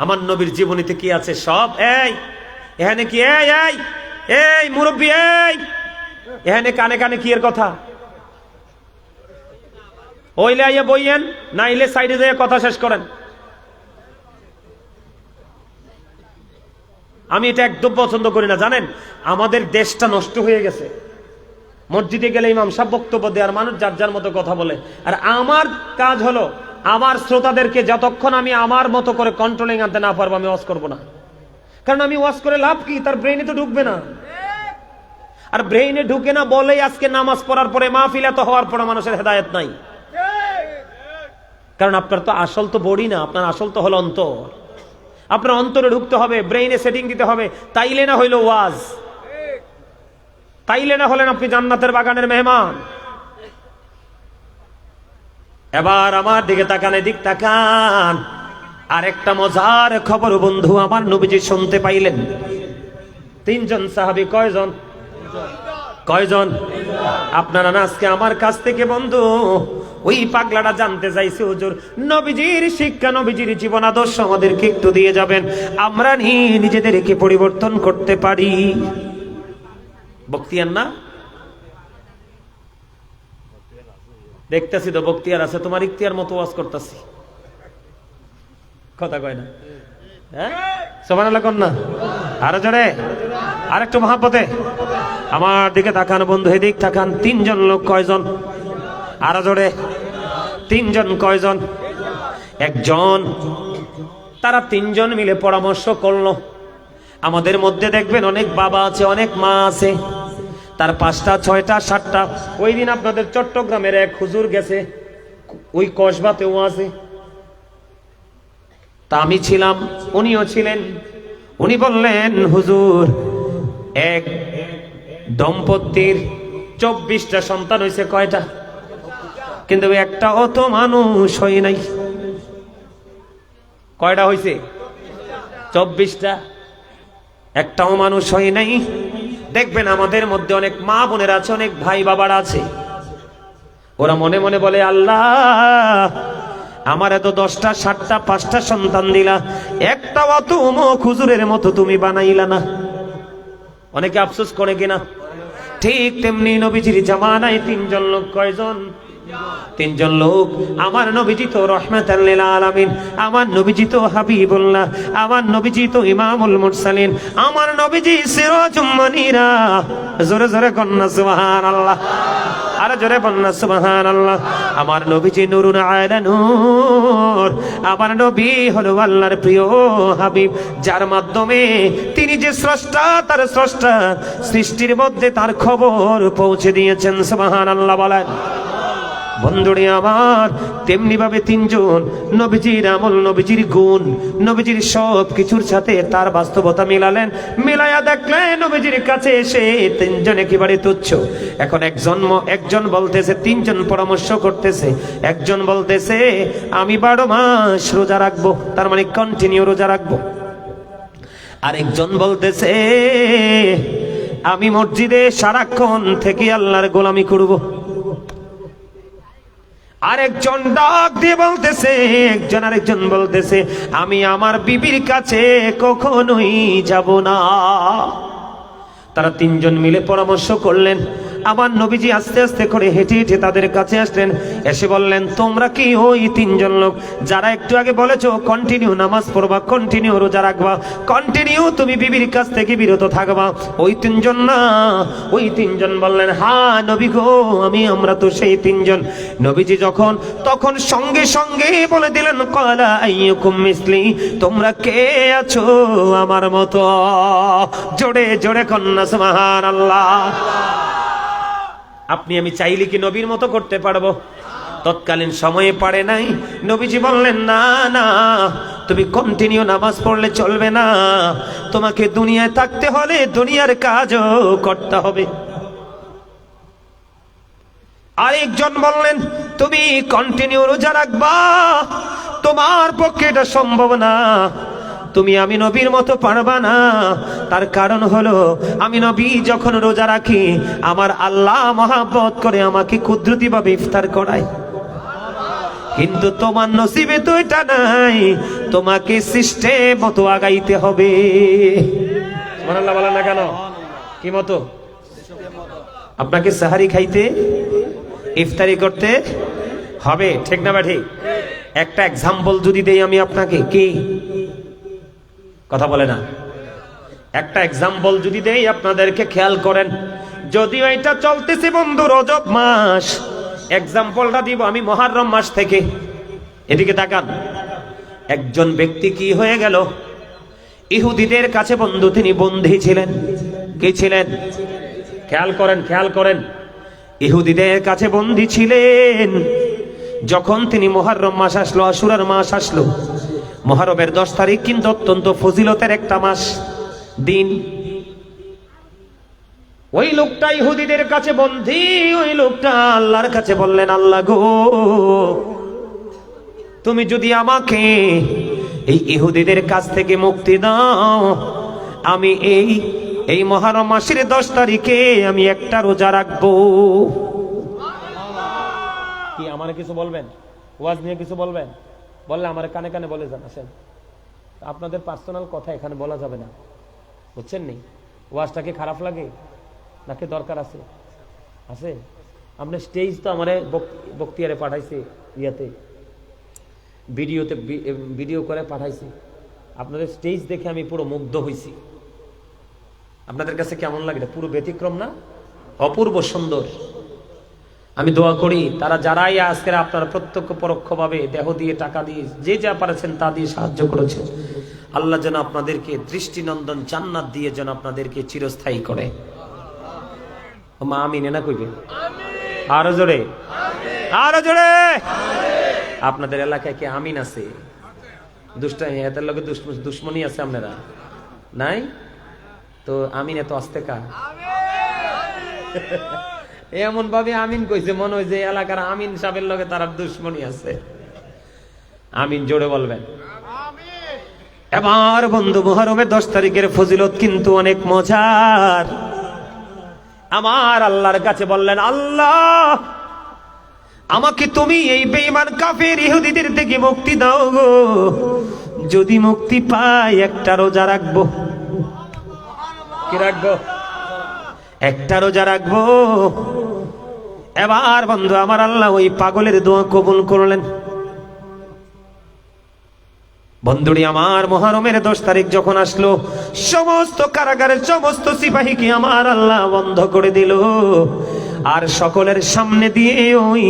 আমার নবীর জীবনীতে কি আছে সব। এখানে কি এই মুরব্বী, এখানে কানে কানে কি এর কথা? ওইলে আইয়া বইয়েন, নাইলে সাইডে যেয়ে কথা শেষ করেন। আমি এটা একদম পছন্দ করি না, জানেন, আমাদের দেশটা নষ্ট হয়ে গেছে। মসজিদে গেলে ইমাম সাহেব বক্তব্য দেয় আর মানুষ যার যার মতো কথা বলে। আর আমার কাজ হলো আমার শ্রোতাদেরকে যতক্ষণ আমি আমার মতো করে কন্ট্রোলিং আনতে না পারবো আমি ওয়াজ করবো না। কারণ আমি ওয়াজ করে লাভ কি? তার ব্রেইনে তো ঢুকবে না। আর ব্রেইনে ঢুকে না বলেই আজকে নামাজ পড়ার পরে মাহফিল এত হওয়ার পরে মানুষের হেদায়েত নাই। কারণ আপনার তো আসল তো বডি না, আপনার আসল তো হলো অন্তর। আপনার অন্তরে ঢুকতে হবে, ব্রেইনে সেটিং দিতে হবে, তাইলে না হইলো ওয়াজ, তাইলে না হলেন আপনি জান্নাতের বাগানের মেহমান। এবার আমার দিকে তাকান, এদিক তাকান। আরেকটা মজার খবর বন্ধু আমার নবীজি শুনতে পাইলেন। 3 জন সাহাবী, কয়জন? আপনারা না আজকে আমার কাছ থেকে বন্ধু ওই পাগলাটা জানতে চাইছে, হুজুর নবীজির শিক্ষা, নবীজির জীবন আদর্শ আমাদেরকে একটু দিয়ে যাবেন, আমরা নিজেদেরকে পরিবর্তন করতে পারি। বক্তিয়ার না দেখতেছি তো, বক্তিয়ার আছে, তোমার ইখতিয়ার মতো ওয়াজ করতেছি, কথা কয় না? হ্যাঁ, সুবহানাল্লাহ কোন না? আরো জোরে, আরেকটু মহাব্বতে আমার দিকে তাকান বন্ধু, এদিক তাকান। 3 জন লোক কয়জন? আরো জোরে, 3 জন কয়জন? একজন। তারা 3 জন মিলে পরামর্শ করলো। আমাদের মধ্যে দেখবেন অনেক বাবা আছে, অনেক মা আছে, তার 5টা 6টা 7টা। ওই দিন আপনাদের চট্টগ্রামের এক হুজুর গেছে, ওই কসবাতেও আছে, তা আমি ছিলাম, উনিও ছিলেন। উনি বললেন, হুজুর এক দম্পতির 24টা সন্তান হয়েছে। কয়টা? কিন্তু একটাও তো মানুষ হয় নাই। কয়টা হয়েছে? 24টা, একটাও মানুষ হয় নাই। দেখবেন আমাদের মধ্যে অনেক মা বোনেরা আছে, অনেক ভাই বাবারা আছে, ওরা মনে মনে বলে, আল্লাহ আমার এত 10টা 7টা 5টা সন্তান দিলা, একটাও তো অমুক হুজুরের মতো তুমি বানাইলা না। অনেকে আফসোস করে কিনা? ঠিক তেমনি নবীজির জামানায় 3 জন লোক কয়জন? তিনজন লোক। আমার নবীজি তো রাহমাতাল লিল আলামিন, আমার নবীজি তো হাবিবুল্লাহ, আমার নবীজি তো ইমামুল মুরসালিন, আমার নবীজি সিরাজুম মুনীরা। জোরে জোরে কন্না সুবহানাল্লাহ, আরে জোরে কন্না সুবহানাল্লাহ। আমার নবীজি নূরুন আলা নূর, আমার নবী হলো আল্লাহর প্রিয় হাবিব, যার মাধ্যমে তিনি যে স্রষ্টা, তার স্রষ্টা সৃষ্টির মধ্যে তার খবর পৌঁছে দিয়েছেন। সুবহানাল্লাহ বলেন। বন্ধুরে আমার, তেমনি ভাবে তিনজন নবীজির আমল, নবীজির গুণ, নবীজির সব কিছুর সাথে তার বাস্তবতা মিলালেন। মিলাইয়া দেখলেন নবীজির কাছে এসে তিনজন একেবারে তুচ্ছ। এখন একজন বলতেছে, তিনজন পরামর্শ করতেছে। একজন বলতেছে আমি 12 মাস রোজা রাখবো, তার মানে কন্টিনিউ রোজা রাখবো। আরেকজন বলতেছে আমি মসজিদে সারাক্ষণ থেকে আল্লাহর গোলামি করবো। আরেকজন ডাক দিয়ে বলতেছে, আরেকজন বলতেছে আমি আমার বিবির কাছে কখনোই যাব না। তারা তিনজন মিলে পরামর্শ করলেন। আমার নবীজি আস্তে আস্তে করে হেঁটে হেঁটে তাদের কাছে আসলেন, এসে বললেন তোমরা কি ওই তিনজন লোক যারা একটু আগে বলেছো কন্টিনিউ নামাজ পড়বা, কন্টিনিউ রোজা রাখবা, কন্টিনিউ তুমি বিবির কাছ থেকে বিরত থাকবা, ওই তিনজন না? ওই তিনজন বললেন হ্যাঁ নবী গো, আমরা তো সেই তিনজন। নবীজি তখন সঙ্গে সঙ্গে বলে দিলেন ক্বালা আইয়ুকুম মিসলি, তোমরা কে আছো আমার মতো? জোরে জোরে কন্না সুবহানাল্লাহ। আপনি আমি চাইলে কি নবীর মতো করতে পারবো? তৎকালীন সময়ে পারে নাই। নবীজি বললেন না না, তুমি কন্টিনিউ নামাজ পড়লে চলবে না, তোমাকে দুনিয়ায় থাকতে হলে দুনিয়ার কাজও করতে হবে। আরেকজন বললেন তুমি কন্টিনিউ রোজা রাখবা, তোমার পক্ষে এটা সম্ভব না, তুমি আমি নবীর মতো পারবা না। তার কারণ হলো আমি নবী যখন রোজা রাখি আমার আল্লাহ মহব্বত করে আমাকে কুদরতি ভাবে ইফতার করায়, কিন্তু তোমার নসিবে তো এটা নাই, তোমাকে সিস্টেম মতো আগাইতে হবে। সুবহানাল্লাহ বলেন না কেন? কি মতো? আপনাকে সাহারি খাইতে, ইফতারি করতে হবে, ঠিক না? ঠিক। একটা এক্সাম্পল যদি দেই আমি আপনাকে, কি কথা বলে না? একটা এক্সাম্পল যদি দেই আপনাদেরকে, খেয়াল করেন। যদিও এটা চলতেছে বন্ধু রজব মাস, এক্সাম্পলটা দিব আমি মুহররম মাস থেকে। এদিকে তাকান। একজন ব্যক্তি কি হয়ে গেল? ইহুদিদের কাছে বন্ধু তিনি বন্দী ছিলেন। কি ছিলেন? খেয়াল করেন, খেয়াল করেন। ইহুদিদের কাছে বন্দী ছিলেন। যখন তিনি মুহররম মাস আসলো, আশুরার মাস আসলো, মুহররমের 10 তারিখ কিন্তু অত্যন্ত ফজিলতের একটা মাস, দিন। ওই লোকটা ইহুদিদের কাছে বন্দী, ওই লোকটা আল্লাহর কাছে বললেন আল্লাহ গো, তুমি যদি আমাকে এই ইহুদিদের কাছ থেকে মুক্তি দাও, আমি এই মুহররম মাসের 10 তারিখে আমি একটা রোজা রাখবো। কি আমার কিছু বলবেন? ওয়াজ নিয়ে কিছু বলবেন? বললে আমার কানে কানে বলে যান। আসেন, আপনাদের পার্সোনাল কথা এখানে বলা যাবে না, বুঝছেন নি? ওয়াজটাকে খারাপ লাগে নাকি দরকার আছে? আছে। আপনার স্টেজ তো আমার বক্তিয়ারে পাঠাইছে, ইয়াতে ভিডিও করে পাঠাইছে। আপনাদের স্টেজ দেখে আমি পুরো মুগ্ধ হয়েছি। আপনাদের কাছে কেমন লাগে? পুরো ব্যতিক্রম না? অপূর্ব সুন্দর। আমি দোয়া করি তারা যারাই আজকের আপনারা প্রত্যক্ষ পরোক্ষভাবে দেহ দিয়ে, টাকা দিয়ে, যে যা পারেছেন তা দিয়ে সাহায্য করেছেন, আল্লাহ যেন আপনাদেরকে দৃষ্টিনন্দন জান্নাত দিয়ে যেন আপনাদেরকে চিরস্থায়ী করে। মা আমিন না কইবে? আরো জোরে, আরো জোরে। আপনাদের এলাকায় কি আমিন আছে? দুষ্টামি এদের লগে দুশ্মনী আছে আপনারা নাই তো? আমিন এত আস্তে কা? এমন ভাবে আমিন কইছে মনে হয় যে এলাকার আমিন সাহেবের লগে তার দুশ্মনী আছে। আমিন জোরে বলবেন। এবার বন্ধু, মুহররমের 10 তারিখের ফজিলত কিন্তু অনেক মজার। আমার আল্লাহর কাছে বললেন আল্লাহ, আমাকে তুমি এই বেঈমান কাফের ইহুদিদের থেকে মুক্তি দাও গো। যদি মুক্তি পাই একটা রোজা রাখবো। কি রাখবো? একটা রোজা রাখবো। এবার বন্ধু আমার আল্লাহ ওই পাগলের দোয়া কবুল করলেন। বন্ধুরি আমার, মুহররমের 10 তারিখ যখন আসলো, সমস্ত কারাগারের সমস্ত সিপাহীকে আমার আল্লাহ বন্ধ করে দিল। আর সকলের সামনে দিয়ে ওই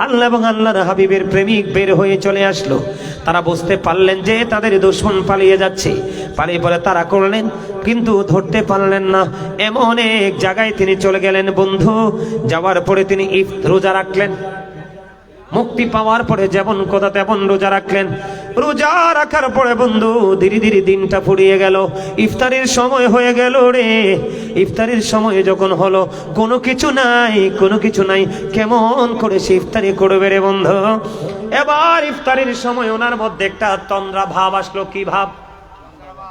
আল্লাহ এবং আল্লাহর হাবিবের প্রেমিক বের হয়ে চলে আসলো। তারা বুঝতে পারলেন যে তাদের দুশমন পালিয়ে যাচ্ছে। পালিয়ে পরে তারা করলেন, কিন্তু ধরতে পারলেন না। এমন এক জায়গায় তিনি চলে গেলেন বন্ধু। যাওয়ার পরে তিনি রোজা রাখলেন। মুক্তি পাওয়ার পরে যেমন কথা তেমন রোজা রাখলেন। রোজা রাখার পরে বন্ধু ধীরে ধীরে দিনটা ফুরিয়ে গেল। ইফতারের সময় হয়ে গেল রে। ইফতারের সময় যখন হলো, কোনো কিছু নাই, কেমন করে সে ইফতারি করবে রে বন্ধু? এবার ইফতারের সময় ওনার মধ্যে একটা তন্দ্রা ভাব আসলো। কি ভাব?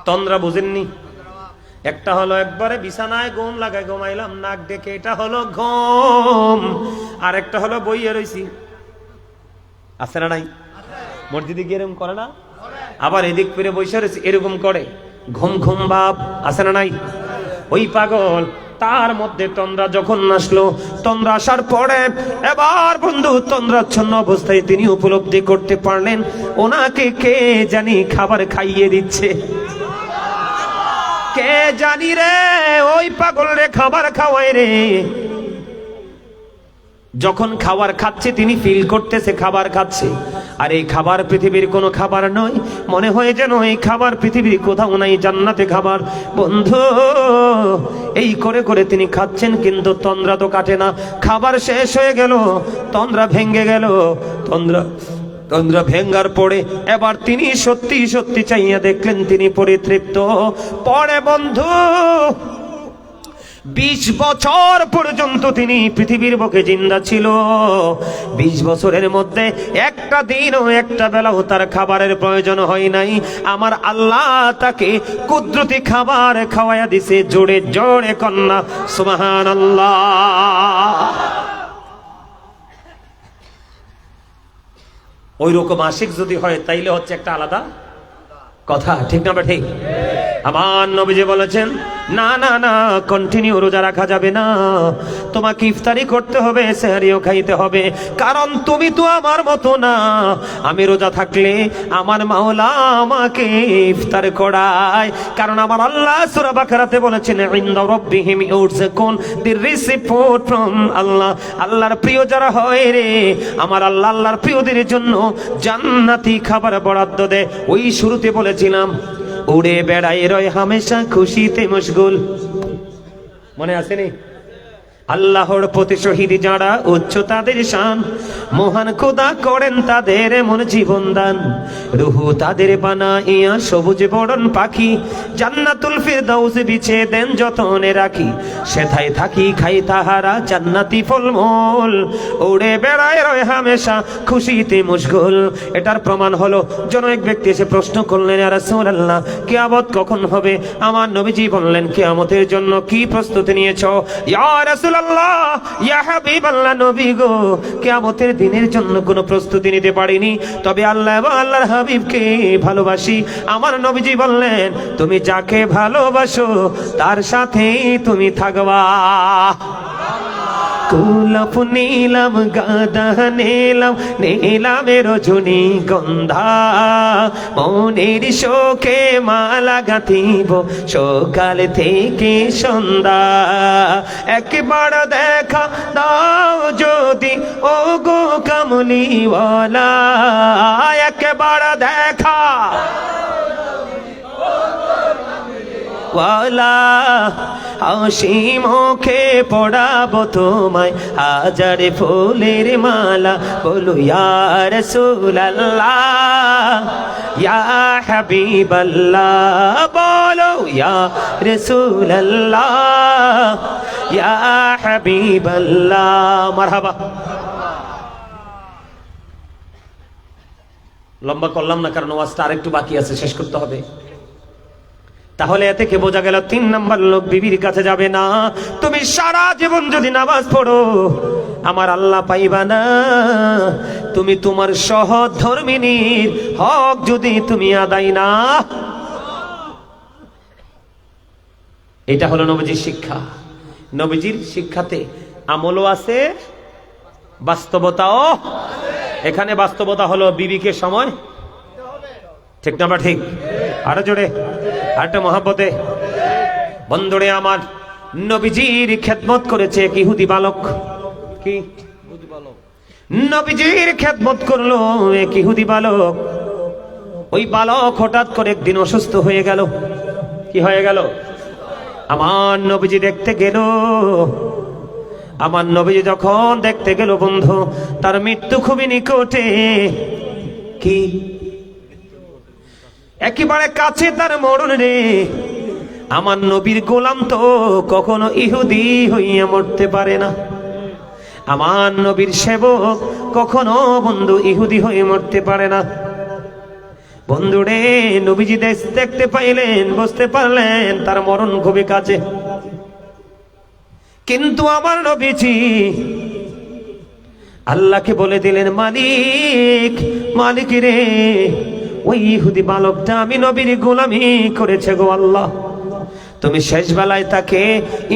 তন্দ্রা বুঝেননি? একটা হলো একবারে বিছানায় ঘুম লাগায় ঘুমাইলাম নাক ডেকে, এটা হলো ঘুম। আর একটা হলো বইয়ে রইছি। আছে না নাই? মসজিদে গিয়ে এরকম করে না? আবার এদিক ফিরে বসে রয়েছে, এরকম করে। ঘুম ঘুম ভাব আছে না নাই? ওই পাগল, তার মধ্যে তন্দ্রা যখন আসলো, তন্দ্রা আসার পরে এবার বন্ধু তন্দ্রাচ্ছন্ন অবস্থায় তিনি উপলব্ধি করতে পারলেন ওনাকে কে জানি খাবার খাইয়ে দিচ্ছে। কে জানি রে, ওই পাগল রে খাবার খাওয়ায় রে। যখন খাবার খাচ্ছে তিনি ফিল করতেছে খাবার খাচ্ছে। আর এই খাবার পৃথিবীর কোনো খাবার নয়, মনে হয় যেন এই খাবার পৃথিবীর কোথাও নাই, জান্নাতে খাবার। বন্ধু এই করে করে তিনি খাচ্ছেন, কিন্তু তন্দ্রা তো কাটে না। খাবার শেষ হয়ে গেল, তন্দ্রা ভেঙে গেল। তন্দ্রা ভেঙ্গার পরে এবার তিনি সত্যি সত্যি চাইয়া দেখলেন তিনি পরিতৃপ্ত। পরে বন্ধু 20 বছর পর্যন্ত তিনি পৃথিবীর বুকে জিন্দা ছিল। 20 বছরের মধ্যে একটা দিনও একটা বেলাও তার খাবারের প্রয়োজন হয় নাই। আমার আল্লাহ তাকে কুদরতি খাবার খাওয়াইয়া দিছে। জোরে জোরে কন্যা সুবহানাল্লাহ। ওই রকম আশিক যদি হয় তাইলে হচ্ছে একটা আলাদা কথা, ঠিক না? ঠিক। আমার নবীজি বলেছেন, না না না, কন্টিনিউ রোজা রাখা যাবে না। তোমাকে ইফতারি করতে হবে, সেহরিও খাইতে হবে। কারণ তুমি তো আমার মতো না। আমি রোজা থাকলে আমার মাওলা আমাকে ইফতার করায়। কারণ আমার আল্লাহ সূরা বাকারাতে বলেছেন, ইনদা রাব্বিহিম ইউরযাকুন, দি রিসিভ ফুড ফ্রম আল্লাহ। আল্লাহর প্রিয় যারা হয় রে, আমার আল্লাহ আল্লাহর প্রিয়দের জন্য জান্নাতি খাবার বরাদ্দ দেয়। ওই শুরুতে বলেছিলাম, উড়ে বেড়ায় রয় হামেশা খুশিতে মশগুল। মনে আছে নি? আল্লাহর প্রতি শহীদ যারা, উচ্চ তাদের শান। মহান খোদা করেন তাদের এমন জীবন দান। রুহু তাদের বানাইয়া সবুজ বরণ পাখি। জান্নাতুল ফিরদাউস বিছে দেন যতনে রাখি। সেথায় থাকি খাই তাহারা জান্নাতি ফলমূল। উড়ে বেড়ায় রয় হামেশা খুশিতে মশগুল। এটার প্রমাণ হলো, জন এক ব্যক্তি এসে প্রশ্ন করলেন, ইয়া রাসূলুল্লাহ, কিয়ামত কখন হবে? আমার নবীজি বললেন, কিয়ামতের জন্য কি প্রস্তুতি নিয়েছো? ইয়া রাসূলুল্লাহ, ইয়া হাবিবাল্লাহ, নবী গো, কিয়ামতের দিনের জন্য কোনো প্রস্তুতি নিতে পারিনি, তবে আল্লাহ এবং আল্লাহর হাবিবকে ভালোবাসি। আমার নবীজি বললেন, তুমি যাকে ভালোবাসো তার সাথেই তুমি থাকবা। গোলাপ নীলাম গাঁদা নীলাম, নীলামে রজনী গন্ধা। মনের শোকে মালা গাঁথিব সকাল থেকে সন্ধ্যা। একবার দেখা দাও যদি ও গো কামলিওয়ালা। একবার দেখা ওয়ালা, হাসি মুখে পড়াবো তোমায় হাজার ফুলের মালা। বলো ইয়া রাসূলুল্লাহ, ইয়া হাবিবাল্লাহ। বলো ইয়া রাসূলুল্লাহ, ইয়া হাবিবাল্লাহ। মারহাবা। লম্বা করলাম না, কারণ ওয়াজটা আরেকটু বাকি আছে, শেষ করতে হবে। তাহলে এ থেকে বোঝা গেল 3 নাম্বার লোক বিবির কাছে যাবে না। তুমি সারা জীবন যদি নামাজ পড়ো আমার আল্লাহ পাইবা না। তুমি তোমার সহধর্মিনীর হক যদি তুমি আদায় না। এটা হলো নবীজির শিক্ষা। নবীজির শিক্ষাতে আমলও আছে, বাস্তবতাও এখানে বাস্তবতা হলো বিবিকে সময়, ঠিক না বা ঠিক? আরো জোরে, আরেকটা মহাব্বতে। বন্ধুরে আমার, নবীজির খেদমত করেছে এক ইহুদি বালক। কি? নবীজির খেদমত করলো এক ইহুদি বালক। ওই বালক হঠাৎ করে একদিন অসুস্থ হয়ে গেল। কি হয়ে গেল? আমার নবীজি দেখতে গেল। আমার নবীজি যখন দেখতে গেল বন্ধু, তার মৃত্যু খুবই নিকটে। কি? একেবারে কাছে তার মরণ রে। আমার নবীর গোলাম তো কখনো ইহুদি হইয়া মরতে পারে না। আমার নবীর সেবক কখনো বন্ধু ইহুদি হয়ে মরতে পারে না। বন্ধুরে, নবীজি দেখতে পাইলেন, বুঝতে পারলেন তার মরণ খুবই কাছে। কিন্তু আমার নবীজি আল্লাহকে বলে দিলেন, মালিক, মালিক রে, ওই ইহুদি বালকটা আমি নবীর গোলামি করেছে গো আল্লাহ, তুমি শেষ বেলায় তাকে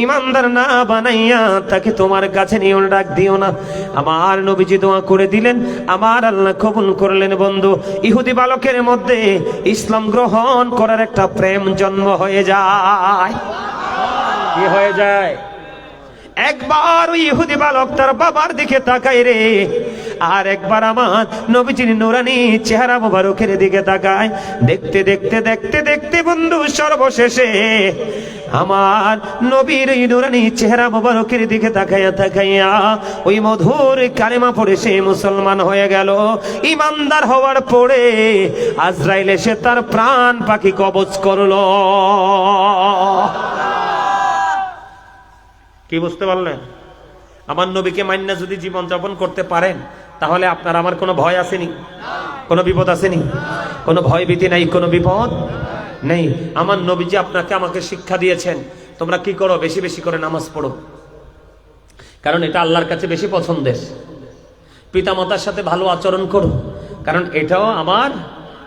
ইমানদার না বানাইয়া তাকে তোমার কাছে নিয়ে ডাক দিও না। আমার নবীজি দোয়া করে দিলেন, আমার আল্লাহ কবুল করলেন। বন্ধু, ইহুদি বালকের মধ্যে ইসলাম গ্রহণ করার একটা প্রেম জন্ম হয়ে যায়। কি হয়ে যায়? একবার ওই ইহুদি বালক তার বাবার দিকে তাকায় রে, আর একবার আমার নবীজির নুরানি চেহারা মোবারকের দিকে তাকায়। দেখতে দেখতে দেখতে দেখতে বন্ধু, সর্বশেষে আমার নবীর এই নুরানি চেহারা মোবারকের দিকে তাকাইয়া তাকাইয়া ওই মধুর কালেমা পড়ে সে মুসলমান হয়ে গেল। ইমানদার হওয়ার পরে আজরাইল এসে তার প্রাণ পাখি কবজ করলো। কি বুঝতে পারলেন? আমার নবীকে মান্না যদি জীবন যাপন করতে পারেন, তাহলে আপনার আমার কোনো ভয় আসেনি, কোনো বিপদ আসেনি, কোনো ভয় ভীতি নাই, কোনো বিপদ নেই। আমার নবীজি আপনাকে আমাকে শিক্ষা দিয়েছেন, তোমরা কি করো? বেশি বেশি করে নামাজ পড়ো, কারণ এটা আল্লাহর কাছে বেশি পছন্দের। পিতামাতার সাথে ভালো আচরণ করো, কারণ এটাও আমার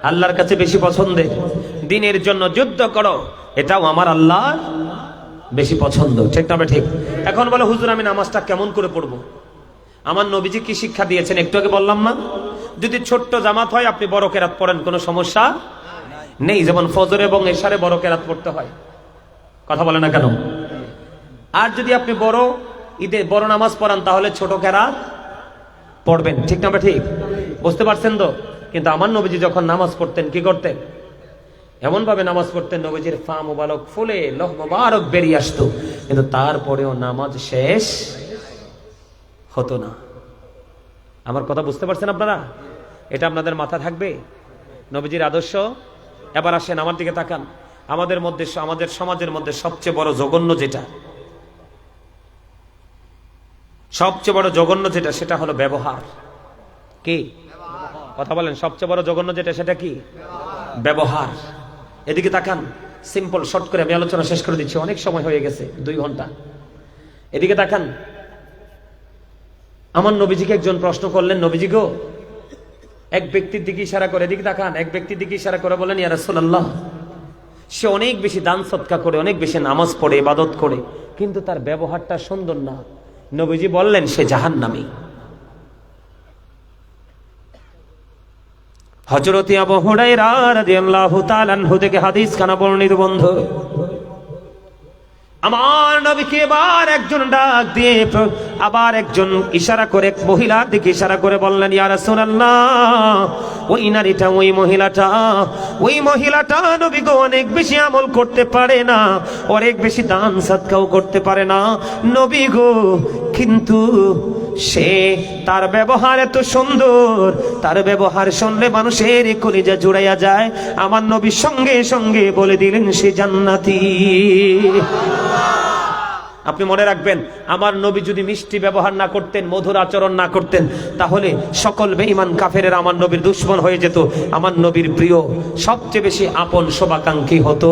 আল্লাহর কাছে বেশি পছন্দের। দ্বীনের জন্য যুদ্ধ করো, এটাও আমার আল্লাহর বেশি পছন্দ, ঠিক না? ঠিক। এখন বলো, হুজুর আমি নামাজটা কেমন করে পড়বো? আমার নবীজি কি শিক্ষা দিয়েছেন একটু আগে বললাম না? যদি ছোট্ট জামাত হয় আপনি বড় কেরাত পড়েন, কোনো সমস্যা নেই। যেমন ফজর এবং এশারে বড় কেরাত পড়তে হয়, কথা বলে না কেন? আর যদি আপনি বড় ঈদে বড় নামাজ পড়ান, তাহলে ছোট কেরাত পড়বেন, ঠিক না? ঠিক বুঝতে পারছেন তো? কিন্তু আমার নবীজি যখন নামাজ পড়তেন কি করতেন? এমন ভাবে নামাজ পড়তেন, নবীজির পা মোবারক ফুলে লোহ মোবারক বেরিয়ে আসতো, কিন্তু তারপরেও নামাজ শেষ হতো না। আমার কথা বুঝতে পারছেন আপনারা? এটা আপনাদের মাথা থাকবে, নবীজির আদর্শ। এবার আসেন আমার দিকে তাকান। আমাদের মধ্যে, আমাদের সমাজের মধ্যে সবচেয়ে বড় জঘন্য যেটা, সবচেয়ে বড় জঘন্য যেটা, সেটা হলো ব্যবহার। কি কথা বলেন? সবচেয়ে বড় জঘন্য যেটা, সেটা কি? ব্যবহার। এদিকে তাকান, সিম্পল শর্ট করে আমি আলোচনা শেষ করে দিচ্ছি, অনেক সময় হয়ে গেছে, 2 ঘন্টা। এদিকে তাকান। আমার নবীজিকে একজন প্রশ্ন করলেন, নবীজি গো, এক ব্যক্তির দিকে ইশারা করে, এদিকে তাকান, এক ব্যক্তির দিকে ইশারা করে বলেন, ইয়া রাসূলুল্লাহ, সে অনেক বেশি দান সদকা করে, অনেক বেশি নামাজ পড়ে, ইবাদত করে, কিন্তু তার ব্যবহারটা সুন্দর না। নবীজি বললেন, সে জাহান্নামী। হযরত আবু হুরায়রা রাদিয়াল্লাহু তাআলা আনহু থেকে হাদিস খানা বর্ণিত। বন্ধু, আমার নবীকে এবার একজন ডাক দিয়ে, আবার একজন ইশারা করে, এক মহিলার দিকে ইশারা করে বললেন, ইয়া রাসূলুল্লাহ, ওই নারীটা, ওই মহিলাটা নবী গো অনেক বেশি আমল করতে পারে না, অনেক বেশি দান সদকাও করতে পারে না নবী গো, কিন্তু সে, তার ব্যবহার এত সুন্দর, তার ব্যবহার শুনলে মানুষের কলিজা জুড়াইয়া যায়। আমার নবী সঙ্গে সঙ্গে বলে দিলেন, সে জান্নাতি। আপনি মনে রাখবেন, আমার নবী যদি মিষ্টি ব্যবহার না করতেন, মধুর আচরণ না করতেন, তাহলে সকল বেঈমান কাফেরেরা আমার নবীর দুশমন হয়ে যেত। আমার নবীর প্রিয়, সবচেয়ে বেশি আপন শুভাকাঙ্ক্ষী হতো।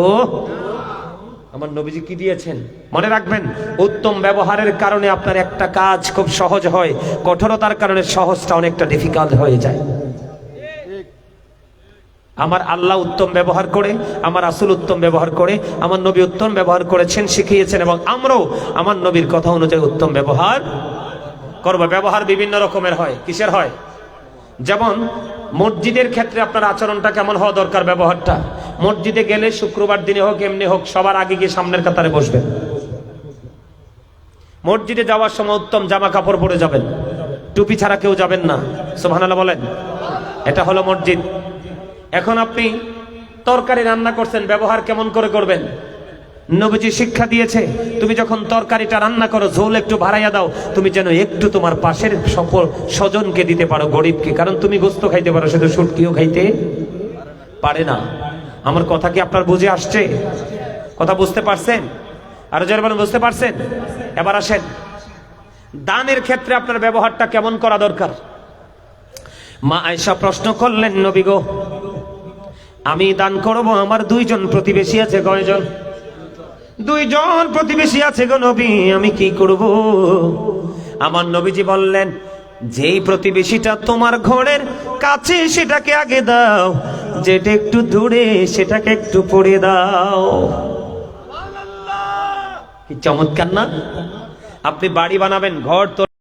আমার নবীজি কি দিয়েছেন মনে রাখবেন, উত্তম ব্যবহারের কারণে আপনার একটা কাজ খুব সহজ হয়, কঠোরতার কারণে সহজটা অনেকটা ডিফিকাল্ট হয়ে যায়। আমার আল্লাহ উত্তম ব্যবহার করে, আমার রাসূল উত্তম ব্যবহার করে, আমার নবী উত্তম ব্যবহার করেছেন, শিখিয়েছেন, এবং আমরাও আমার নবীর কথা অনুযায়ী উত্তম ব্যবহার করব। ব্যবহার বিভিন্ন রকমের হয়। কিসের হয়? যেমন মসজিদের ক্ষেত্রে আপনার আচরণটা কেমন হওয়া দরকার, ব্যবহারটা। মসজিদে গেলে শুক্রবার দিনে হোক এমনি হোক সবার আগে গিয়ে সামনের কাতারে বসবেন। মসজিদে যাওয়ার সময় উত্তম জামা কাপড় পরে যাবেন, টুপি ছাড়া কেউ যাবেন না। সুবহানাল্লাহ বলেন। এটা হলো মসজিদ। এখন আপনি তরকারি রান্না করছেন, ব্যবহার কেমন করে করবেন? নবীজি শিক্ষা দিয়েছে, তুমি যখন তরকারিটা রান্না করো ঝোল একটু বাড়াইয়া দাও, তুমি যেন একটু তোমার পাশের সকল স্বজনকে দিতে পারো, গরিবকে। কারণ তুমি গোস্ত খাইতে পারো, সে তো শুটকিও খাইতে পারে না। আমার কথা কি আপনার বুঝে আসছে? কথা বুঝতে পারছেন? আরো জোরে বলেন, বুঝতে পারছেন? এবার আসেন, দানের ক্ষেত্রে আপনার ব্যবহারটা কেমন করা দরকার। মা আয়েশা প্রশ্ন করলেন, নবী গো, আমি দান করব, আমার দুইজন প্রতিবেশী আছে। কয়জন? দুইজন প্রতিবেশী আছে গো নবী, আমি কি করব? আমার নবীজি বললেন, যেই প্রতিবেশীটা তোমার ঘরের কাছে সেটাকে আগে দাও, যেটা একটু দূরে সেটাকে একটু পরে দাও। কি চমৎকার না? আপনি বাড়ি বানাবেন, ঘর তো